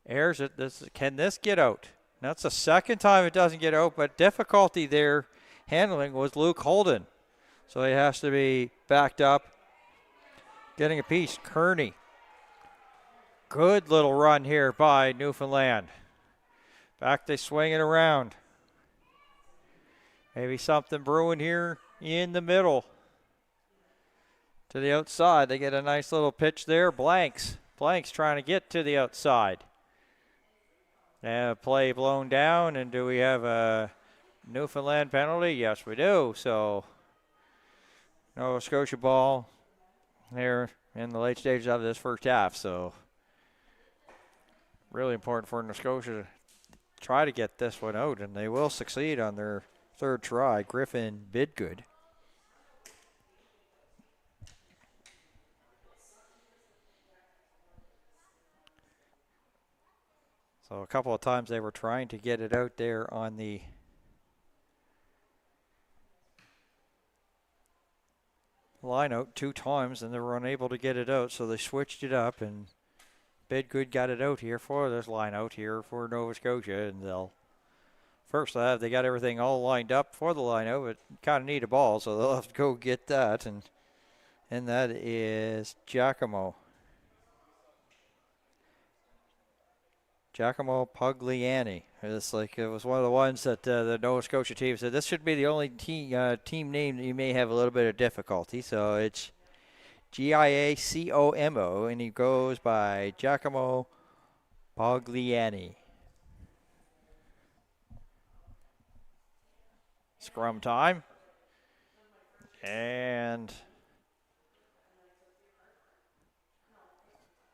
Airs it. Can this get out? That's the second time it doesn't get out, but difficulty there handling was Luke Holden. So he has to be backed up. Getting a piece, Kearney. Good little run here by Newfoundland. Back they swing it around. Maybe something brewing here in the middle. To the outside, they get a nice little pitch there. Blanks trying to get to the outside. And play blown down, and do we have a Newfoundland penalty? Yes, we do. So Nova Scotia ball here in the late stages of this first half. So really important for Nova Scotia to try to get this one out, and they will succeed on their third try. Griffin Bidgood. So a couple of times they were trying to get it out there on the line out 2 times, and they were unable to get it out, so they switched it up, and Bidgood got it out here for this line out here for Nova Scotia, and they got everything all lined up for the line out, but kind of need a ball, so they'll have to go get that, and that is Giacomo. Giacomo Pugliani. It's like it was one of the ones that the Nova Scotia team said this should be the only team name that you may have a little bit of difficulty. So it's Giacomo, and he goes by Giacomo Pugliani. Scrum time. And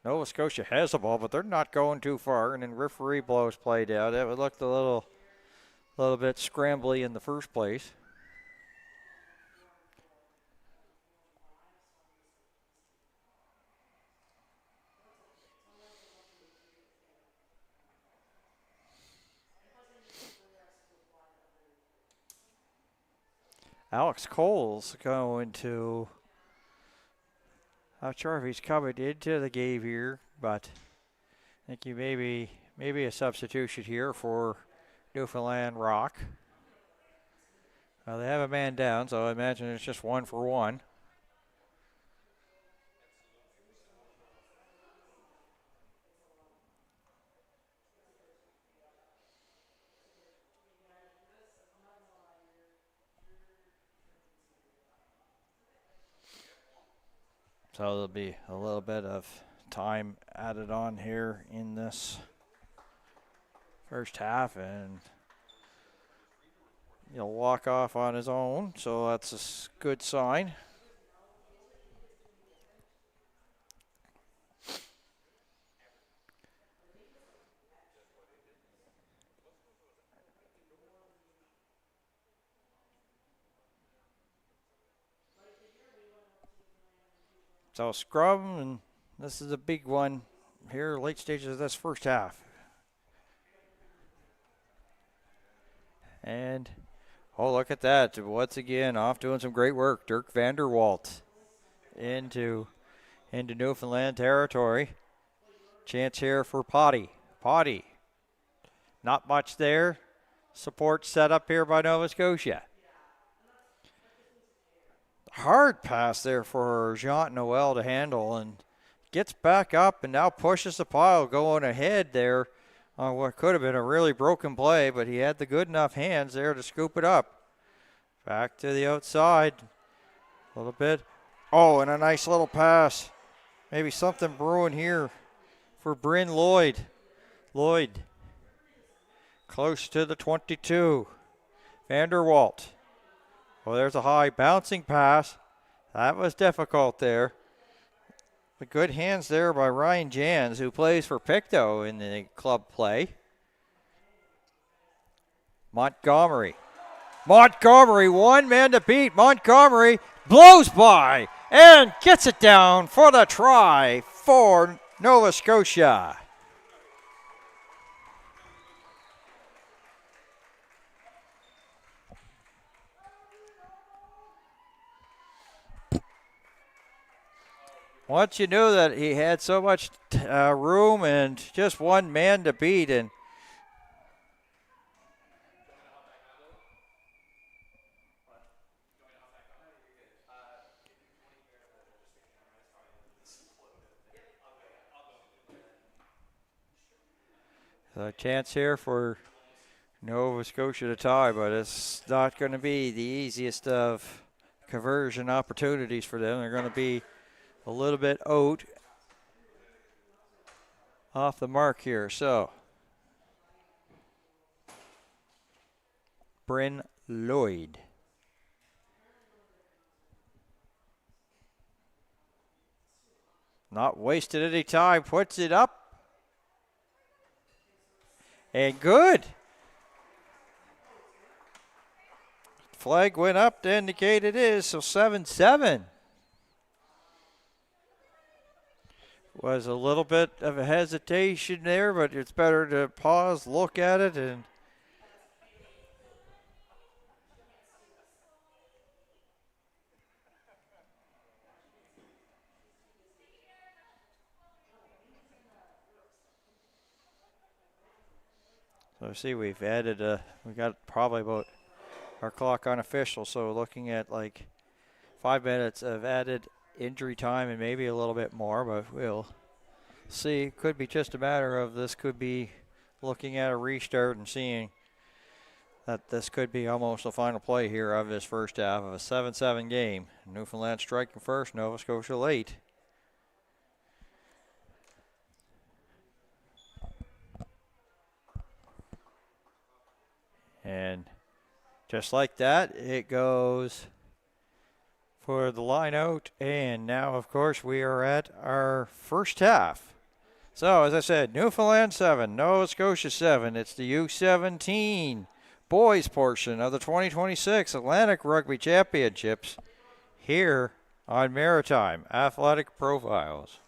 Nova Scotia has the ball, but they're not going too far. And then referee blows play down. It looked a little bit scrambly in the first place. Alex Cole's going to, not sure if he's coming into the game here, but I think he maybe a substitution here for Newfoundland Rock. They have a man down, so I imagine it's just 1 for 1. So there'll be a little bit of time added on here in this first half, and he'll walk off on his own, so that's a good sign. So scrum, and this is a big one here, late stages of this first half. And, oh, look at that. Once again, off doing some great work. Dirk Vanderwalt into Newfoundland territory. Chance here for Potty. Potty. Not much there. Support set up here by Nova Scotia. Hard pass there for Jean Noel to handle, and gets back up and now pushes the pile going ahead there on what could have been a really broken play, but he had the good enough hands there to scoop it up. Back to the outside a little bit. Oh, and a nice little pass. Maybe something brewing here for Bryn Lloyd. Lloyd close to the 22. Vanderwalt. Well, there's a high bouncing pass. That was difficult there. But good hands there by Ryan Jans, who plays for Pictou in the club play. Montgomery. Montgomery, one man to beat. Montgomery blows by and gets it down for the try for Nova Scotia. Once you knew that he had so much room and just one man to beat, and a chance here for Nova Scotia to tie, but it's not going to be the easiest of conversion opportunities for them. They're going to be a little bit out off the mark here. So Bryn Lloyd. Not wasted any time, puts it up. And good. Flag went up to indicate it is, so 7-7. Was a little bit of a hesitation there, but it's better to pause, look at it, and so see we've added we got probably about our clock unofficial, so looking at like 5 minutes of added injury time and maybe a little bit more, but we'll see. Could be just a matter of this could be looking at a restart and seeing that this could be almost the final play here of this first half of a 7-7 game. Newfoundland striking first, Nova Scotia late. And just like that, it goes for the line out. And now, of course, we are at our first half. So, as I said, Newfoundland 7, Nova Scotia 7. It's the U17 boys portion of the 2026 Atlantic Rugby Championships here on Maritime Athletic Profiles.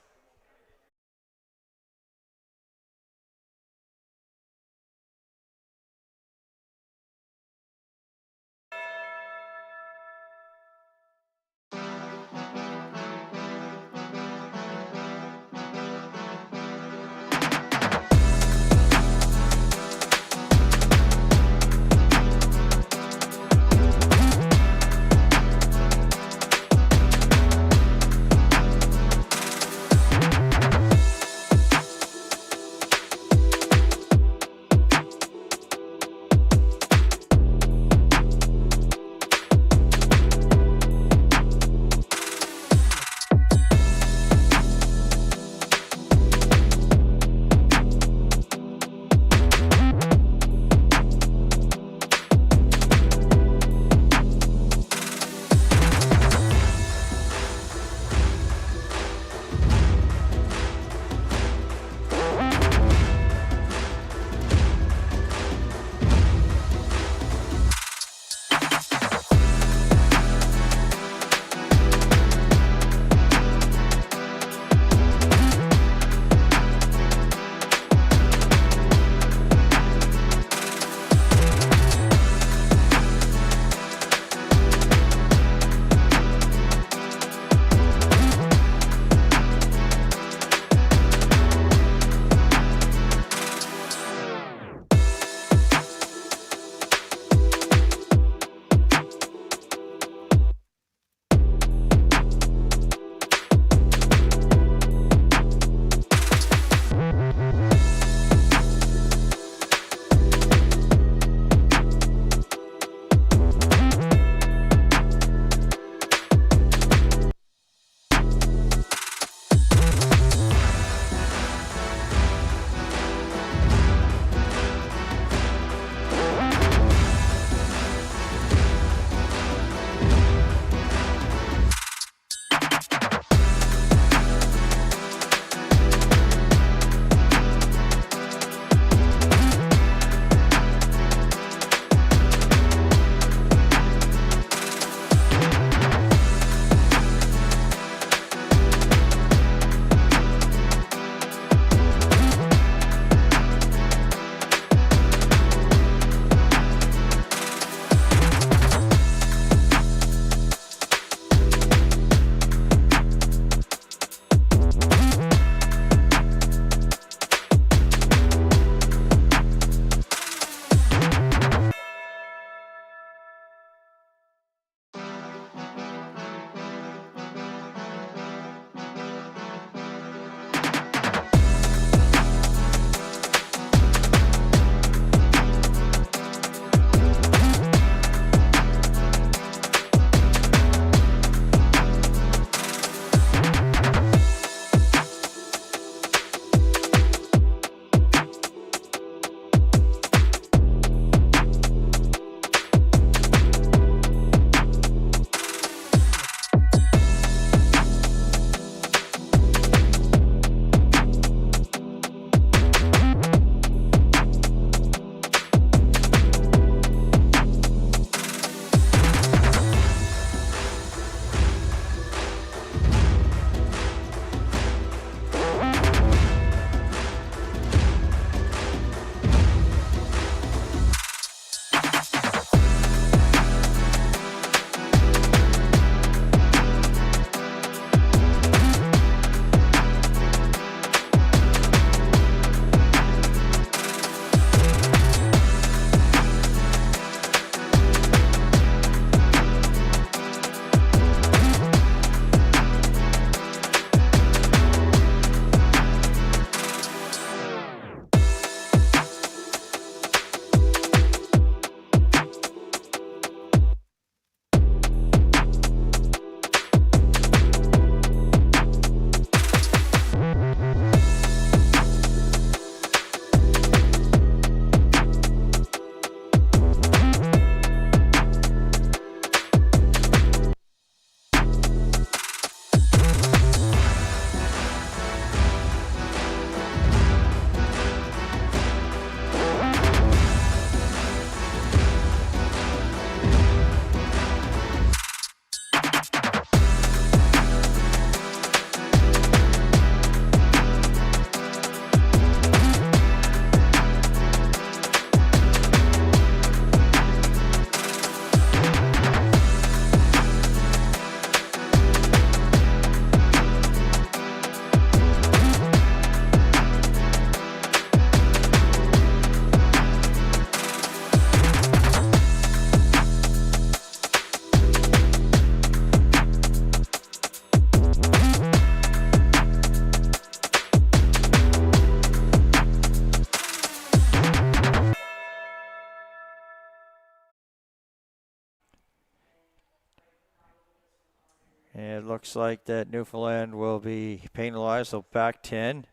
looks like that Newfoundland will be penalized. So back 10.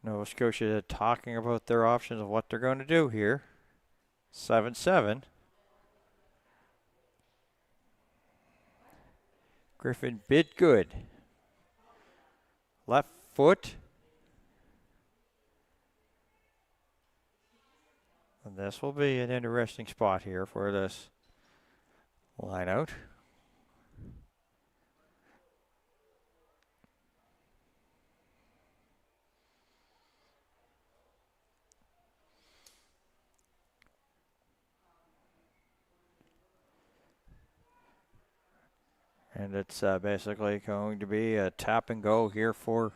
Nova Scotia talking about their options of what they're going to do here. 7-7. Griffin bid good. Left foot. And this will be an interesting spot here for this line out. And it's basically going to be a tap and go here for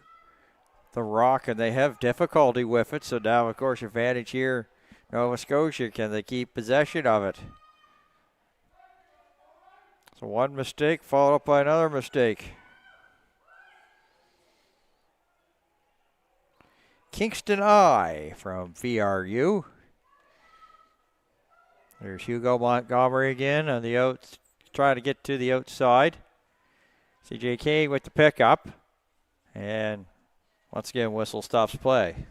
the Rock, and they have difficulty with it. So now, of course, advantage here, Nova Scotia. Can they keep possession of it? So one mistake followed up by another mistake. Kingston I from VRU. There's Hugo Montgomery again on the out, trying to get to the outside. CJK with the pickup. And once again, whistle stops play.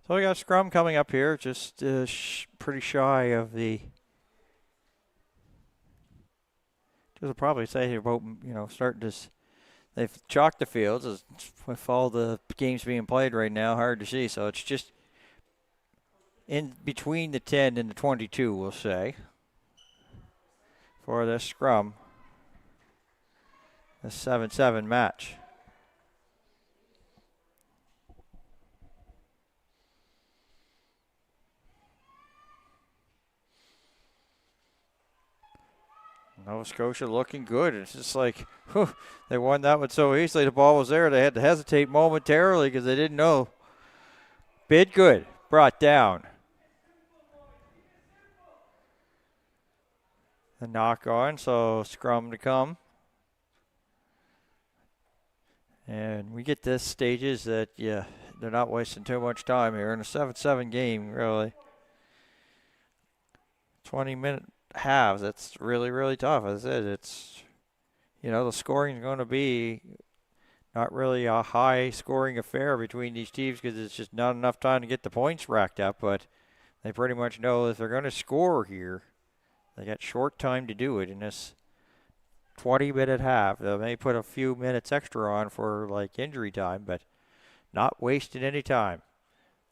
So we got a scrum coming up here, just pretty shy of the. Just probably say about, starting to. They've chalked the fields with all the games being played right now. Hard to see, so it's just in between the 10 and the 22, we'll say, for this scrum, the 7-7 match. Nova Scotia looking good. It's just like, they won that one so easily. The ball was there. They had to hesitate momentarily because they didn't know. Bid good. Brought down. The knock on, so scrum to come. And we get this stages that, they're not wasting too much time here in a 7-7 game, really. 20-minute halves. That's really, really tough. As I said, it's, the scoring is going to be not really a high scoring affair between these teams because it's just not enough time to get the points racked up, but they pretty much know if they're going to score here, they got short time to do it in this 20-minute half. They may put a few minutes extra on for like injury time, but not wasting any time.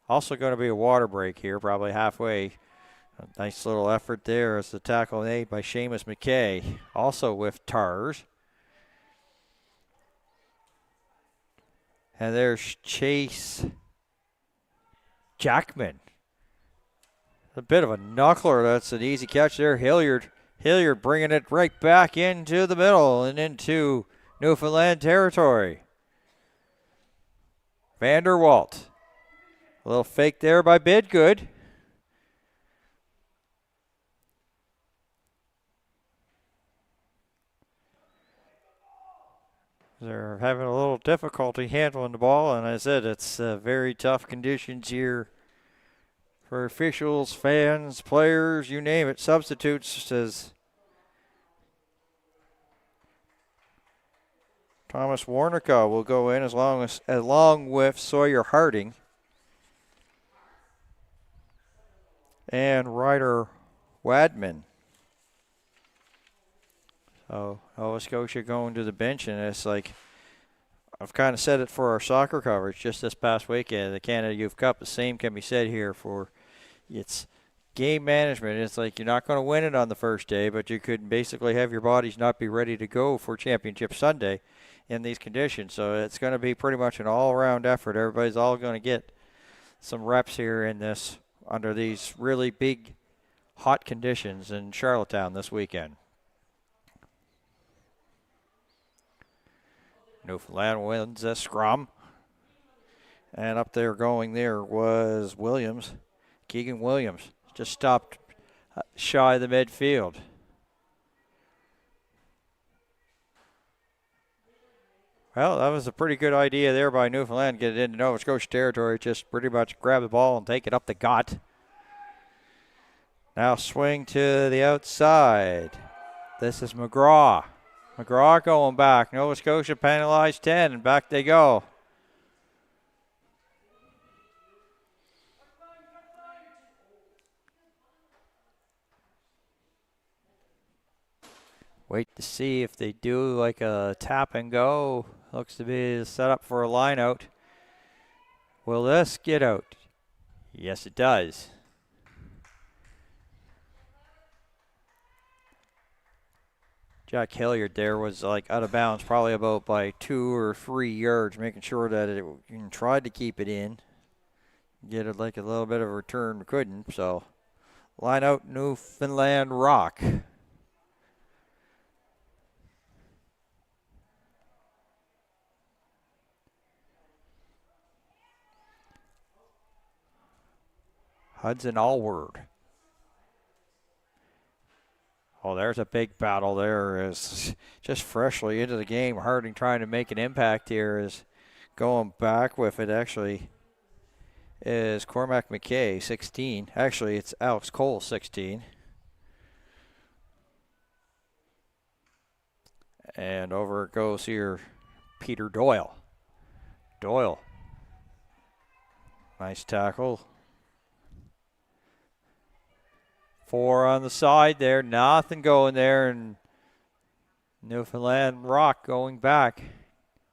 Also going to be a water break here, probably halfway. A nice little effort there as the tackle made by Seamus McKay, also with Tars. And there's Chase Jackman. A bit of a knuckler. That's an easy catch there. Hilliard bringing it right back into the middle and into Newfoundland territory. Vanderwalt. A little fake there by Bidgood. They're having a little difficulty handling the ball, and as I said, it's very tough conditions here for officials, fans, players, you name it, substitutes, as Thomas Warnica will go in along with Sawyer Harding and Ryder Wadman. So Nova Scotia going to the bench, and it's like, I've kind of said it for our soccer coverage just this past weekend, the Canada Youth Cup. The same can be said here for its game management. It's like you're not going to win it on the first day, but you could basically have your bodies not be ready to go for Championship Sunday in these conditions. So it's going to be pretty much an all-around effort. Everybody's all going to get some reps here in this under these really big, hot conditions in Charlottetown this weekend. Newfoundland wins a scrum. And up there going there was Williams. Keegan Williams just stopped shy of the midfield. Well, that was a pretty good idea there by Newfoundland. Get it into Nova Scotia territory. Just pretty much grab the ball and take it up the gut. Now swing to the outside. This is McGraw. McGraw going back. Nova Scotia penalized 10, and back they go. Wait to see if they do like a tap and go. Looks to be set up for a line out. Will this get out? Yes, it does. Jack Hilliard there was like out of bounds, probably about by 2 or 3 yards, making sure that it tried to keep it in. Get it like a little bit of a return, couldn't. So line out Newfoundland Rock. Hudson Allward. Oh, there's a big battle there. Is just freshly into the game. Harding trying to make an impact here is going back with it. Actually, is Cormac McKay, 16. Actually, it's Alex Cole, 16. And over it goes here, Peter Doyle. Doyle. Nice tackle. 4 on the side there. Nothing going there. And Newfoundland Rock going back.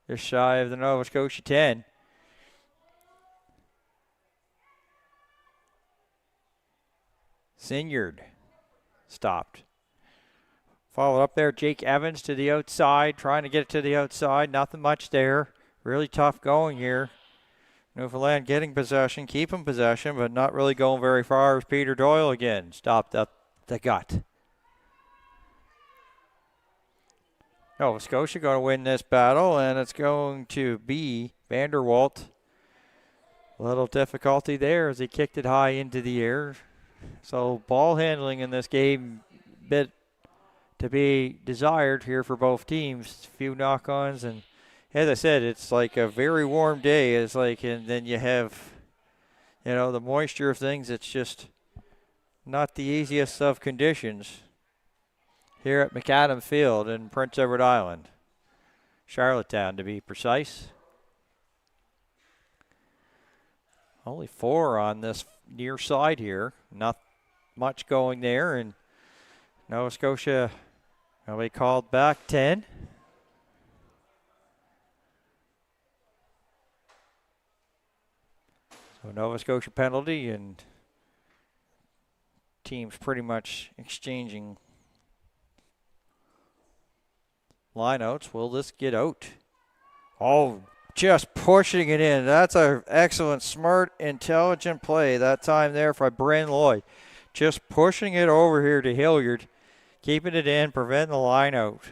Just shy of the Nova Scotia 10. Sinyard stopped. Followed up there, Jake Evans to the outside, trying to get it to the outside. Nothing much there. Really tough going here. Newfoundland getting possession, keeping possession, but not really going very far. As Peter Doyle again stopped up the gut. Nova Scotia going to win this battle, and it's going to be Vanderwalt. A little difficulty there as he kicked it high into the air. So ball handling in this game, bit to be desired here for both teams. A few knock-ons, and as I said, it's like a very warm day. It's like, and then you have, the moisture of things. It's just not the easiest of conditions here at McAdam Field in Prince Edward Island. Charlottetown, to be precise. Only 4 on this near side here. Not much going there, and Nova Scotia will be called back 10. So Nova Scotia penalty, and teams pretty much exchanging lineouts. Will this get out? Oh, just pushing it in. That's an excellent, smart, intelligent play that time there by Bryn Lloyd. Just pushing it over here to Hilliard, keeping it in, preventing the line out.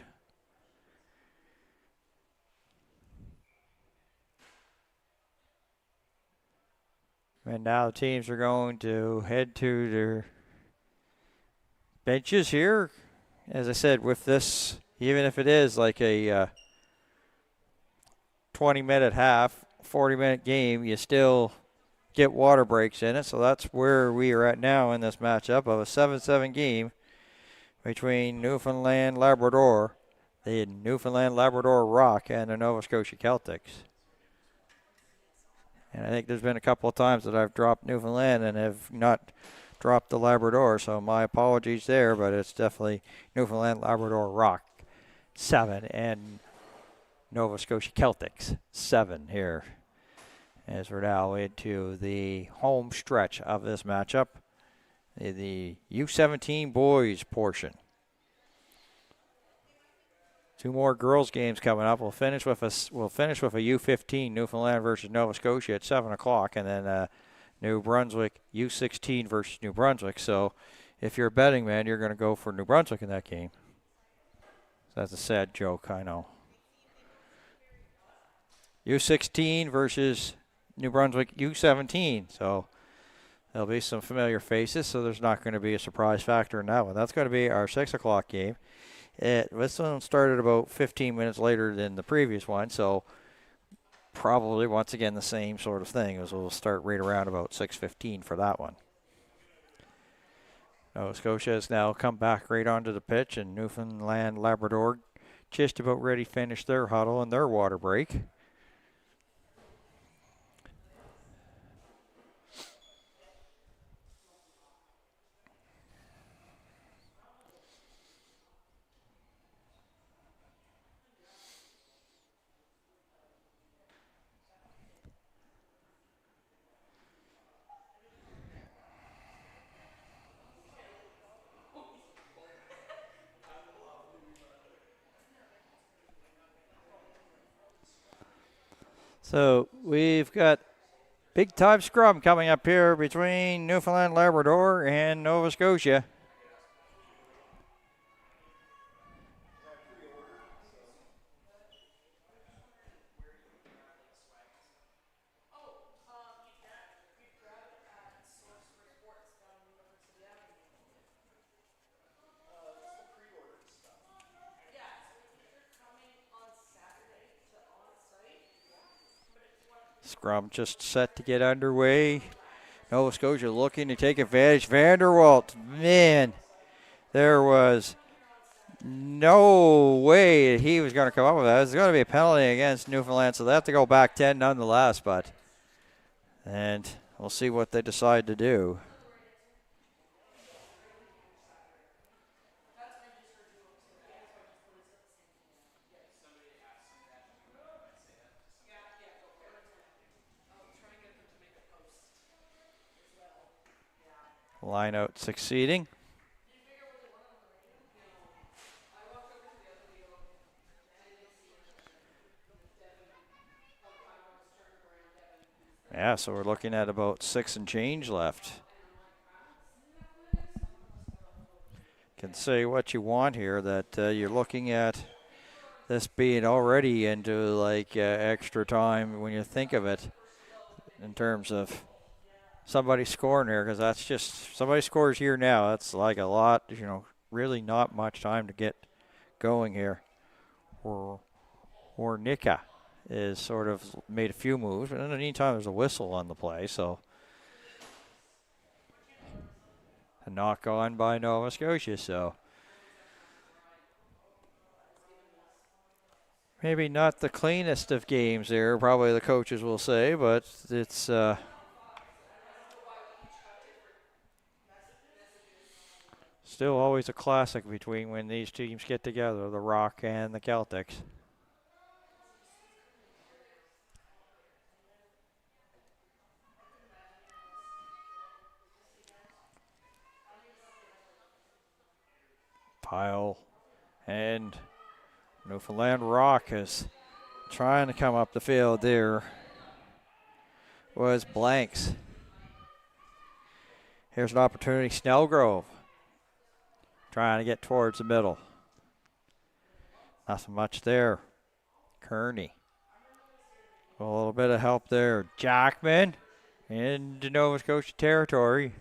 And now the teams are going to head to their benches here. As I said, with this, even if it is like a 20-minute half, 40-minute game, you still get water breaks in it. So that's where we are at now in this matchup of a 7-7 game between Newfoundland Labrador, the Newfoundland Labrador Rock, and the Nova Scotia Celtics. And I think there's been a couple of times that I've dropped Newfoundland and have not dropped the Labrador, so my apologies there, but it's definitely Newfoundland Labrador Rock 7 and Nova Scotia Celtics 7 here as we're now into the home stretch of this matchup, the U17 boys portion. 2 more girls games coming up. We'll finish with a U15 Newfoundland versus Nova Scotia at 7 o'clock, and then New Brunswick U16 versus New Brunswick. So if you're a betting man, you're going to go for New Brunswick in that game. So that's a sad joke, I know. U16 versus New Brunswick U17. So There'll be some familiar faces, so there's not going to be a surprise factor in that one. That's going to be our 6 o'clock game. This one started about 15 minutes later than the previous one, so probably once again the same sort of thing, as we'll start right around about 6:15 for that one. Nova Scotia has now come back right onto the pitch, and Newfoundland Labrador just about ready to finish their huddle and their water break. So we've got big time scrum coming up here between Newfoundland Labrador and Nova Scotia. Scrum just set to get underway. Nova Scotia looking to take advantage. Vanderwalt, man, there was no way that he was going to come up with that. There's going to be a penalty against Newfoundland, so they have to go back 10 nonetheless. And we'll see what they decide to do. Line out succeeding. Yeah, so we're looking at about 6 and change left. Can say what you want here, that you're looking at this being already into like extra time when you think of it in terms of somebody scoring here, because that's just, somebody scores here now. That's like a lot, really not much time to get going here. Or Nika is sort of made a few moves, but in the meantime, there's a whistle on the play, so a knock on by Nova Scotia, so maybe not the cleanest of games there, probably the coaches will say, but it's still always a classic between when these teams get together, the Rock and the Celtics. Pyle and Newfoundland Rock is trying to come up the field there. Was Blanks. Here's an opportunity, Snellgrove. Trying to get towards the middle. Nothing much there. Kearney. A little bit of help there. Jackman into Nova Scotia territory.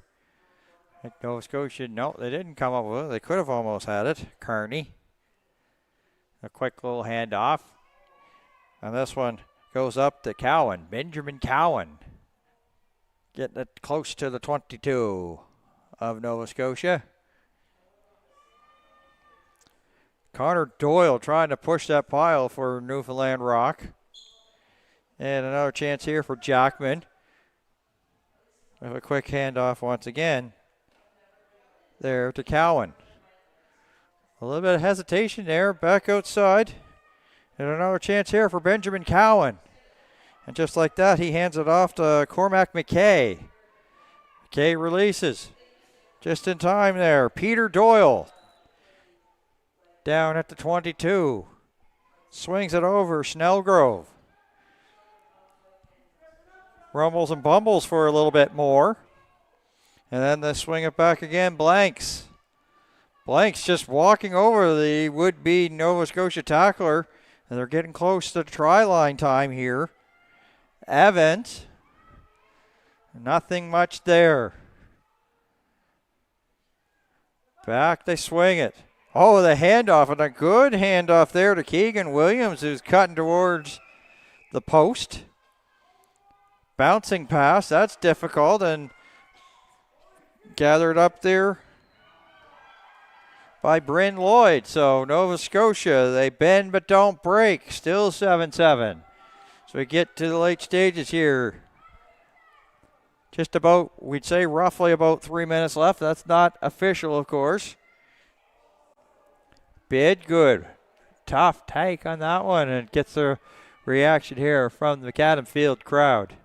Nova Scotia, no, they didn't come up with it. They could have almost had it. Kearney. A quick little handoff. And this one goes up to Cowan. Benjamin Cowan. Getting it close to the 22 of Nova Scotia. Connor Doyle trying to push that pile for Newfoundland Rock. And another chance here for Jackman. With a quick handoff once again. There to Cowan. A little bit of hesitation there. Back outside. And another chance here for Benjamin Cowan. And just like that, he hands it off to Cormac McKay. McKay releases. Just in time there. Peter Doyle. Down at the 22. Swings it over Snellgrove. Rumbles and bumbles for a little bit more. And then they swing it back again. Blanks. Blanks just walking over the would-be Nova Scotia tackler. And they're getting close to the try line time here. Evans. Nothing much there. Back they swing it. Oh, the handoff, and a good handoff there to Keegan Williams, who's cutting towards the post. Bouncing pass, that's difficult, and gathered up there by Bryn Lloyd. So Nova Scotia, they bend but don't break. Still 7-7. So we get to the late stages here. Just about, we'd say roughly about 3 minutes left. That's not official, of course. Bidgood, tough take on that one, and gets a reaction here from the McAdam Field crowd.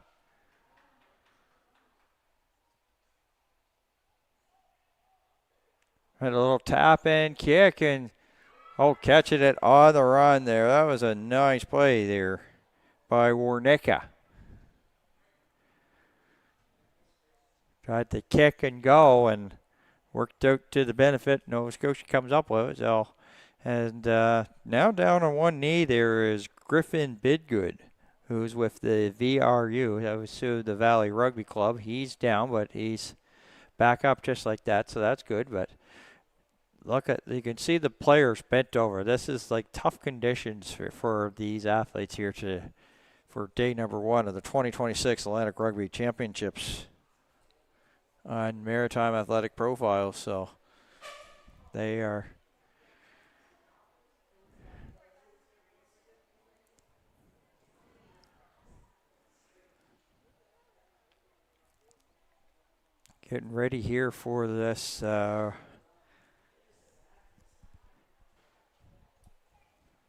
And a little tap in kick, and catching it on the run there. That was a nice play there by Warnicka. Tried to kick and go, and worked out to the benefit Nova Scotia comes up with it. So, and now down on one knee there is Griffin Bidgood, who's with the VRU, that was the Valley Rugby Club. He's down, but he's back up just like that, so that's good. But look at, you can see the players bent over. This is like tough conditions for these athletes here for day number 1 of the 2026 Atlantic Rugby Championships on Maritime Athletic Profiles. So they are getting ready here for this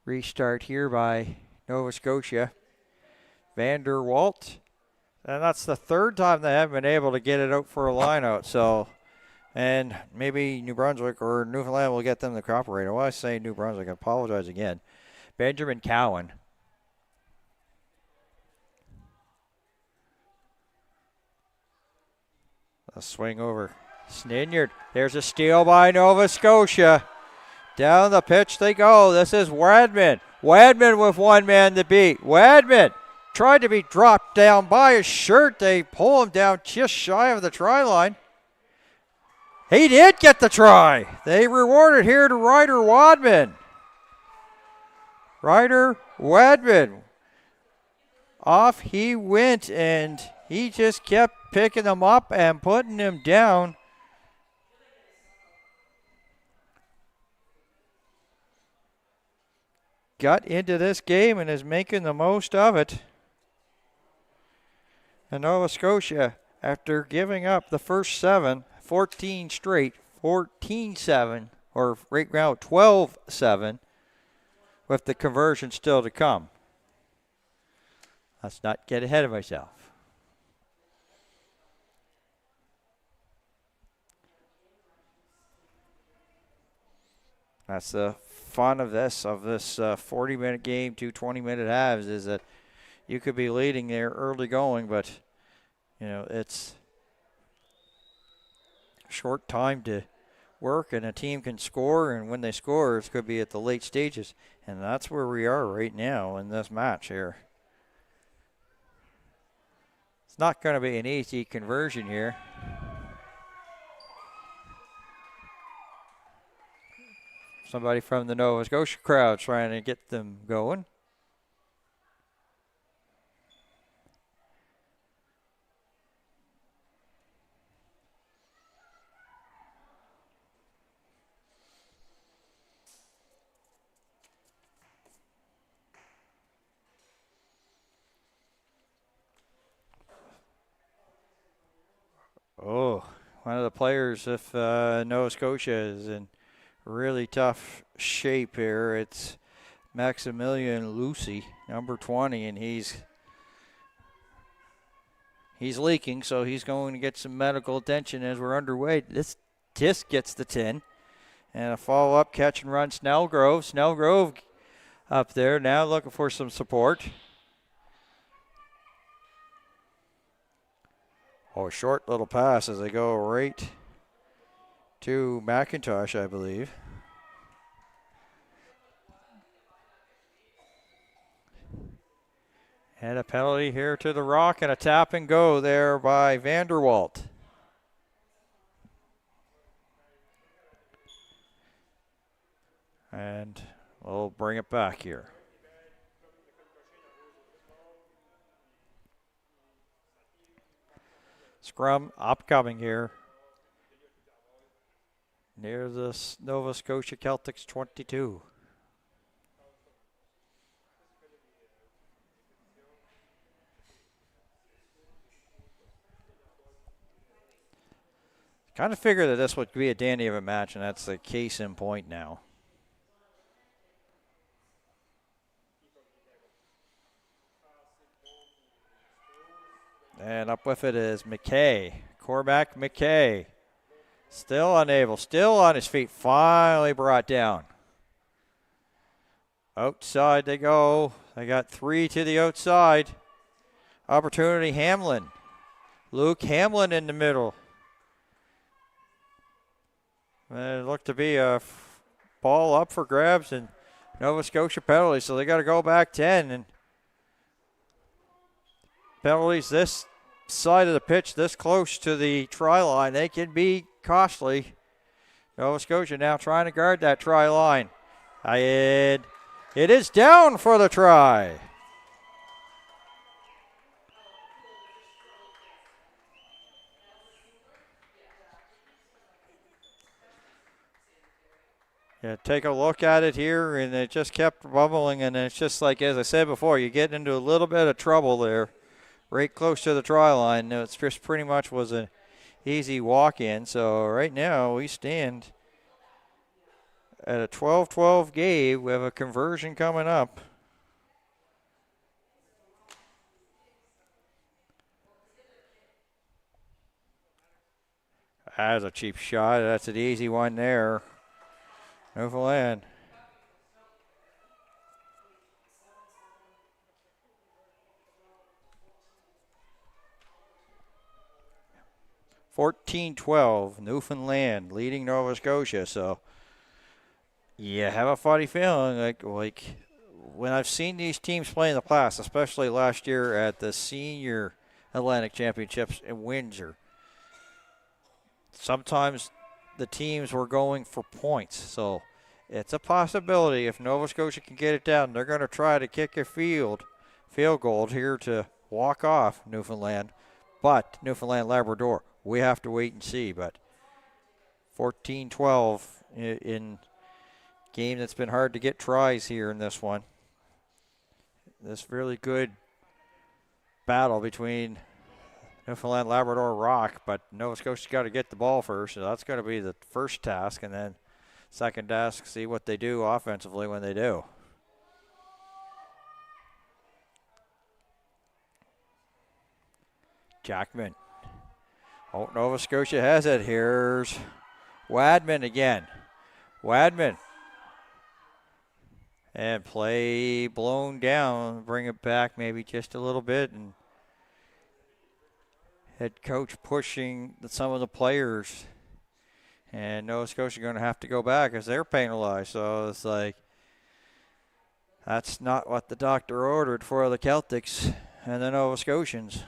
restart here by Nova Scotia. Vander Walt, and that's the third time they haven't been able to get it out for a line out. So, and maybe New Brunswick or Newfoundland will get them to cooperate. Well, I say New Brunswick, I apologize again. Benjamin Cowan. A swing over Sninyard. There's a steal by Nova Scotia. Down the pitch they go. This is Wadman. Wadman with one man to beat. Wadman tried to be dropped down by his shirt. They pull him down just shy of the try line. He did get the try. They rewarded here to Ryder Wadman. Ryder Wadman. Off he went, and he just kept picking them up and putting them down. Got into this game and is making the most of it. And Nova Scotia, after giving up the first 14 straight, 14-7, or right now 12-7, with the conversion still to come. Let's not get ahead of myself. That's the fun of this 40-minute game to 20-minute halves, is that you could be leading there early going, but it's short time to work, and a team can score, and when they score, it could be at the late stages, and that's where we are right now in this match here. It's not going to be an easy conversion here. Somebody from the Nova Scotia crowd trying to get them going. Oh, one of the players of Nova Scotia is in really tough shape here. It's Maximilian Lucy, number 20, and he's leaking, so he's going to get some medical attention as we're underway. This disc gets the 10. And a follow-up catch and run, Snellgrove. Snellgrove up there now looking for some support. Oh, short little pass as they go right to McIntosh, I believe. And a penalty here to the Rock, and a tap and go there by Vanderwalt. And we'll bring it back here. Scrum upcoming here. Near the Nova Scotia Celtics 22. Kind of figured that this would be a dandy of a match, and that's the case in point now. And up with it is McKay. Cormac McKay. Still unable, still on his feet, finally brought down. Outside they go. They got 3 to the outside. Opportunity, Hamlin. Luke Hamlin in the middle. And it looked to be a ball up for grabs and Nova Scotia penalties, so they got to go back 10. And penalties this side of the pitch, this close to the try line, they can be costly. Nova Scotia now trying to guard that try line. It is down for the try. Yeah, take a look at it here, and it just kept bubbling, and it's just like, as I said before, you get into a little bit of trouble there, right close to the try line. It's just pretty much was an easy walk-in. So right now we stand at a 12-12 game. We have a conversion coming up. That's a cheap shot. That's an easy one there. Newfoundland. (14-12) Newfoundland leading Nova Scotia. So you have a funny feeling like when I've seen these teams play in the past, especially last year at the Senior Atlantic Championships in Windsor. Sometimes the teams were going for points, so it's a possibility if Nova Scotia can get it down. They're going to try to kick a field goal here to walk off Newfoundland, but Newfoundland Labrador, we have to wait and see. But 14-12 in game that's been hard to get tries here in this one. This really good battle between Newfoundland Labrador Rock, but Nova Scotia's got to get the ball first, so that's going to be the first task, and then second task, see what they do offensively when they do. Jackman. Oh, Nova Scotia has it. Here's Wadman again. Wadman. And play blown down. Bring it back maybe just a little bit, and head coach pushing some of the players. And Nova Scotia going to have to go back as they're penalized. So it's like, that's not what the doctor ordered for the Celtics and the Nova Scotians.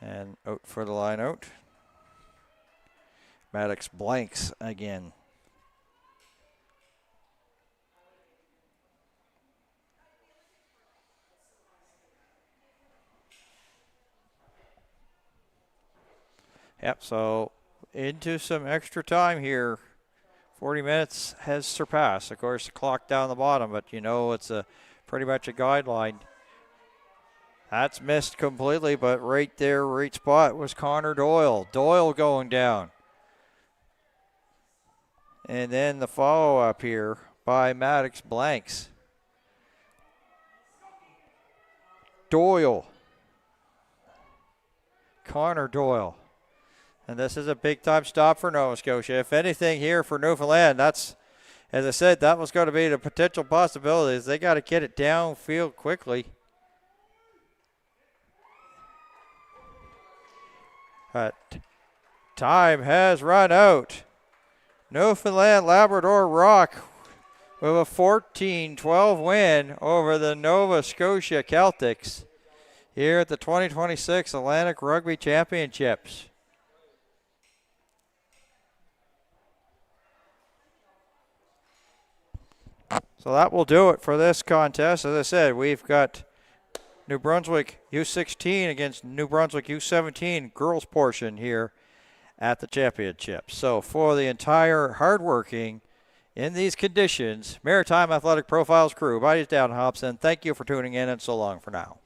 And out for the line out. Maddox blanks again. Yep, so into some extra time here. 40 minutes has surpassed. Of course, the clock down the bottom, but you know it's pretty much a guideline. That's missed completely, but right there, right spot was Connor Doyle. Doyle going down. And then the follow-up here by Maddox blanks. Doyle. Connor Doyle. And this is a big-time stop for Nova Scotia. If anything here for Newfoundland, that's, as I said, that was going to be the potential possibilities. They got to get it downfield quickly. But time has run out. Newfoundland Labrador Rock with a 14-12 win over the Nova Scotia Celtics here at the 2026 Atlantic Rugby Championships. So that will do it for this contest. As I said, we've got New Brunswick U16 against New Brunswick U17 girls portion here at the championships. So for the entire hardworking in these conditions, Maritime Athletic Profiles crew, bodies down, Hobson, thank you for tuning in, and so long for now.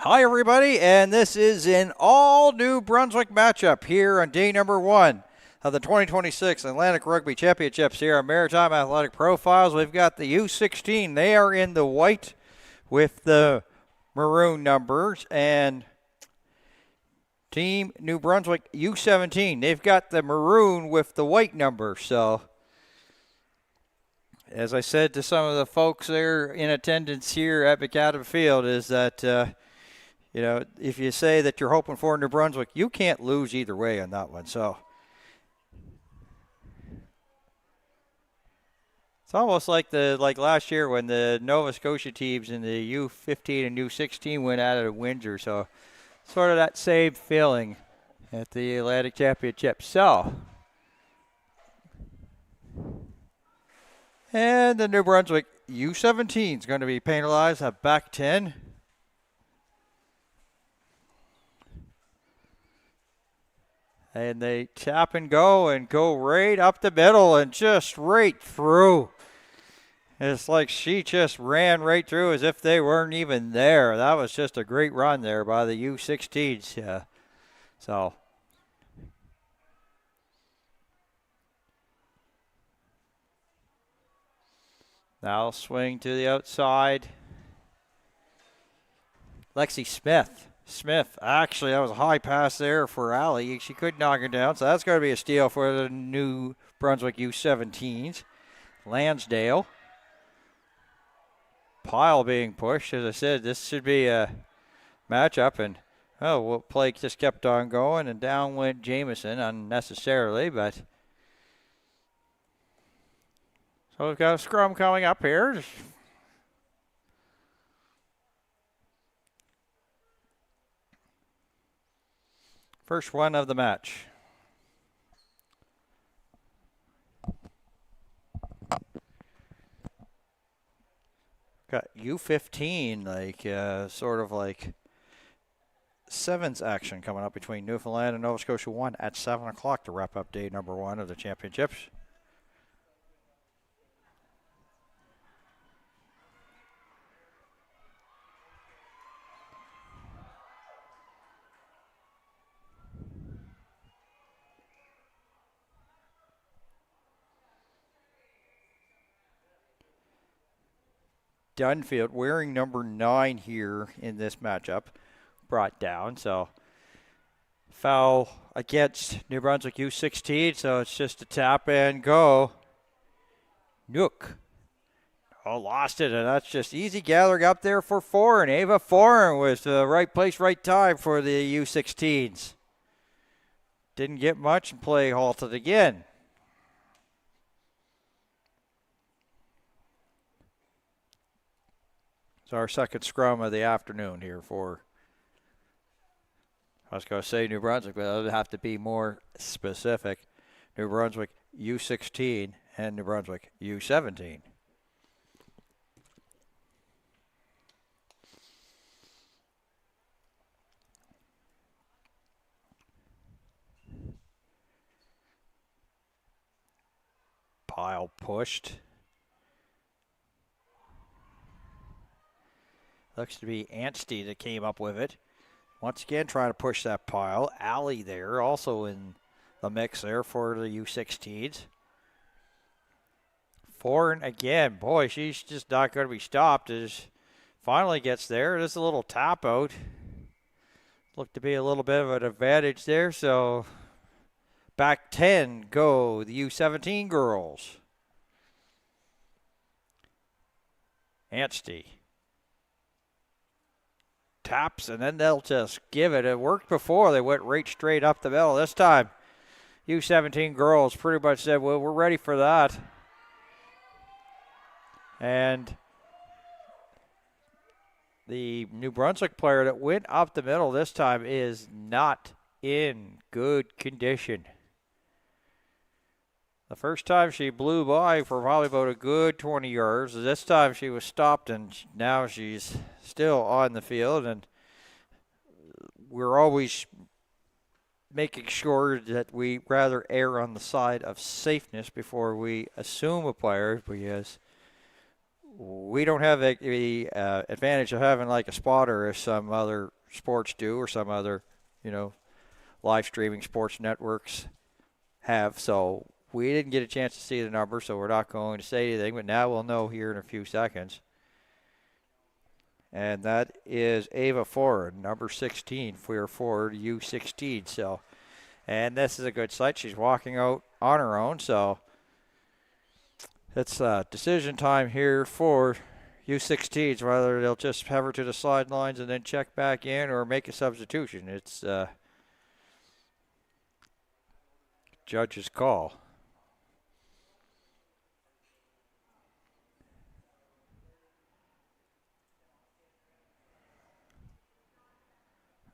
Hi, everybody, and this is an all-New Brunswick matchup here on day number 1 of the 2026 Atlantic Rugby Championships here on Maritime Athletic Profiles. We've got the U16. They are in the white with the maroon numbers, and Team New Brunswick U17. They've got the maroon with the white number. So, as I said to some of the folks there in attendance here at McAdam Field, is that if you say that you're hoping for New Brunswick, you can't lose either way on that one. So it's almost like last year when the Nova Scotia teams in the U15 and U16 went at it at Windsor. So sort of that same feeling at the Atlantic Championship. So, and the New Brunswick U17 is going to be penalized at back 10. And they tap and go right up the middle and just right through. It's like she just ran right through as if they weren't even there. That was just a great run there by the U16s. Yeah. So now swing to the outside. Lexi Smith. Actually, that was a high pass there for Allie. She could knock her down, so that's going to be a steal for the New Brunswick U17s. Lansdale. Pile being pushed. As I said, this should be a matchup, and play just kept on going, and down went Jamison unnecessarily, but so we've got a scrum coming up here. First one of the match. Got U15, sort of like sevens action coming up between Newfoundland and Nova Scotia 1 at 7 o'clock to wrap up day number 1 of the championships. Dunfield wearing number 9 here in this matchup, brought down. So foul against New Brunswick U16. So it's just a tap and go. Nook. Lost it, and that's just easy gathering up there for Foreign. Ava Foreign was the right place, right time for the U16s. Didn't get much and play halted again. It's our second scrum of the afternoon here for, I was going to say New Brunswick, but it would have to be more specific. New Brunswick U16 and New Brunswick U17. Pile pushed. Looks to be Anstey that came up with it. Once again, trying to push that pile. Alley there, also in the mix there for the U16s. Foreign again. Boy, she's just not going to be stopped. As finally gets there. There's a little tap out. Looked to be a little bit of an advantage there. So back 10 go the U17 girls. Anstey. Taps, and then they'll just give it. It worked before. They went right straight up the middle. This time, U17 girls pretty much said, well, we're ready for that. And the New Brunswick player that went up the middle this time is not in good condition. The first time she blew by for probably about a good 20 yards. This time she was stopped, and now she's still on the field. And we're always making sure that we rather err on the side of safeness before we assume a player, because we don't have the advantage of having like a spotter as some other sports do or some other, live streaming sports networks have. So we didn't get a chance to see the number, so we're not going to say anything, but now we'll know here in a few seconds. And that is Ava Ford, number 16, for Ford U16. So, and this is a good sight. She's walking out on her own, so it's decision time here for U16s, whether they'll just have her to the sidelines and then check back in or make a substitution. It's judge's call.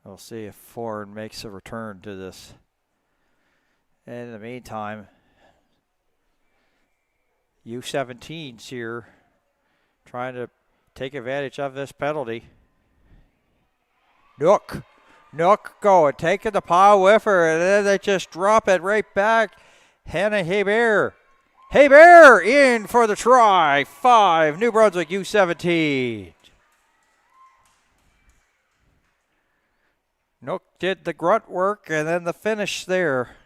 We'll see if Ford makes a return to this. And in the meantime, U17's here trying to take advantage of this penalty. Nook going, taking the pile with her, and then they just drop it right back. Hannah Hebert in for the try. 5, New Brunswick U17. Nook did the grunt work, and then the finish there.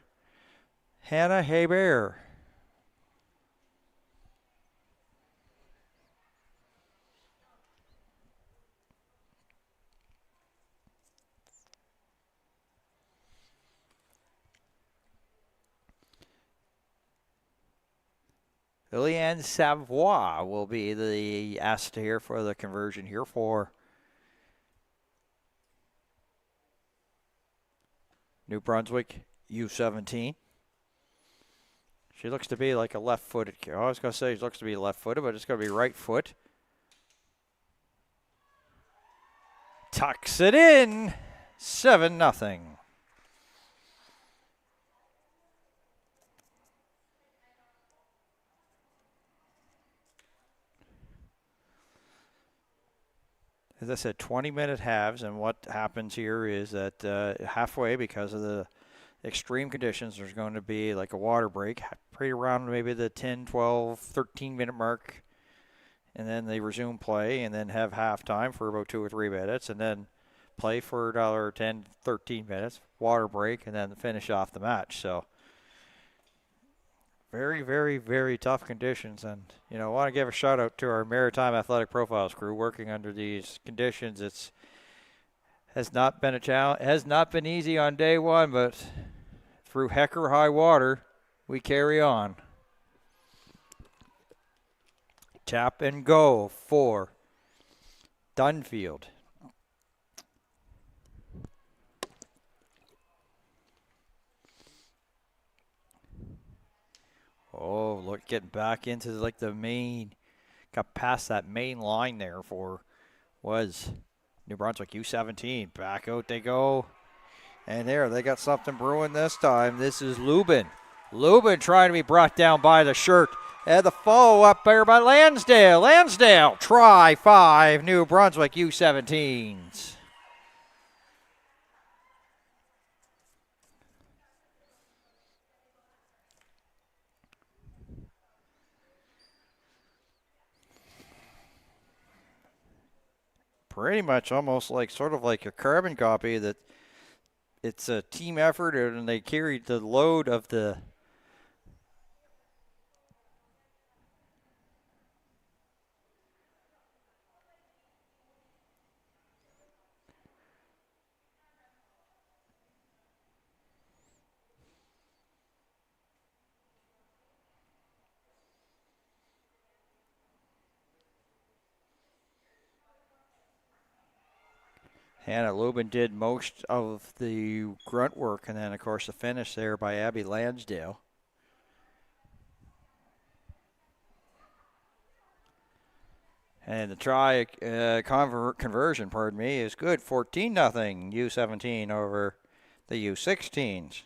Hannah Hebert. Liliane Savoie will be the asked here for the conversion here for New Brunswick U17. She looks to be like a left-footed. I was going to say she looks to be left-footed, but it's going to be right foot. Tucks it in. 7-0. As I said, 20-minute halves, and what happens here is that halfway, because of the extreme conditions, there's going to be like a water break, pretty around maybe the 10, 12, 13-minute mark, and then they resume play and then have halftime for about 2 or 3 minutes, and then play for another 10, 13 minutes, water break, and then finish off the match. So very, very, very tough conditions, and I want to give a shout out to our Maritime Athletic Profiles crew working under these conditions. Has not been a challenge, has not been easy on day one, but through heck or high water, we carry on. Tap and go for Dunfield. Oh, look, getting back into the main, got past that main line there was New Brunswick U17. Back out they go. And there, they got something brewing this time. This is Lubin. Lubin trying to be brought down by the shirt. And the follow-up there by Lansdale. Lansdale, try 5, New Brunswick U17s. Pretty much almost sort of like a carbon copy that it's a team effort and they carried the load of the Hannah Lubin did most of the grunt work, and then, of course, the finish there by Abby Lansdale. And the try conversion, is good. 14-0 U17 over the U16s.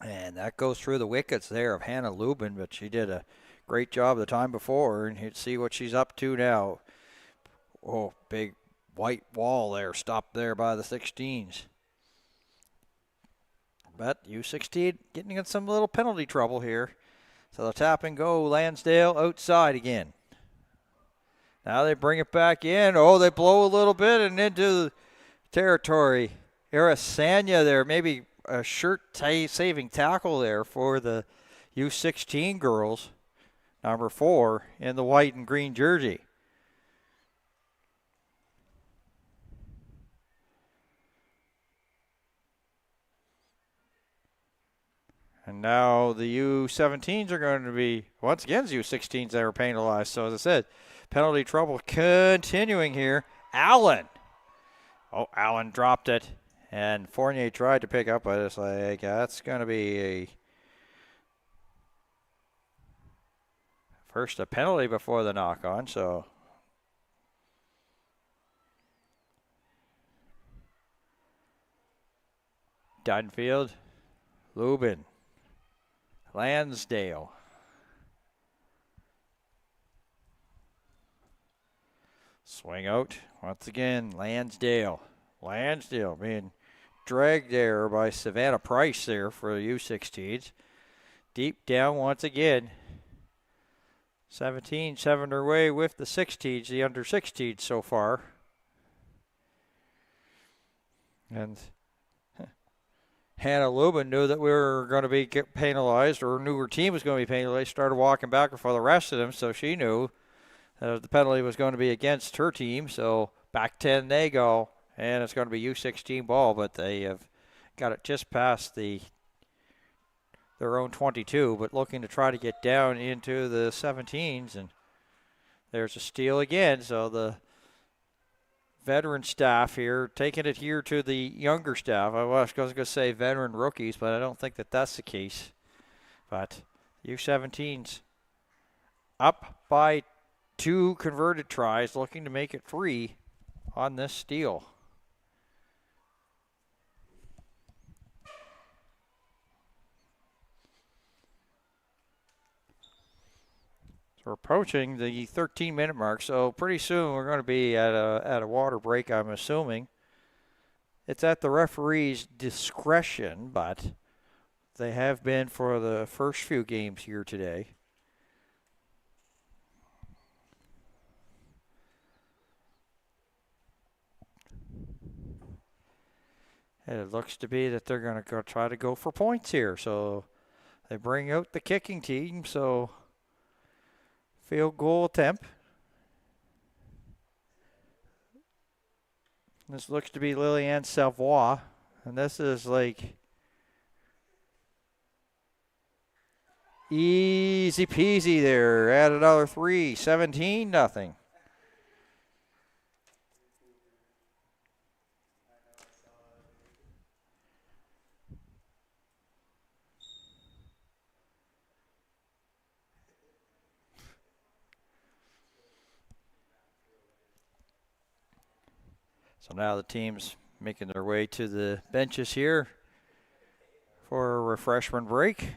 And that goes through the wickets there of Hannah Lubin, but she did a great job the time before, and you see what she's up to now. Oh, big white wall there, stopped there by the 16s. But U16 getting in some little penalty trouble here. So the tap and go, Lansdale outside again. Now they bring it back in. Oh, they blow a little bit and into territory. Arasanya there, maybe a saving tackle there for the U16 girls. Number 4 in the white and green jersey. And now the U17s are going to be, once again, the U16s that are penalized. So as I said, penalty trouble continuing here. Allen. Oh, Allen dropped it. And Fournier tried to pick up, but it's like, that's going to be first a penalty before the knock on. So Dunfield, Lubin, Lansdale. Swing out once again, Lansdale. Lansdale being dragged there by Savannah Price there for the U16s. Deep down once again. 17 having their way with the 16s, the under 16s so far. And Hannah Lubin knew that we were going to be penalized, or knew her team was going to be penalized, started walking back before the rest of them, so she knew the penalty was going to be against her team. So back 10 they go, and it's going to be U16 ball, but they have got it just past their own 22, but looking to try to get down into the 17s, and there's a steal again. So the veteran staff here taking it here to the younger staff. I was going to say veteran rookies, but I don't think that that's the case. But U17s up by 2 converted tries, looking to make it 3 on this steal. So we're approaching the 13-minute mark, so pretty soon we're going to be at a water break, I'm assuming. It's at the referee's discretion, but they have been for the first few games here today. And it looks to be that they're going to try to go for points here. So they bring out the kicking team, so field goal attempt. This looks to be Lillian Savoie, and this is like easy peasy there. Add another 3, 17-0. So now the team's making their way to the benches here for a refreshment break.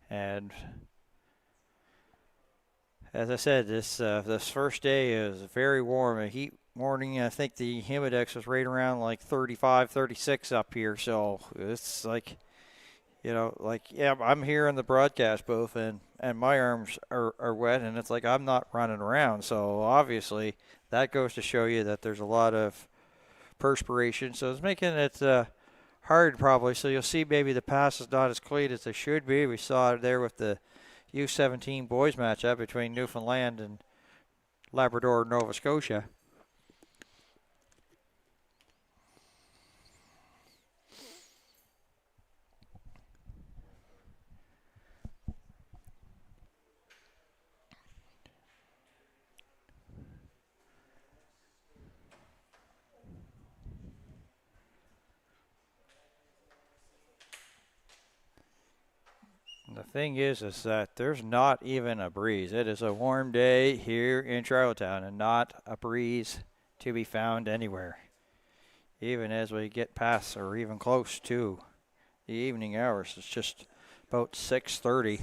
And as I said, this first day is very warm. A heat warning. I think the humidex was right around like 35, 36 up here. So it's like, yeah, I'm here in the broadcast booth and my arms are wet, and it's like I'm not running around. So obviously that goes to show you that there's a lot of perspiration. So it's making it hard probably. So you'll see maybe the pass is not as clean as they should be. We saw it there with the U17 boys matchup between Newfoundland and Labrador, Nova Scotia. The thing is that there's not even a breeze. It is a warm day here in Charlottetown and not a breeze to be found anywhere. Even as we get past or even close to the evening hours, it's just about 6:30.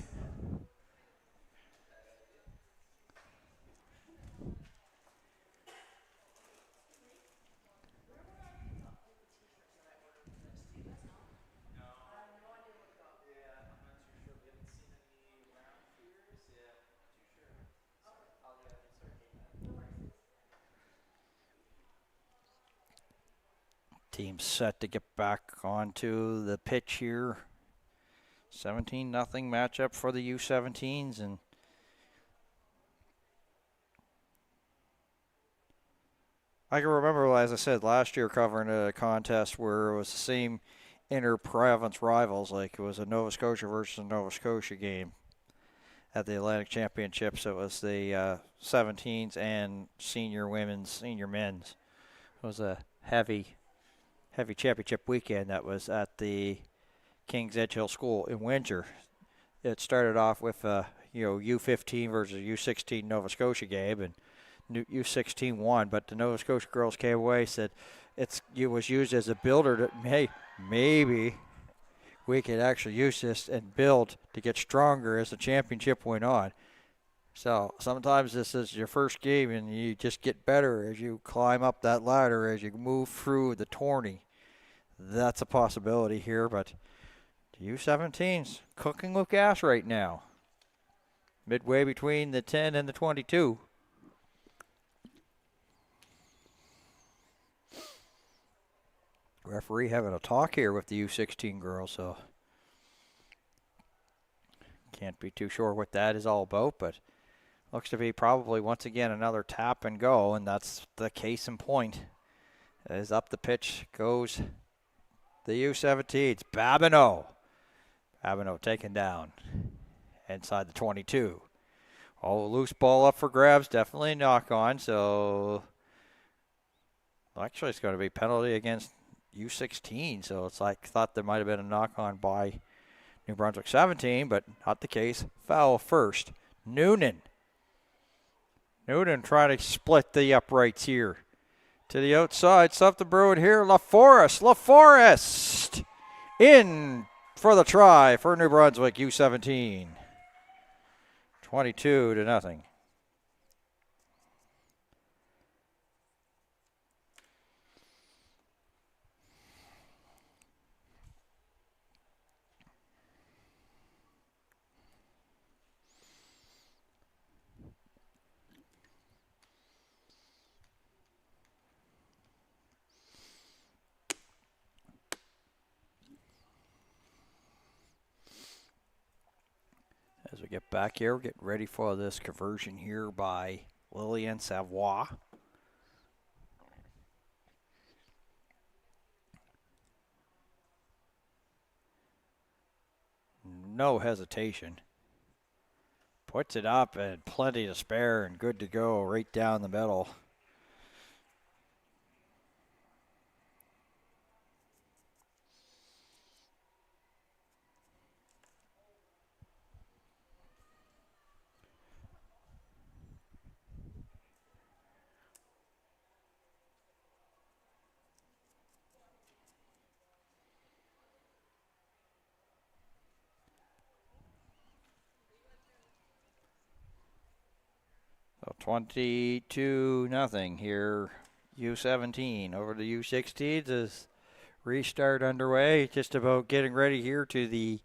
Team set to get back onto the pitch here. 17-0 matchup for the U17s, and I can remember, as I said, last year covering a contest where it was the same inter-province rivals, like it was a Nova Scotia versus a Nova Scotia game at the Atlantic Championships. It was the 17s and senior men's. It was a heavy championship weekend that was at the King's Edge Hill School in Windsor. It started off with U15 versus U16 Nova Scotia game, and U16 won, but the Nova Scotia girls came away, said it was used as a builder to, hey, maybe we could actually use this and build to get stronger as the championship went on. So sometimes this is your first game and you just get better as you climb up that ladder, as you move through the tourney. That's a possibility here, but the U17's cooking with gas right now. Midway between the 10 and the 22. Referee having a talk here with the U16 girls, so can't be too sure what that is all about, but looks to be probably once again another tap and go, and that's the case in point. As up the pitch goes the U17s. Babineau taken down inside the 22. Oh, loose ball up for grabs, definitely a knock on, so actually it's going to be penalty against U16, so it's like thought there might have been a knock-on by New Brunswick 17, but not the case. Foul first. Noonan trying to split the uprights here. To the outside, something brewing here. LaForest in for the try for New Brunswick U17. 22-0. As we get back here, we're getting ready for this conversion here by Lillian Savoie. No hesitation. Puts it up and plenty to spare and good to go right down the middle. So 22-0 here. U17 over the U16s as restart underway. Just about getting ready here to the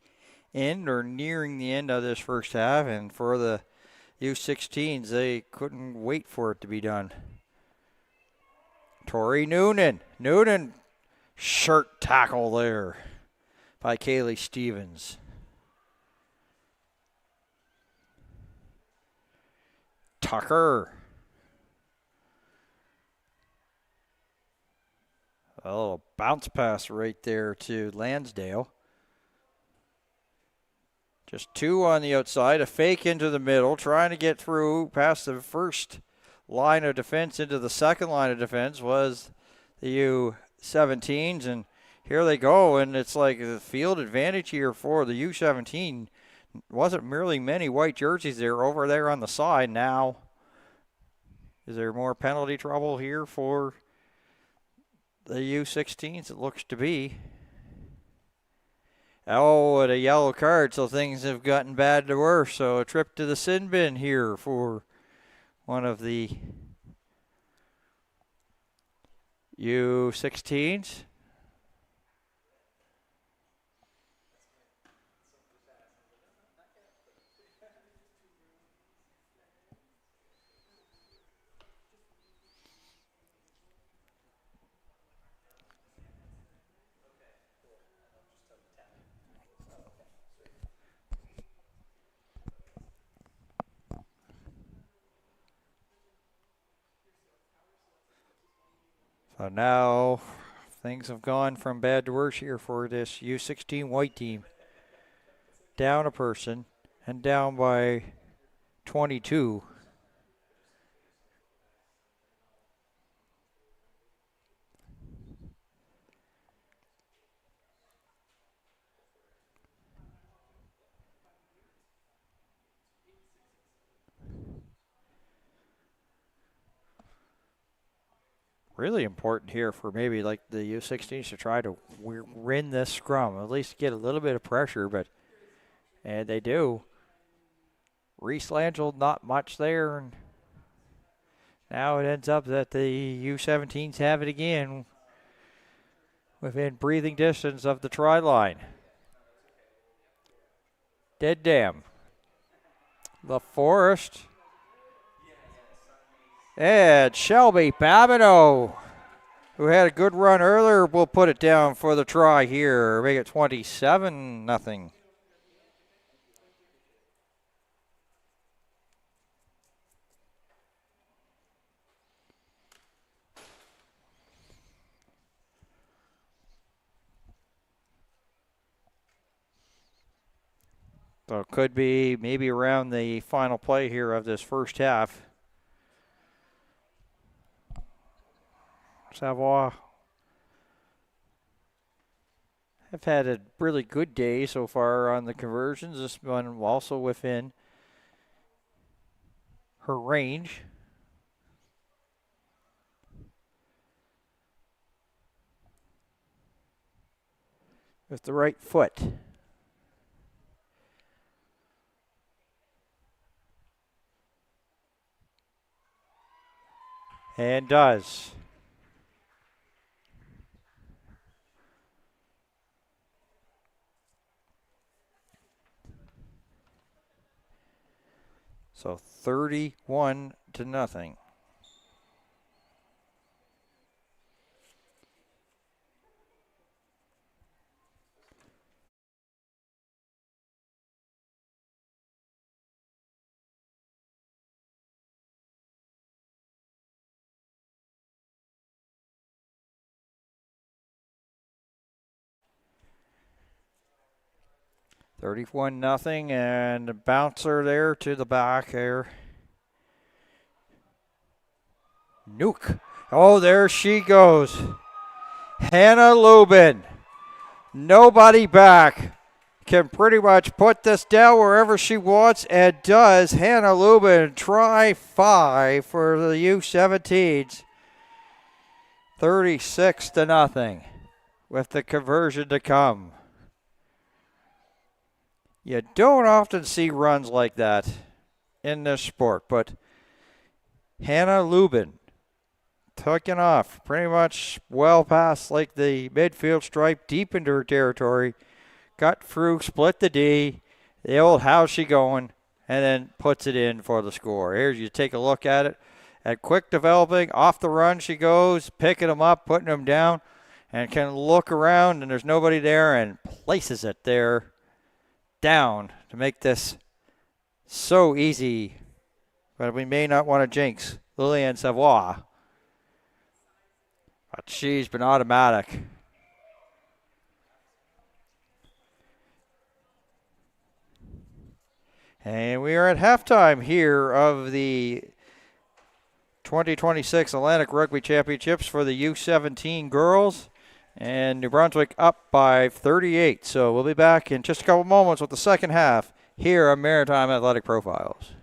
end or nearing the end of this first half. And for the U16s, they couldn't wait for it to be done. Tori Noonan. Shirt tackle there by Kaylee Stevens. Tucker. A little bounce pass right there to Lansdale. Just two on the outside. A fake into the middle. Trying to get through past the first line of defense into the second line of defense was the U17s. And here they go. And it's like the field advantage here for the U17. Wasn't merely many white jerseys there over there on the side. Now, is there more penalty trouble here for the U16s? It looks to be. Oh, and a yellow card, so things have gotten bad to worse. So a trip to the sin bin here for one of the U16s. So now things have gone from bad to worse here for this U16 white team. Down a person and down by 22. Really important here for maybe like the U16s to try to win this scrum, at least get a little bit of pressure, and they do. Reese Langell, not much there, and now it ends up that the U17s have it again within breathing distance of the try line. Dead Dam. LaForest. And Shelby Babineau, who had a good run earlier, will put it down for the try here. Make it 27-0. So it could be maybe around the final play here of this first half. Savoie have had a really good day so far on the conversions. This one also within her range. With the right foot. And does. So 31-0. And a bouncer there to the back there. Nuke. Oh, there she goes. Hannah Lubin. Nobody back. Can pretty much put this down wherever she wants and does. Hannah Lubin, try 5 for the U17s. 36-0 with the conversion to come. You don't often see runs like that in this sport, but Hannah Lubin taking off pretty much well past like the midfield stripe, deep into her territory, got through, split the D, the old how's she going, and then puts it in for the score. Here you take a look at it. At quick developing, off the run she goes, picking them up, putting them down, and can look around and there's nobody there and places it there down to make this so easy. But we may not want to jinx Lillian Savoie. But she's been automatic. And we are at halftime here of the 2026 Atlantic Rugby Championships for the U17 girls. And New Brunswick up by 38. So we'll be back in just a couple moments with the second half here on Maritime Athletic Profiles.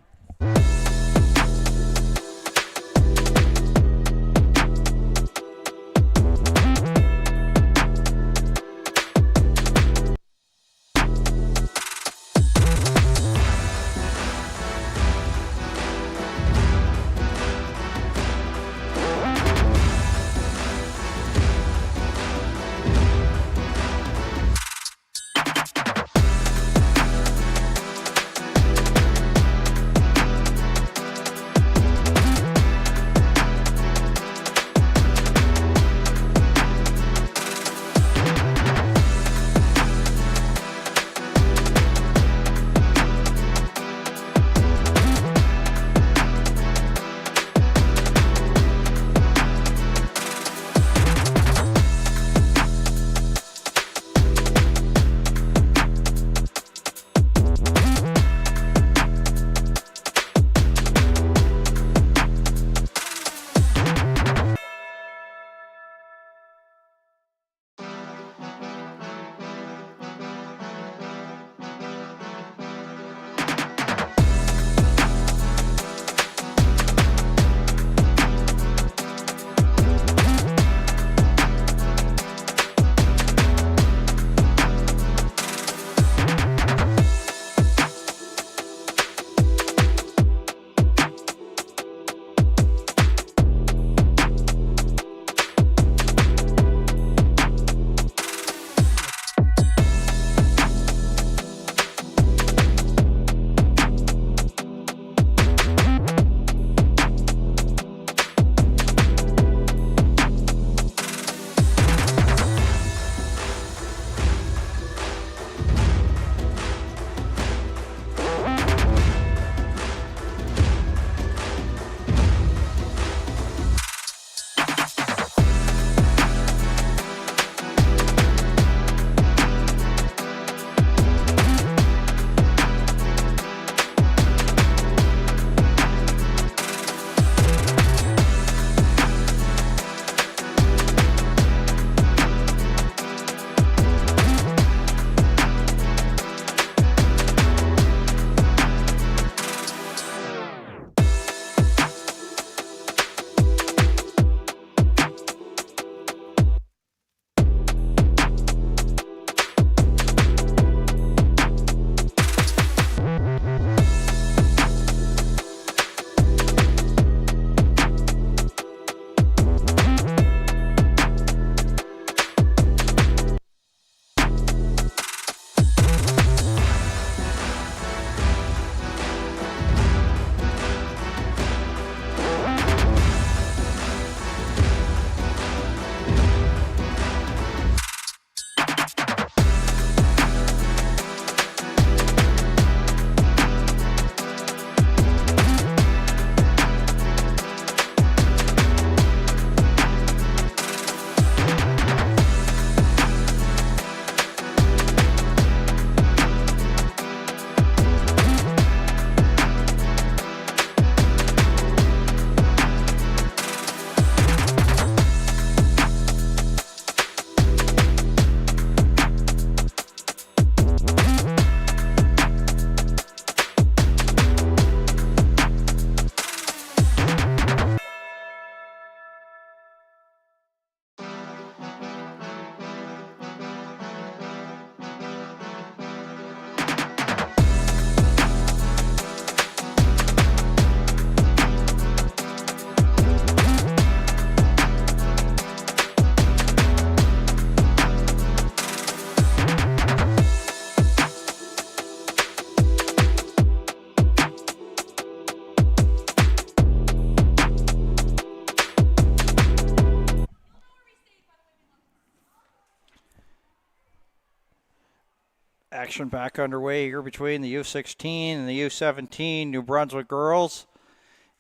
Action back underway here between the U16 and the U17 New Brunswick girls.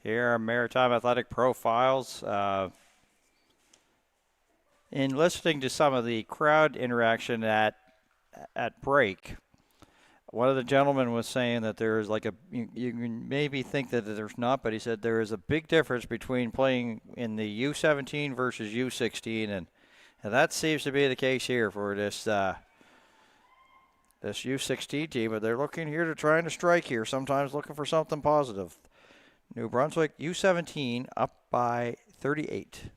Here are Maritime Athletic Profiles. In listening to some of the crowd interaction at break, one of the gentlemen was saying that there is like you can maybe think that there's not, but he said there is a big difference between playing in the U17 versus U16, and that seems to be the case here for this this U16 team, but they're looking here to trying to strike here, sometimes looking for something positive. New Brunswick U17 up by 38.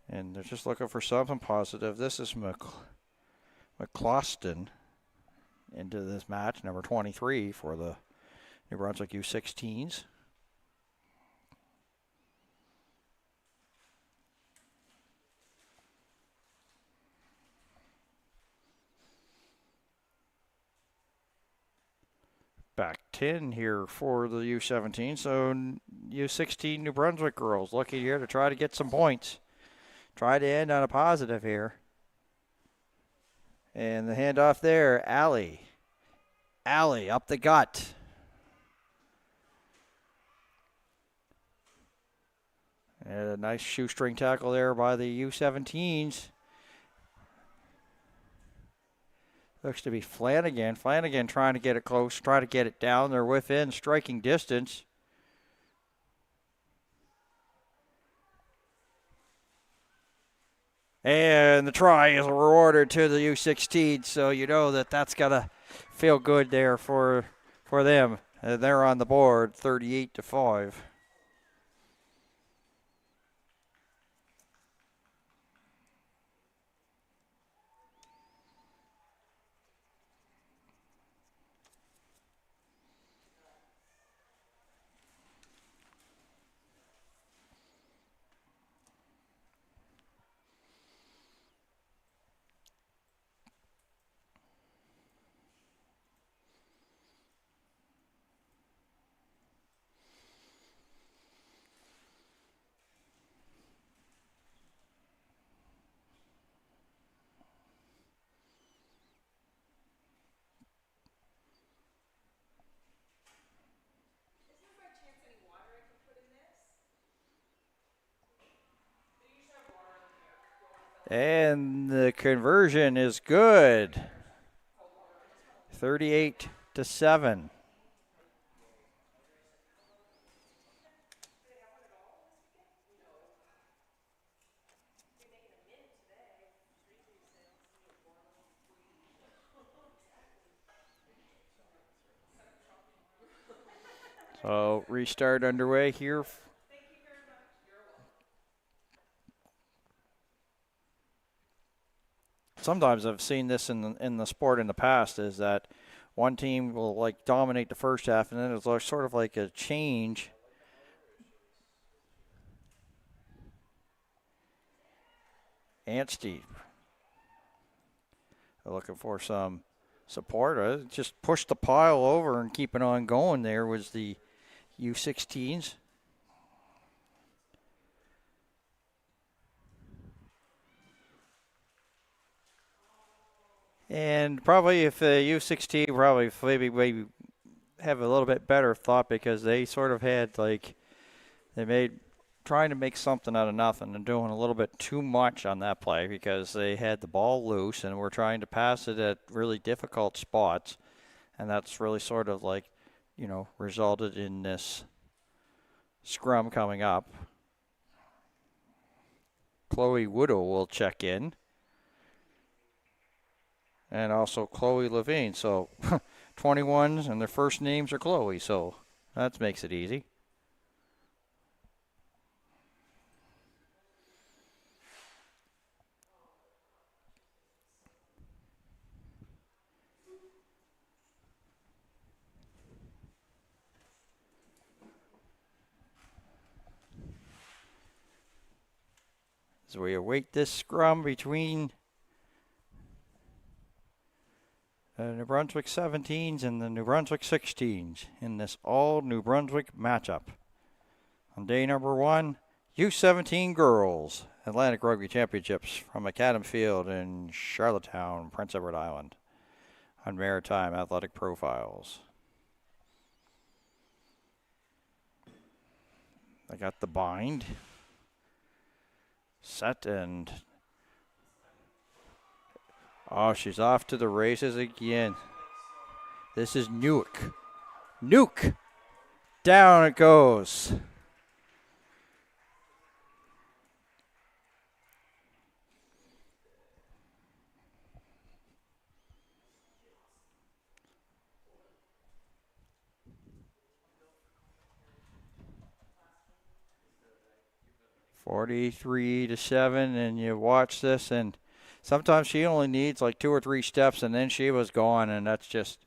And they're just looking for something positive. This is McCloston into this match, number 23 for the New Brunswick U16s. Back 10 here for the U17. So U16 New Brunswick girls looking here to try to get some points. Try to end on a positive here. And the handoff there, Allie. Allie up the gut. And a nice shoestring tackle there by the U17s. Looks to be Flanagan. Flanagan trying to get it close, try to get it down. They're within striking distance. And the try is rewarded to the U16, so you know that that's got to feel good there for them. They're on the board, 38-5. And the conversion is good. 38-7. So restart underway here. Sometimes I've seen this in the sport in the past, is that one team will like dominate the first half, and then it's like, sort of like a change. Anstey looking for some support. Just push the pile over and keep it on going. There was the U16s. And probably if U16 probably maybe have a little bit better thought, because they sort of had like trying to make something out of nothing and doing a little bit too much on that play, because they had the ball loose and were trying to pass it at really difficult spots, and that's really sort of like, resulted in this scrum coming up. Chloe Woodall will check in. And also Chloe Levine. So 21s, and their first names are Chloe, so that makes it easy. As we await this scrum between New Brunswick 17s and the New Brunswick 16s in this all New Brunswick matchup. On day number 1, U17 Girls Atlantic Rugby Championships from Macadam Field in Charlottetown, Prince Edward Island on Maritime Athletic Profiles. I got the bind set and she's off to the races again. This is Nuke. Nuke! Down it goes. (43-7), and you watch this, and sometimes she only needs like 2 or 3 steps, and then she was gone, and that's just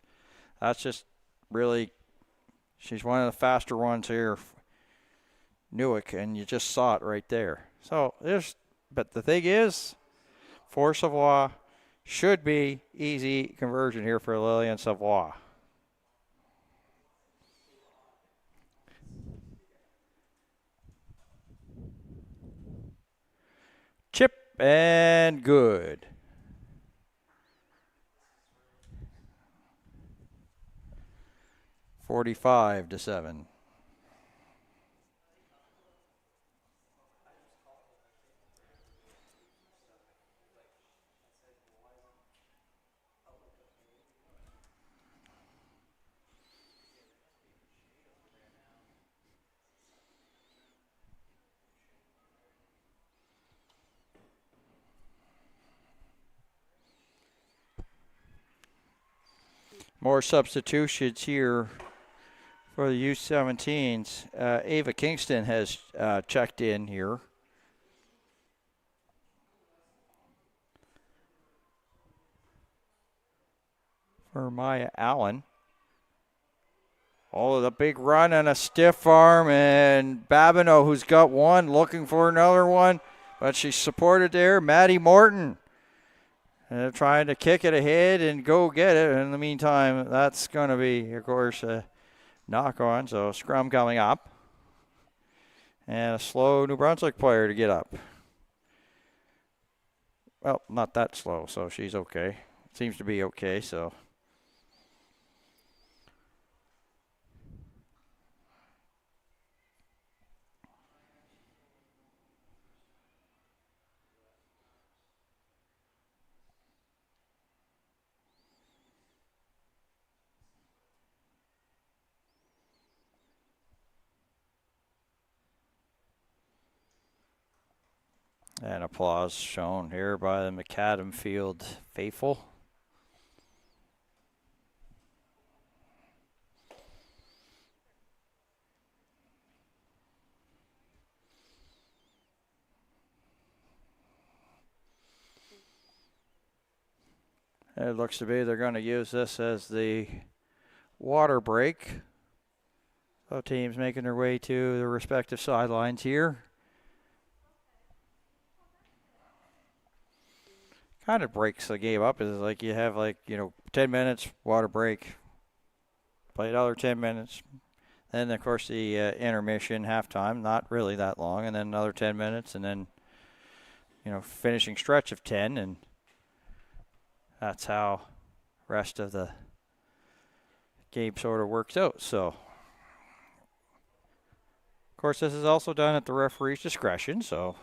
really, she's one of the faster ones here, Newick, and you just saw it right there. So but the thing is, for Savoie, should be easy conversion here for Lillian Savoie. Chip and good. (45-7). More substitutions here for the U17s. Ava Kingston has checked in here. For Maya Allen. Oh, the big run and a stiff arm, and Babineau, who's got one, looking for another one, but she's supported there. Maddie Morton trying to kick it ahead and go get it. In the meantime, that's going to be, of course, a knock on, so scrum coming up. And a slow New Brunswick player to get up. Well, not that slow, so she's okay. Seems to be okay, so. And applause shown here by the Macadam Field faithful. It looks to be they're going to use this as the water break. So teams making their way to their respective sidelines here. Kind of breaks the game up. Is like you have 10 minutes water break, play another 10 minutes, then of course the intermission halftime, not really that long, and then another 10 minutes, and then finishing stretch of 10, and that's how rest of the game sort of works out. So of course this is also done at the referee's discretion, so.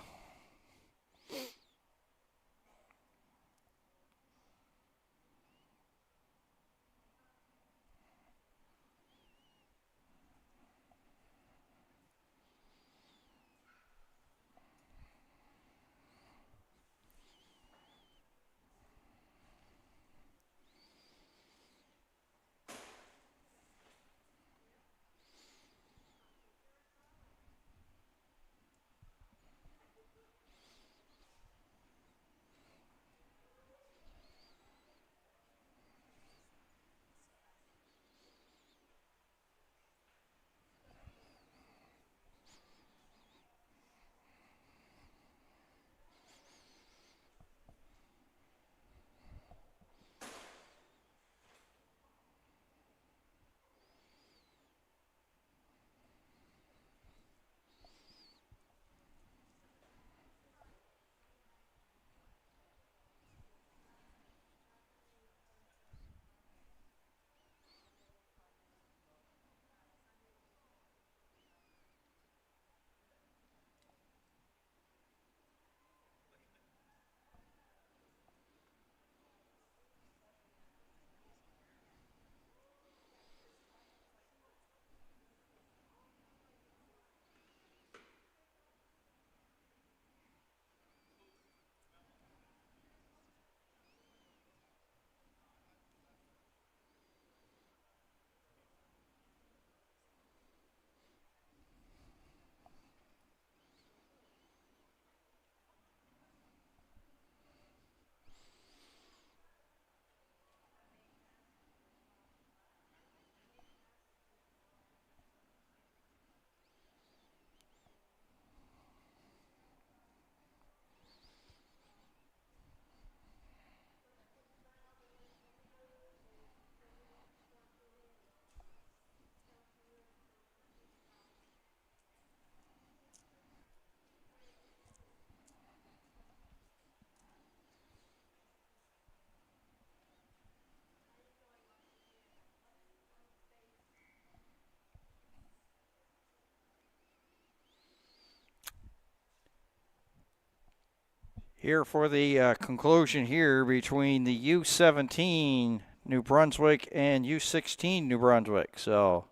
here for the conclusion here between the U17 New Brunswick and U16 New Brunswick. So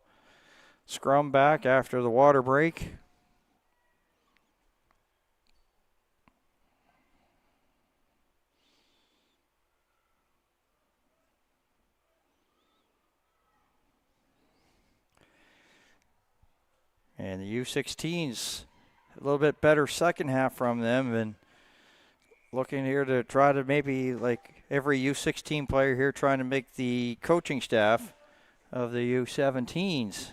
scrum back after the water break. And the U16's a little bit better second half from them, and looking here to try to maybe, like every U16 player here, trying to make the coaching staff of the U17s,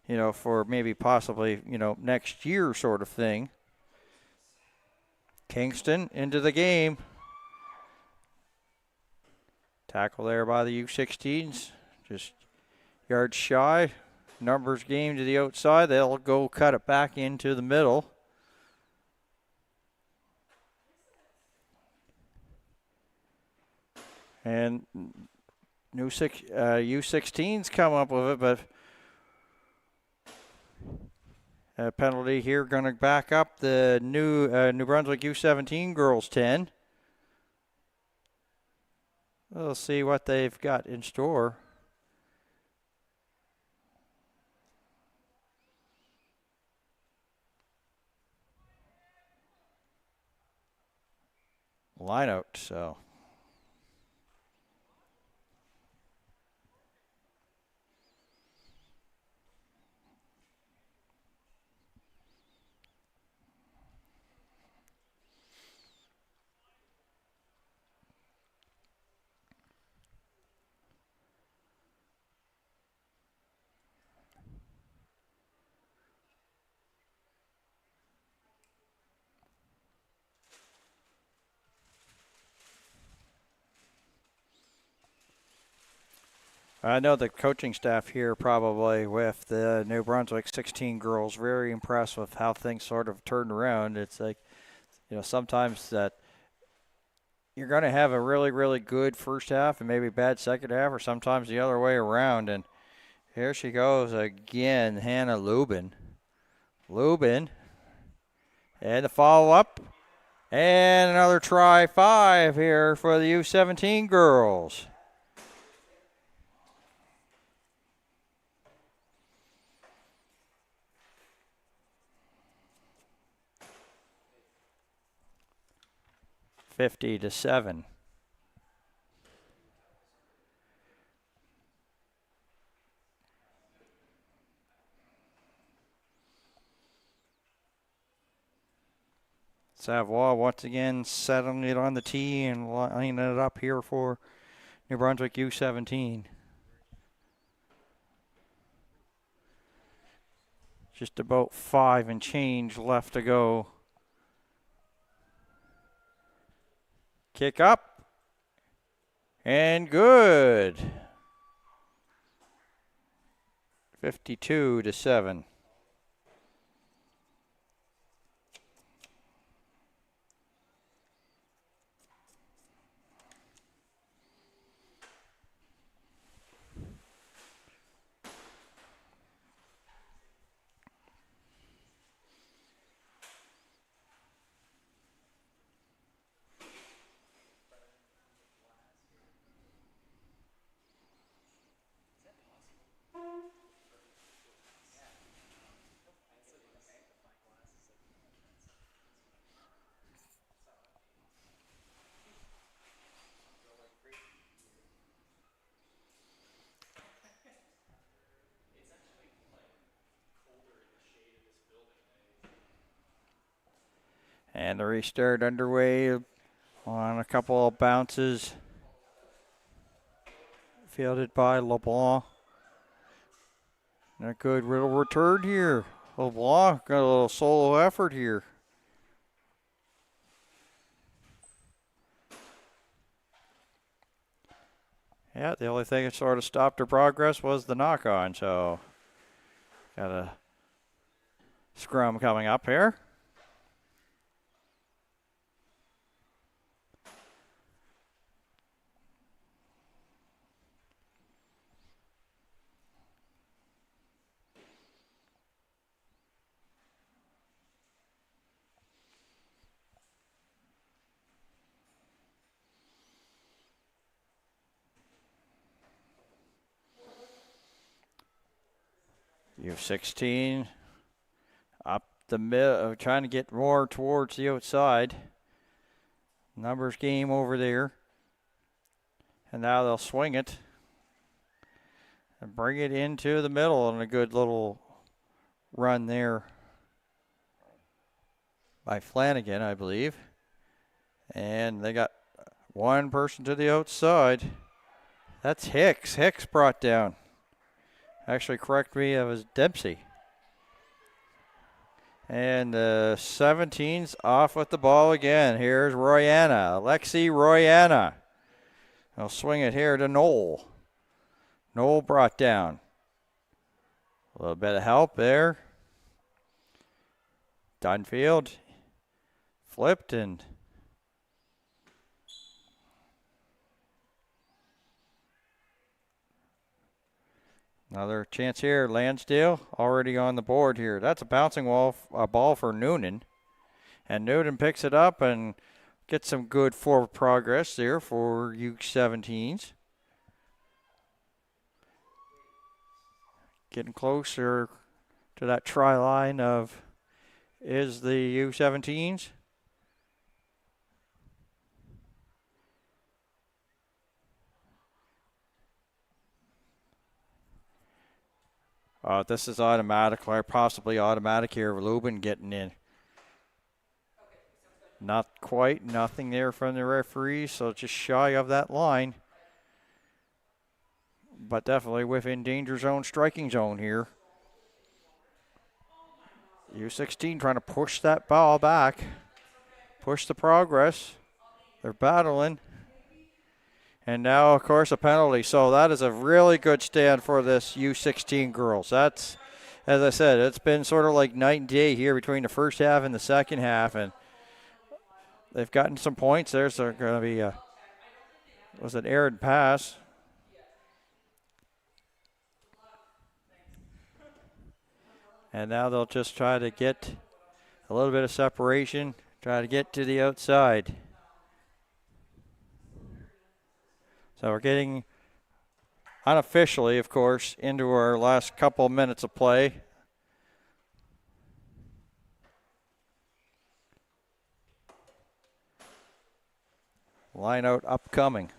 you know, for maybe possibly, you know, next year sort of thing. Kingston into the game. Tackle there by the U16s, just yards shy. Numbers game to the outside. They'll go cut it back into the middle. And U16's come up with it, but a penalty here going to back up the New Brunswick U17 girls 10. We'll see what they've got in store. Line out, so. I know the coaching staff here probably with the New Brunswick 16 girls very impressed with how things sort of turned around. It's like, you know, sometimes that you're going to have a really, really good first half and maybe bad second half, or sometimes the other way around. And here she goes again, Hannah Lubin. Lubin. And the follow-up. And another try 5 here for the U17 girls. (50-7). Savoie once again settling it on the tee and lining it up here for New Brunswick U17. Just about 5 and change left to go. Kick up. And good. 52-7. And the restart underway on a couple of bounces. Fielded by LeBlanc. And a good little return here. LeBlanc got a little solo effort here. Yeah, the only thing that sort of stopped her progress was the knock-on, so got a scrum coming up here. U16 up the middle, trying to get more towards the outside. Numbers game over there. And now they'll swing it and bring it into the middle, and a good little run there by Flanagan, I believe. And they got one person to the outside. That's Hicks. Hicks brought down. Actually, correct me, it was Dempsey. And the 17's off with the ball again. Here's Royanna, Alexi Royanna. They'll swing it here to Noel. Noel brought down. A little bit of help there. Dunfield flipped and another chance here. Lansdale already on the board here. That's a bouncing ball for Noonan. And Noonan picks it up and gets some good forward progress there for U17s. Getting closer to that try line of is the U17s. This is automatic, or possibly automatic here. Lubin getting in. Not quite, nothing there from the referee, so just shy of that line. But definitely within danger zone, striking zone here. U16 trying to push that ball back, push the progress. They're battling. And now, of course, a penalty. So that is a really good stand for this U16 girls. That's, as I said, it's been sort of like night and day here between the first half and the second half. And they've gotten some points there, so going to be was an errant pass. And now they'll just try to get a little bit of separation, try to get to the outside. So we're getting unofficially, of course, into our last couple minutes of play. Line out upcoming.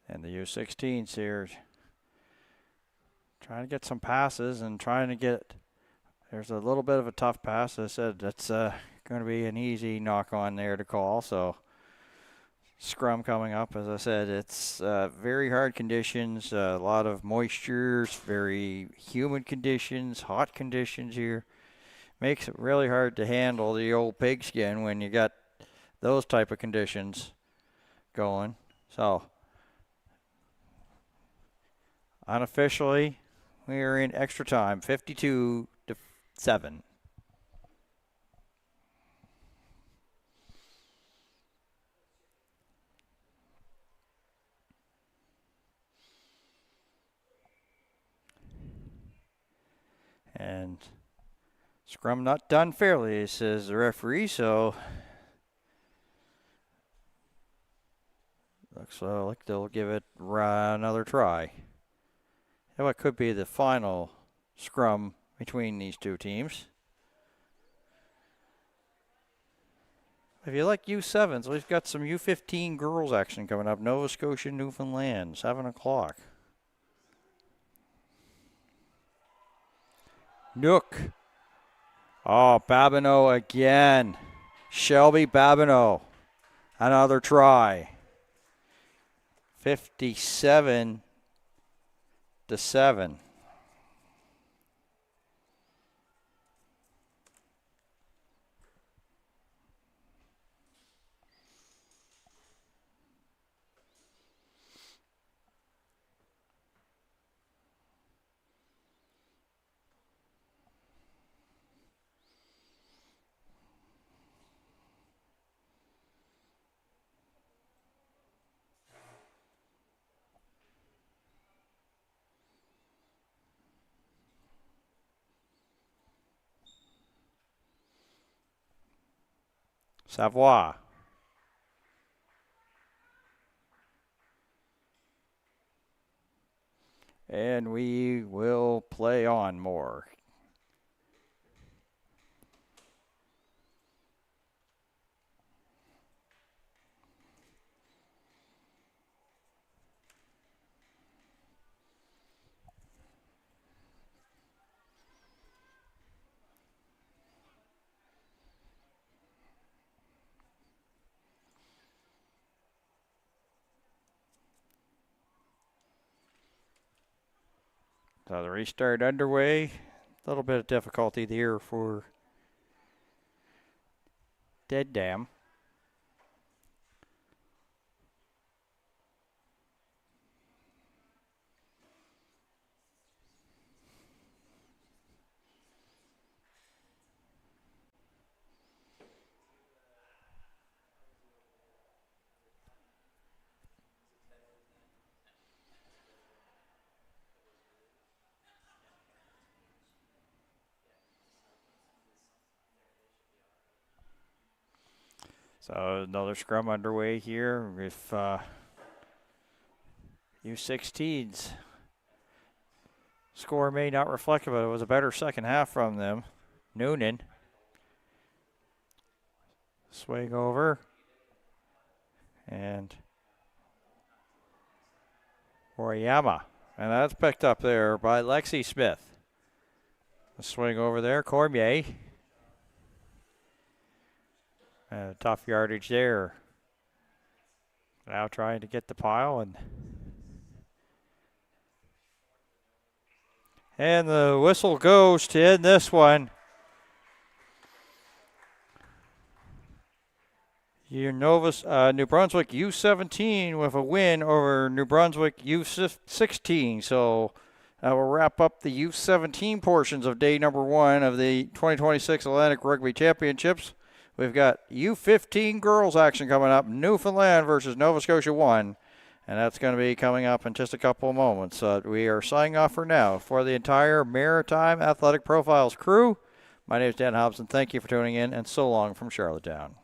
And the U16s here trying to get some passes and trying to get, there's a little bit of a tough pass. I said that's going to be an easy knock on there to call. So scrum coming up, as I said, it's very hard conditions, a lot of moisture, very humid conditions, hot conditions here. Makes it really hard to handle the old pigskin when you got those type of conditions going. So unofficially, we are in extra time, 52-7. And scrum not done fairly, says the referee, so looks like they'll give it another try. And what could be the final scrum between these two teams. If you like U7s, we've got some U15 girls action coming up. Nova Scotia, Newfoundland, 7 o'clock. Nook. Oh, Babineau again. Shelby Babineau. Another try. 57-7. Savoie. And we will play on more. So the restart underway. A little bit of difficulty here for Dead Dam. So another scrum underway here with U16s. Score may not reflect it, but it was a better second half from them. Noonan. Swing over. And Oriyama. And that's picked up there by Lexi Smith. A swing over there. Cormier. Tough yardage there. Now trying to get the pile, and the whistle goes to end this one. New Brunswick U17 with a win over New Brunswick U16. So that will wrap up the U17 portions of day number 1 of the 2026 Atlantic Rugby Championships. We've got U15 girls action coming up, Newfoundland versus Nova Scotia 1, and that's going to be coming up in just a couple of moments. We are signing off for now. For the entire Maritime Athletic Profiles crew, my name is Dan Hobson. Thank you for tuning in, and so long from Charlottetown.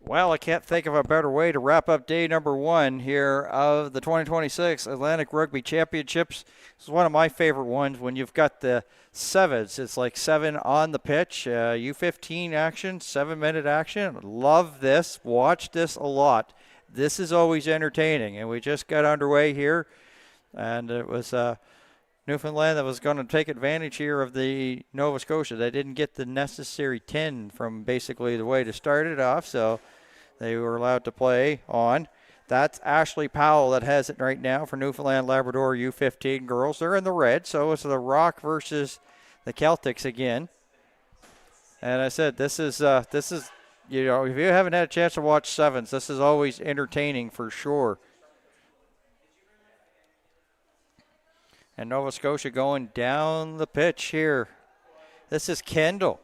Well, I can't think of a better way to wrap up day number 1 here of the 2026 Atlantic Rugby Championships. This is one of my favorite ones when you've got the sevens. It's like 7 on the pitch, U15 action, 7-minute action. Love this. Watch this a lot. this is always entertaining. And we just got underway here, and it was Newfoundland that was going to take advantage here of the Nova Scotia. They didn't get the necessary 10 from basically the way to start it off, so they were allowed to play on. That's Ashley Powell that has it right now for Newfoundland Labrador U15 girls. They're in the red, so it's the Rock versus the Celtics again. And I said, this is, you know, if you haven't had a chance to watch sevens, this is always entertaining for sure. And Nova Scotia going down the pitch here. This is Kendall.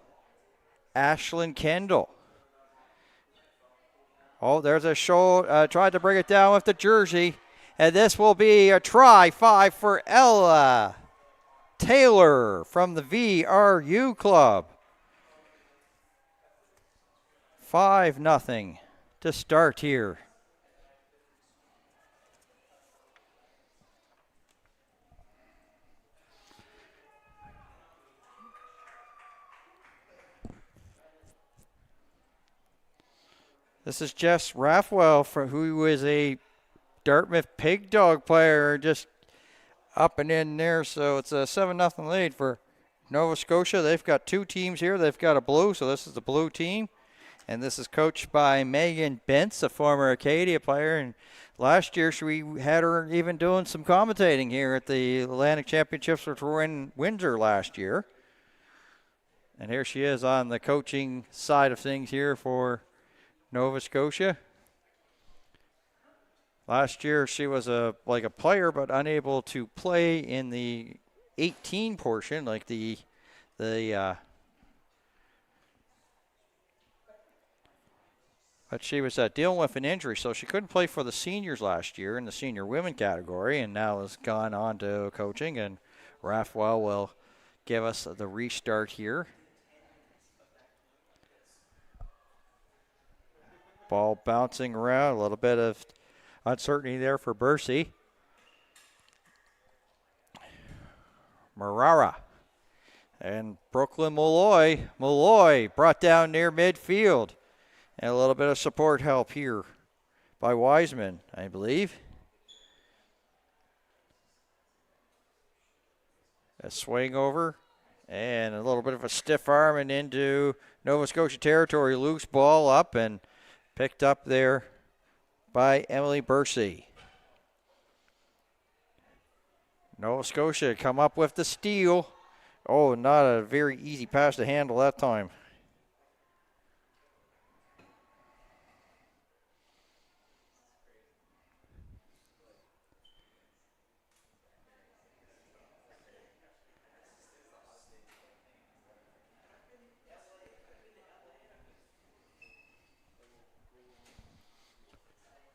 Ashlyn Kendall. Oh, there's a show. Tried to bring it down with the jersey. And this will be a try 5 for Ella Taylor from the VRU Club. 5-0 to start here. This is Jess Rathwell, who is a Dartmouth Pig Dog player, just up and in there. So it's a 7-0 lead for Nova Scotia. They've got two teams here. They've got a blue, so this is the blue team. And this is coached by Megan Bentz, a former Acadia player. And last year we had her even doing some commentating here at the Atlantic Championships, which were in Windsor last year. And here she is on the coaching side of things here for Nova Scotia. Last year she was like a player but unable to play in the 18 portion, like the but she was dealing with an injury, so she couldn't play for the seniors last year in the senior women category, and now has gone on to coaching, and Rathwell will give us the restart here. Ball bouncing around, a little bit of uncertainty there for Bercy. Marara and Brooklyn Malloy. Malloy brought down near midfield. And a little bit of support help here by Wiseman, I believe. A swing over and a little bit of a stiff arm and into Nova Scotia territory. Loose ball up and picked up there by Emily Bercy. Nova Scotia come up with the steal. Oh, not a very easy pass to handle that time.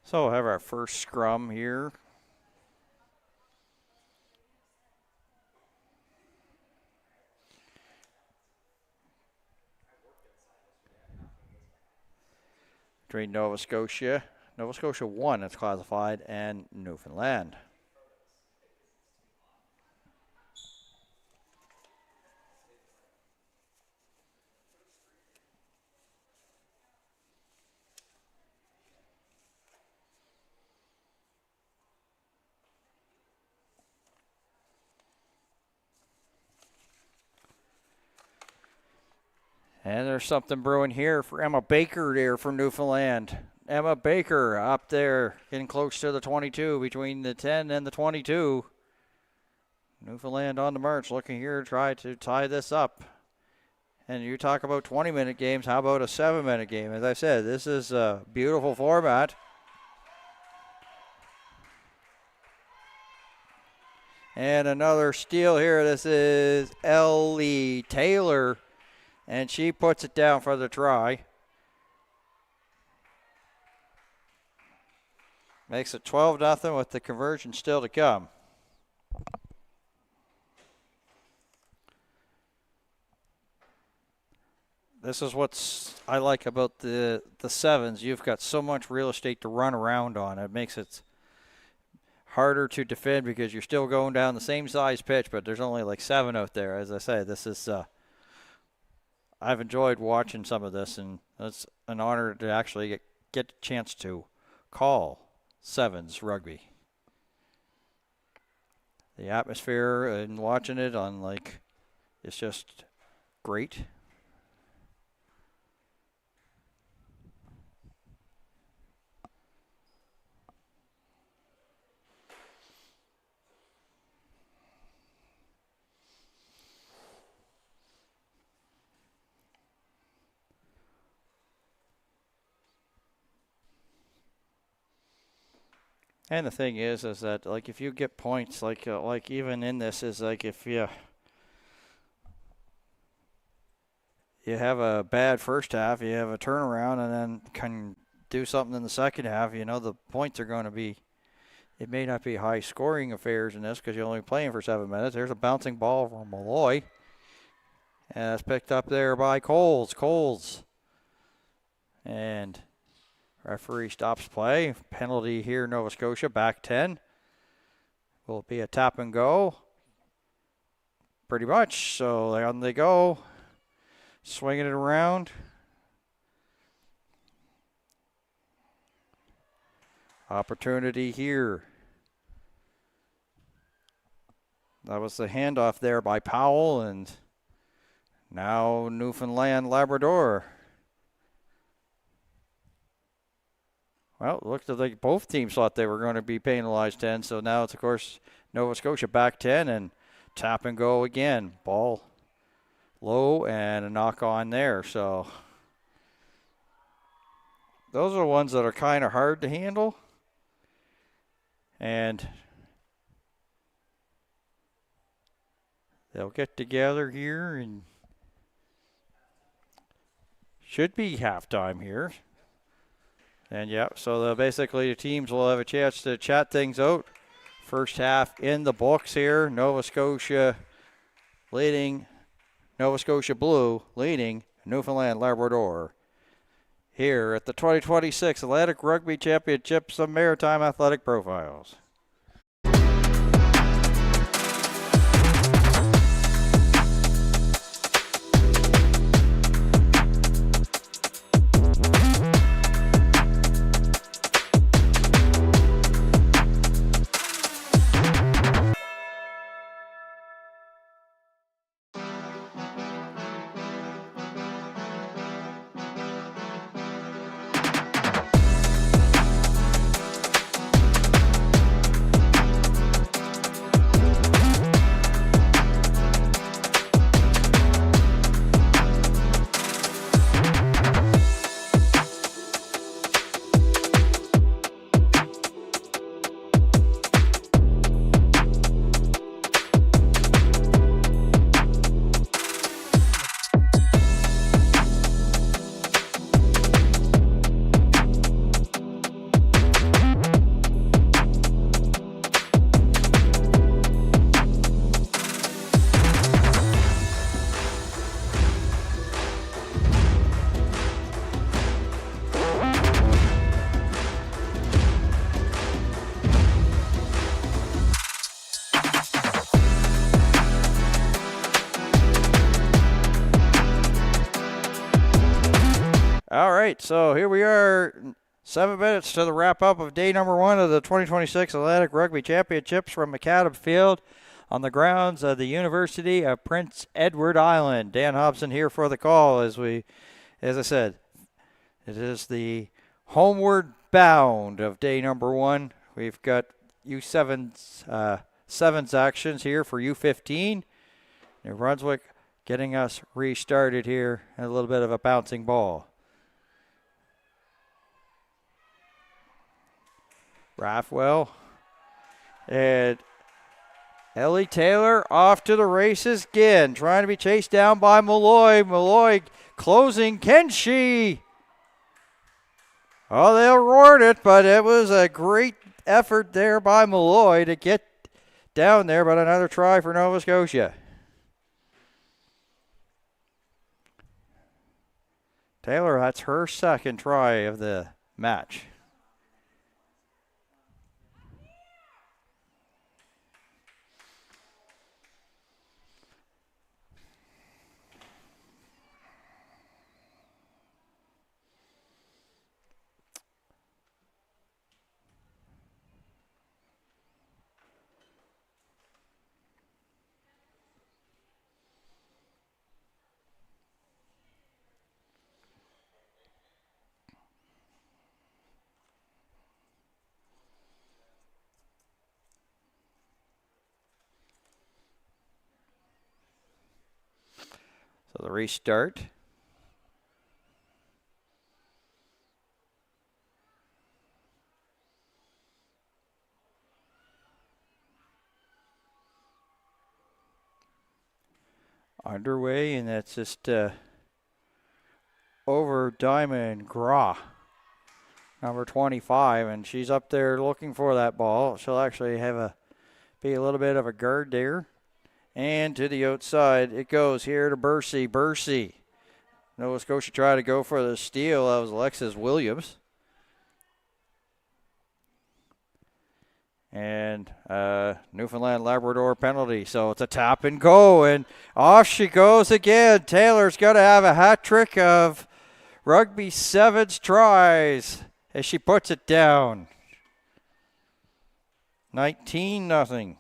So we'll have our first scrum here. Between Nova Scotia 1 it's classified, and Newfoundland. And there's something brewing here for Emma Baker there from Newfoundland. Emma Baker up there, getting close to the 22, between the 10 and the 22. Newfoundland on the march, looking here to try to tie this up. And you talk about 20-minute games, how about a 7-minute game? As I said, this is a beautiful format. And another steal here. This is Ellie Taylor. And she puts it down for the try. Makes it 12-0 with the conversion still to come. This is what I like about the sevens. You've got so much real estate to run around on. It makes it harder to defend because you're still going down the same size pitch, but there's only like 7 out there. As I say, this is I've enjoyed watching some of this, and it's an honor to actually get a chance to call sevens rugby. The atmosphere and watching it on it's just great. And the thing is that if you get points, even in this is if you have a bad first half, you have a turnaround, and then can do something in the second half. The points are going to be. It may not be high scoring affairs in this because you're only playing for 7 minutes. There's a bouncing ball from Malloy, and it's picked up there by Coles, and referee stops play. Penalty here, Nova Scotia, back 10. Will be a tap and go. Pretty much. So on they go. Swinging it around. Opportunity here. That was the handoff there by Powell, and now Newfoundland Labrador. Well, it looked like both teams thought they were going to be penalized 10, so now it's, of course, Nova Scotia back 10 and tap and go again. Ball low and a knock on there, so those are the ones that are kind of hard to handle. And they'll get together here and should be halftime here. And yeah, so basically the teams will have a chance to chat things out. First half in the books here. Nova Scotia Blue leading Newfoundland Labrador here at the 2026 Atlantic Rugby Championships of Maritime Athletic Profiles. All right, so here we are, 7 minutes to the wrap-up of day number 1 of the 2026 Atlantic Rugby Championships from McAdam Field on the grounds of the University of Prince Edward Island. Dan Hobson here for the call as I said, it is the homeward bound of day number 1. We've got sevens actions here for U15. New Brunswick getting us restarted here, and a little bit of a bouncing ball. Rathwell and Ellie Taylor off to the races again, trying to be chased down by Malloy. Malloy closing. Can she? Oh, they award it, but it was a great effort there by Malloy to get down there, but another try for Nova Scotia. Taylor, that's her second try of the match. So the restart. Underway, and that's just over Diamond Gra, number 25, and she's up there looking for that ball. She'll actually be a little bit of a guard there. And to the outside it goes here to Bursey. Bursey. Nova Scotia tried to go for the steal. That was Alexis Williams. And Newfoundland Labrador penalty. So it's a tap and go, and off she goes again. Taylor's got to have a hat trick of Rugby Sevens tries as she puts it down. 19-0.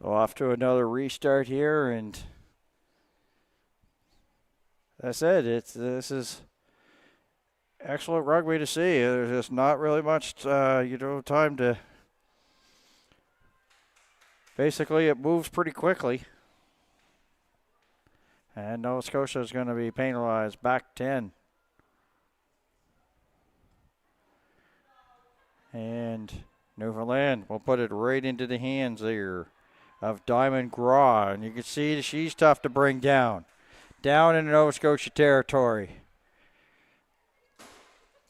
So off to another restart here, and that's it. This is excellent rugby to see. There's just not really much, time to. Basically, it moves pretty quickly, and Nova Scotia is going to be penalized. Back 10, and Newfoundland will put it right into the hands there of Diamond Gra, and you can see she's tough to bring down. Down in Nova Scotia territory.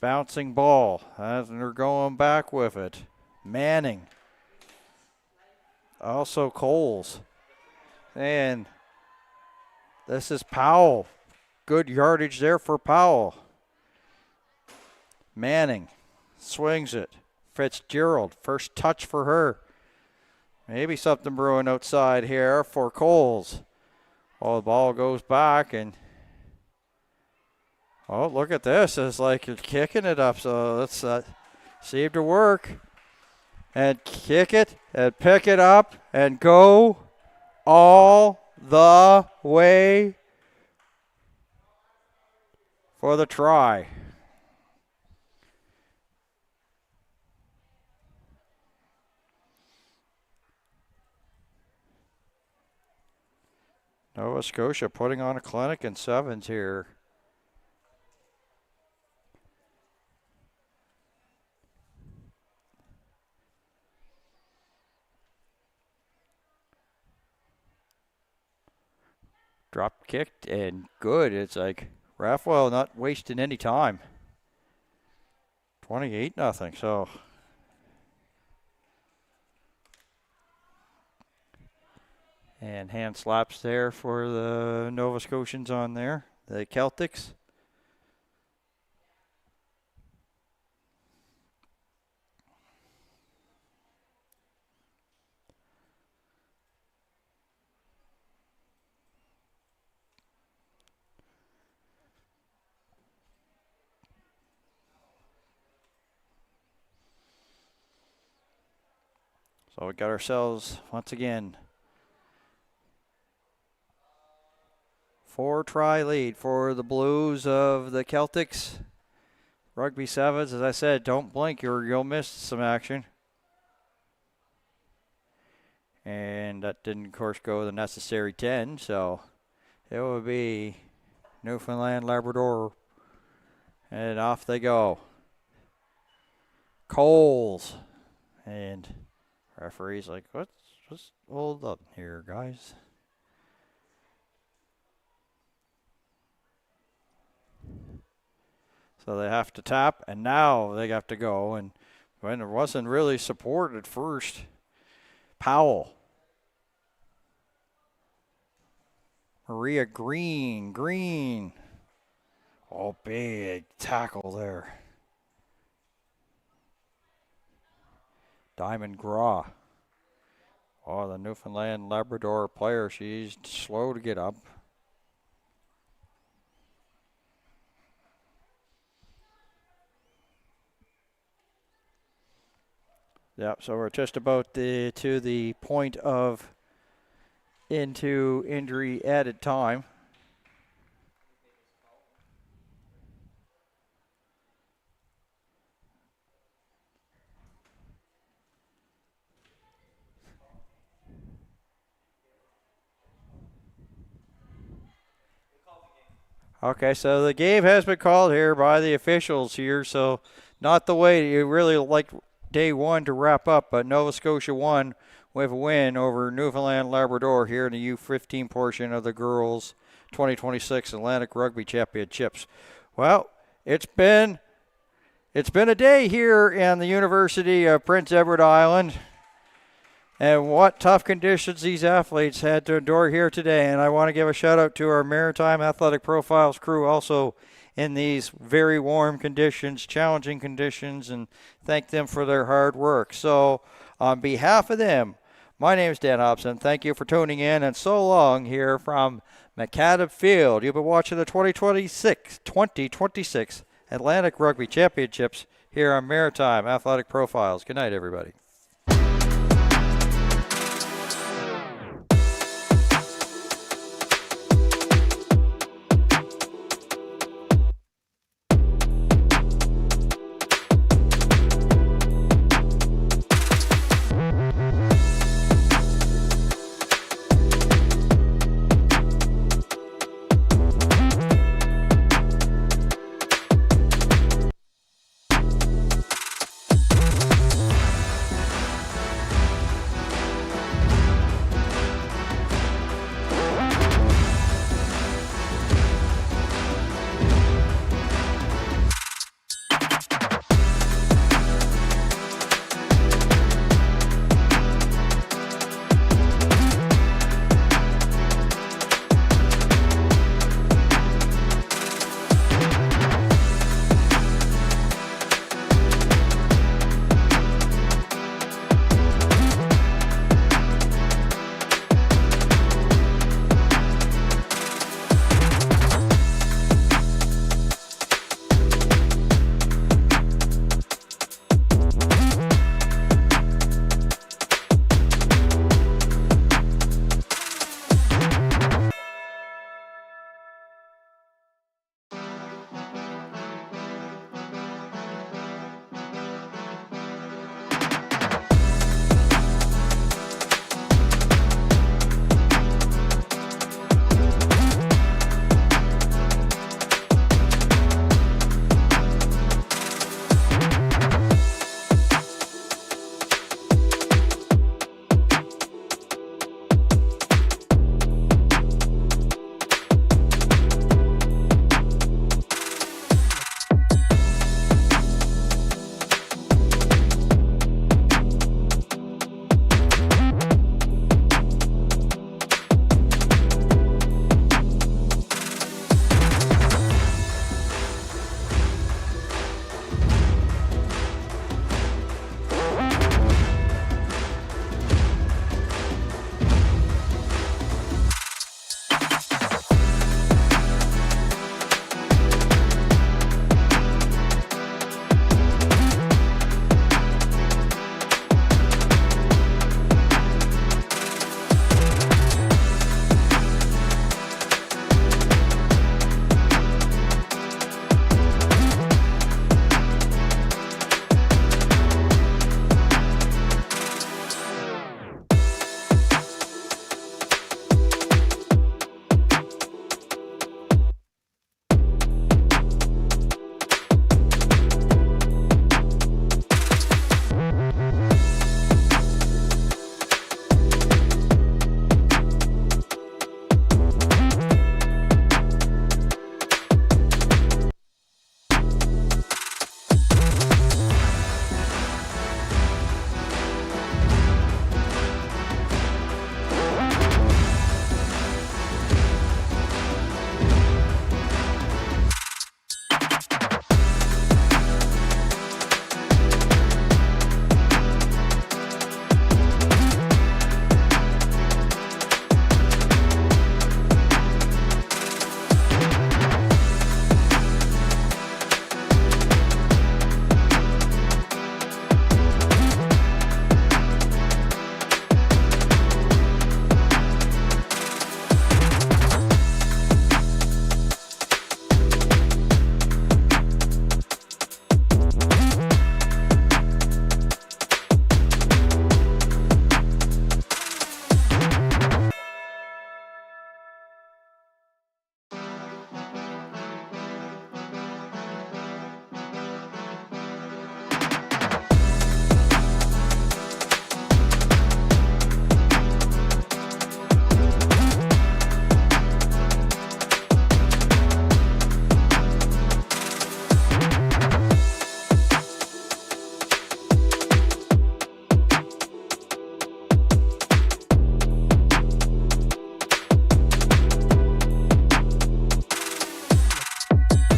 Bouncing ball, and they're going back with it. Manning. Also Coles. And this is Powell. Good yardage there for Powell. Manning swings it. Fitzgerald, first touch for her. Maybe something brewing outside here for Coles. Oh, the ball goes back, and oh, look at this. It's like you're kicking it up, so let's seem to work. And kick it, and pick it up, and go all the way for the try. Nova Scotia putting on a clinic in sevens here. Drop kicked and good. It's like Rathwell not wasting any time. 28-0. So and hand slaps there for the Nova Scotians on there, the Celtics. So we got ourselves, once again, 4-try lead for the Blues of the Celtics. Rugby Sevens, as I said, don't blink, you'll miss some action. And that didn't, of course, go the necessary 10, so it will be Newfoundland, Labrador, and off they go. Coles, and referee's like, let's hold up here, guys. So they have to tap, and now they have to go. And when it wasn't really support at first, Powell. Maria Green. Oh, big tackle there. Diamond Graw. Oh, the Newfoundland Labrador player. She's slow to get up. Yep, so we're just about to the point of into injury added time. Okay, so the game has been called here by the officials here, so not the way you really like day one to wrap up, but Nova Scotia won with a win over Newfoundland Labrador here in the U15 portion of the girls 2026 Atlantic Rugby Championships. Well, it's been a day here in the University of Prince Edward Island. And what tough conditions these athletes had to endure here today. And I want to give a shout out to our Maritime Athletic Profiles crew also in these very warm conditions, challenging conditions, and thank them for their hard work. So on behalf of them, my name is Dan Hobson. Thank you for tuning in, and so long here from McAdam Field. You've been watching the 2026 Atlantic Rugby Championships here on Maritime Athletic Profiles. Good night, everybody.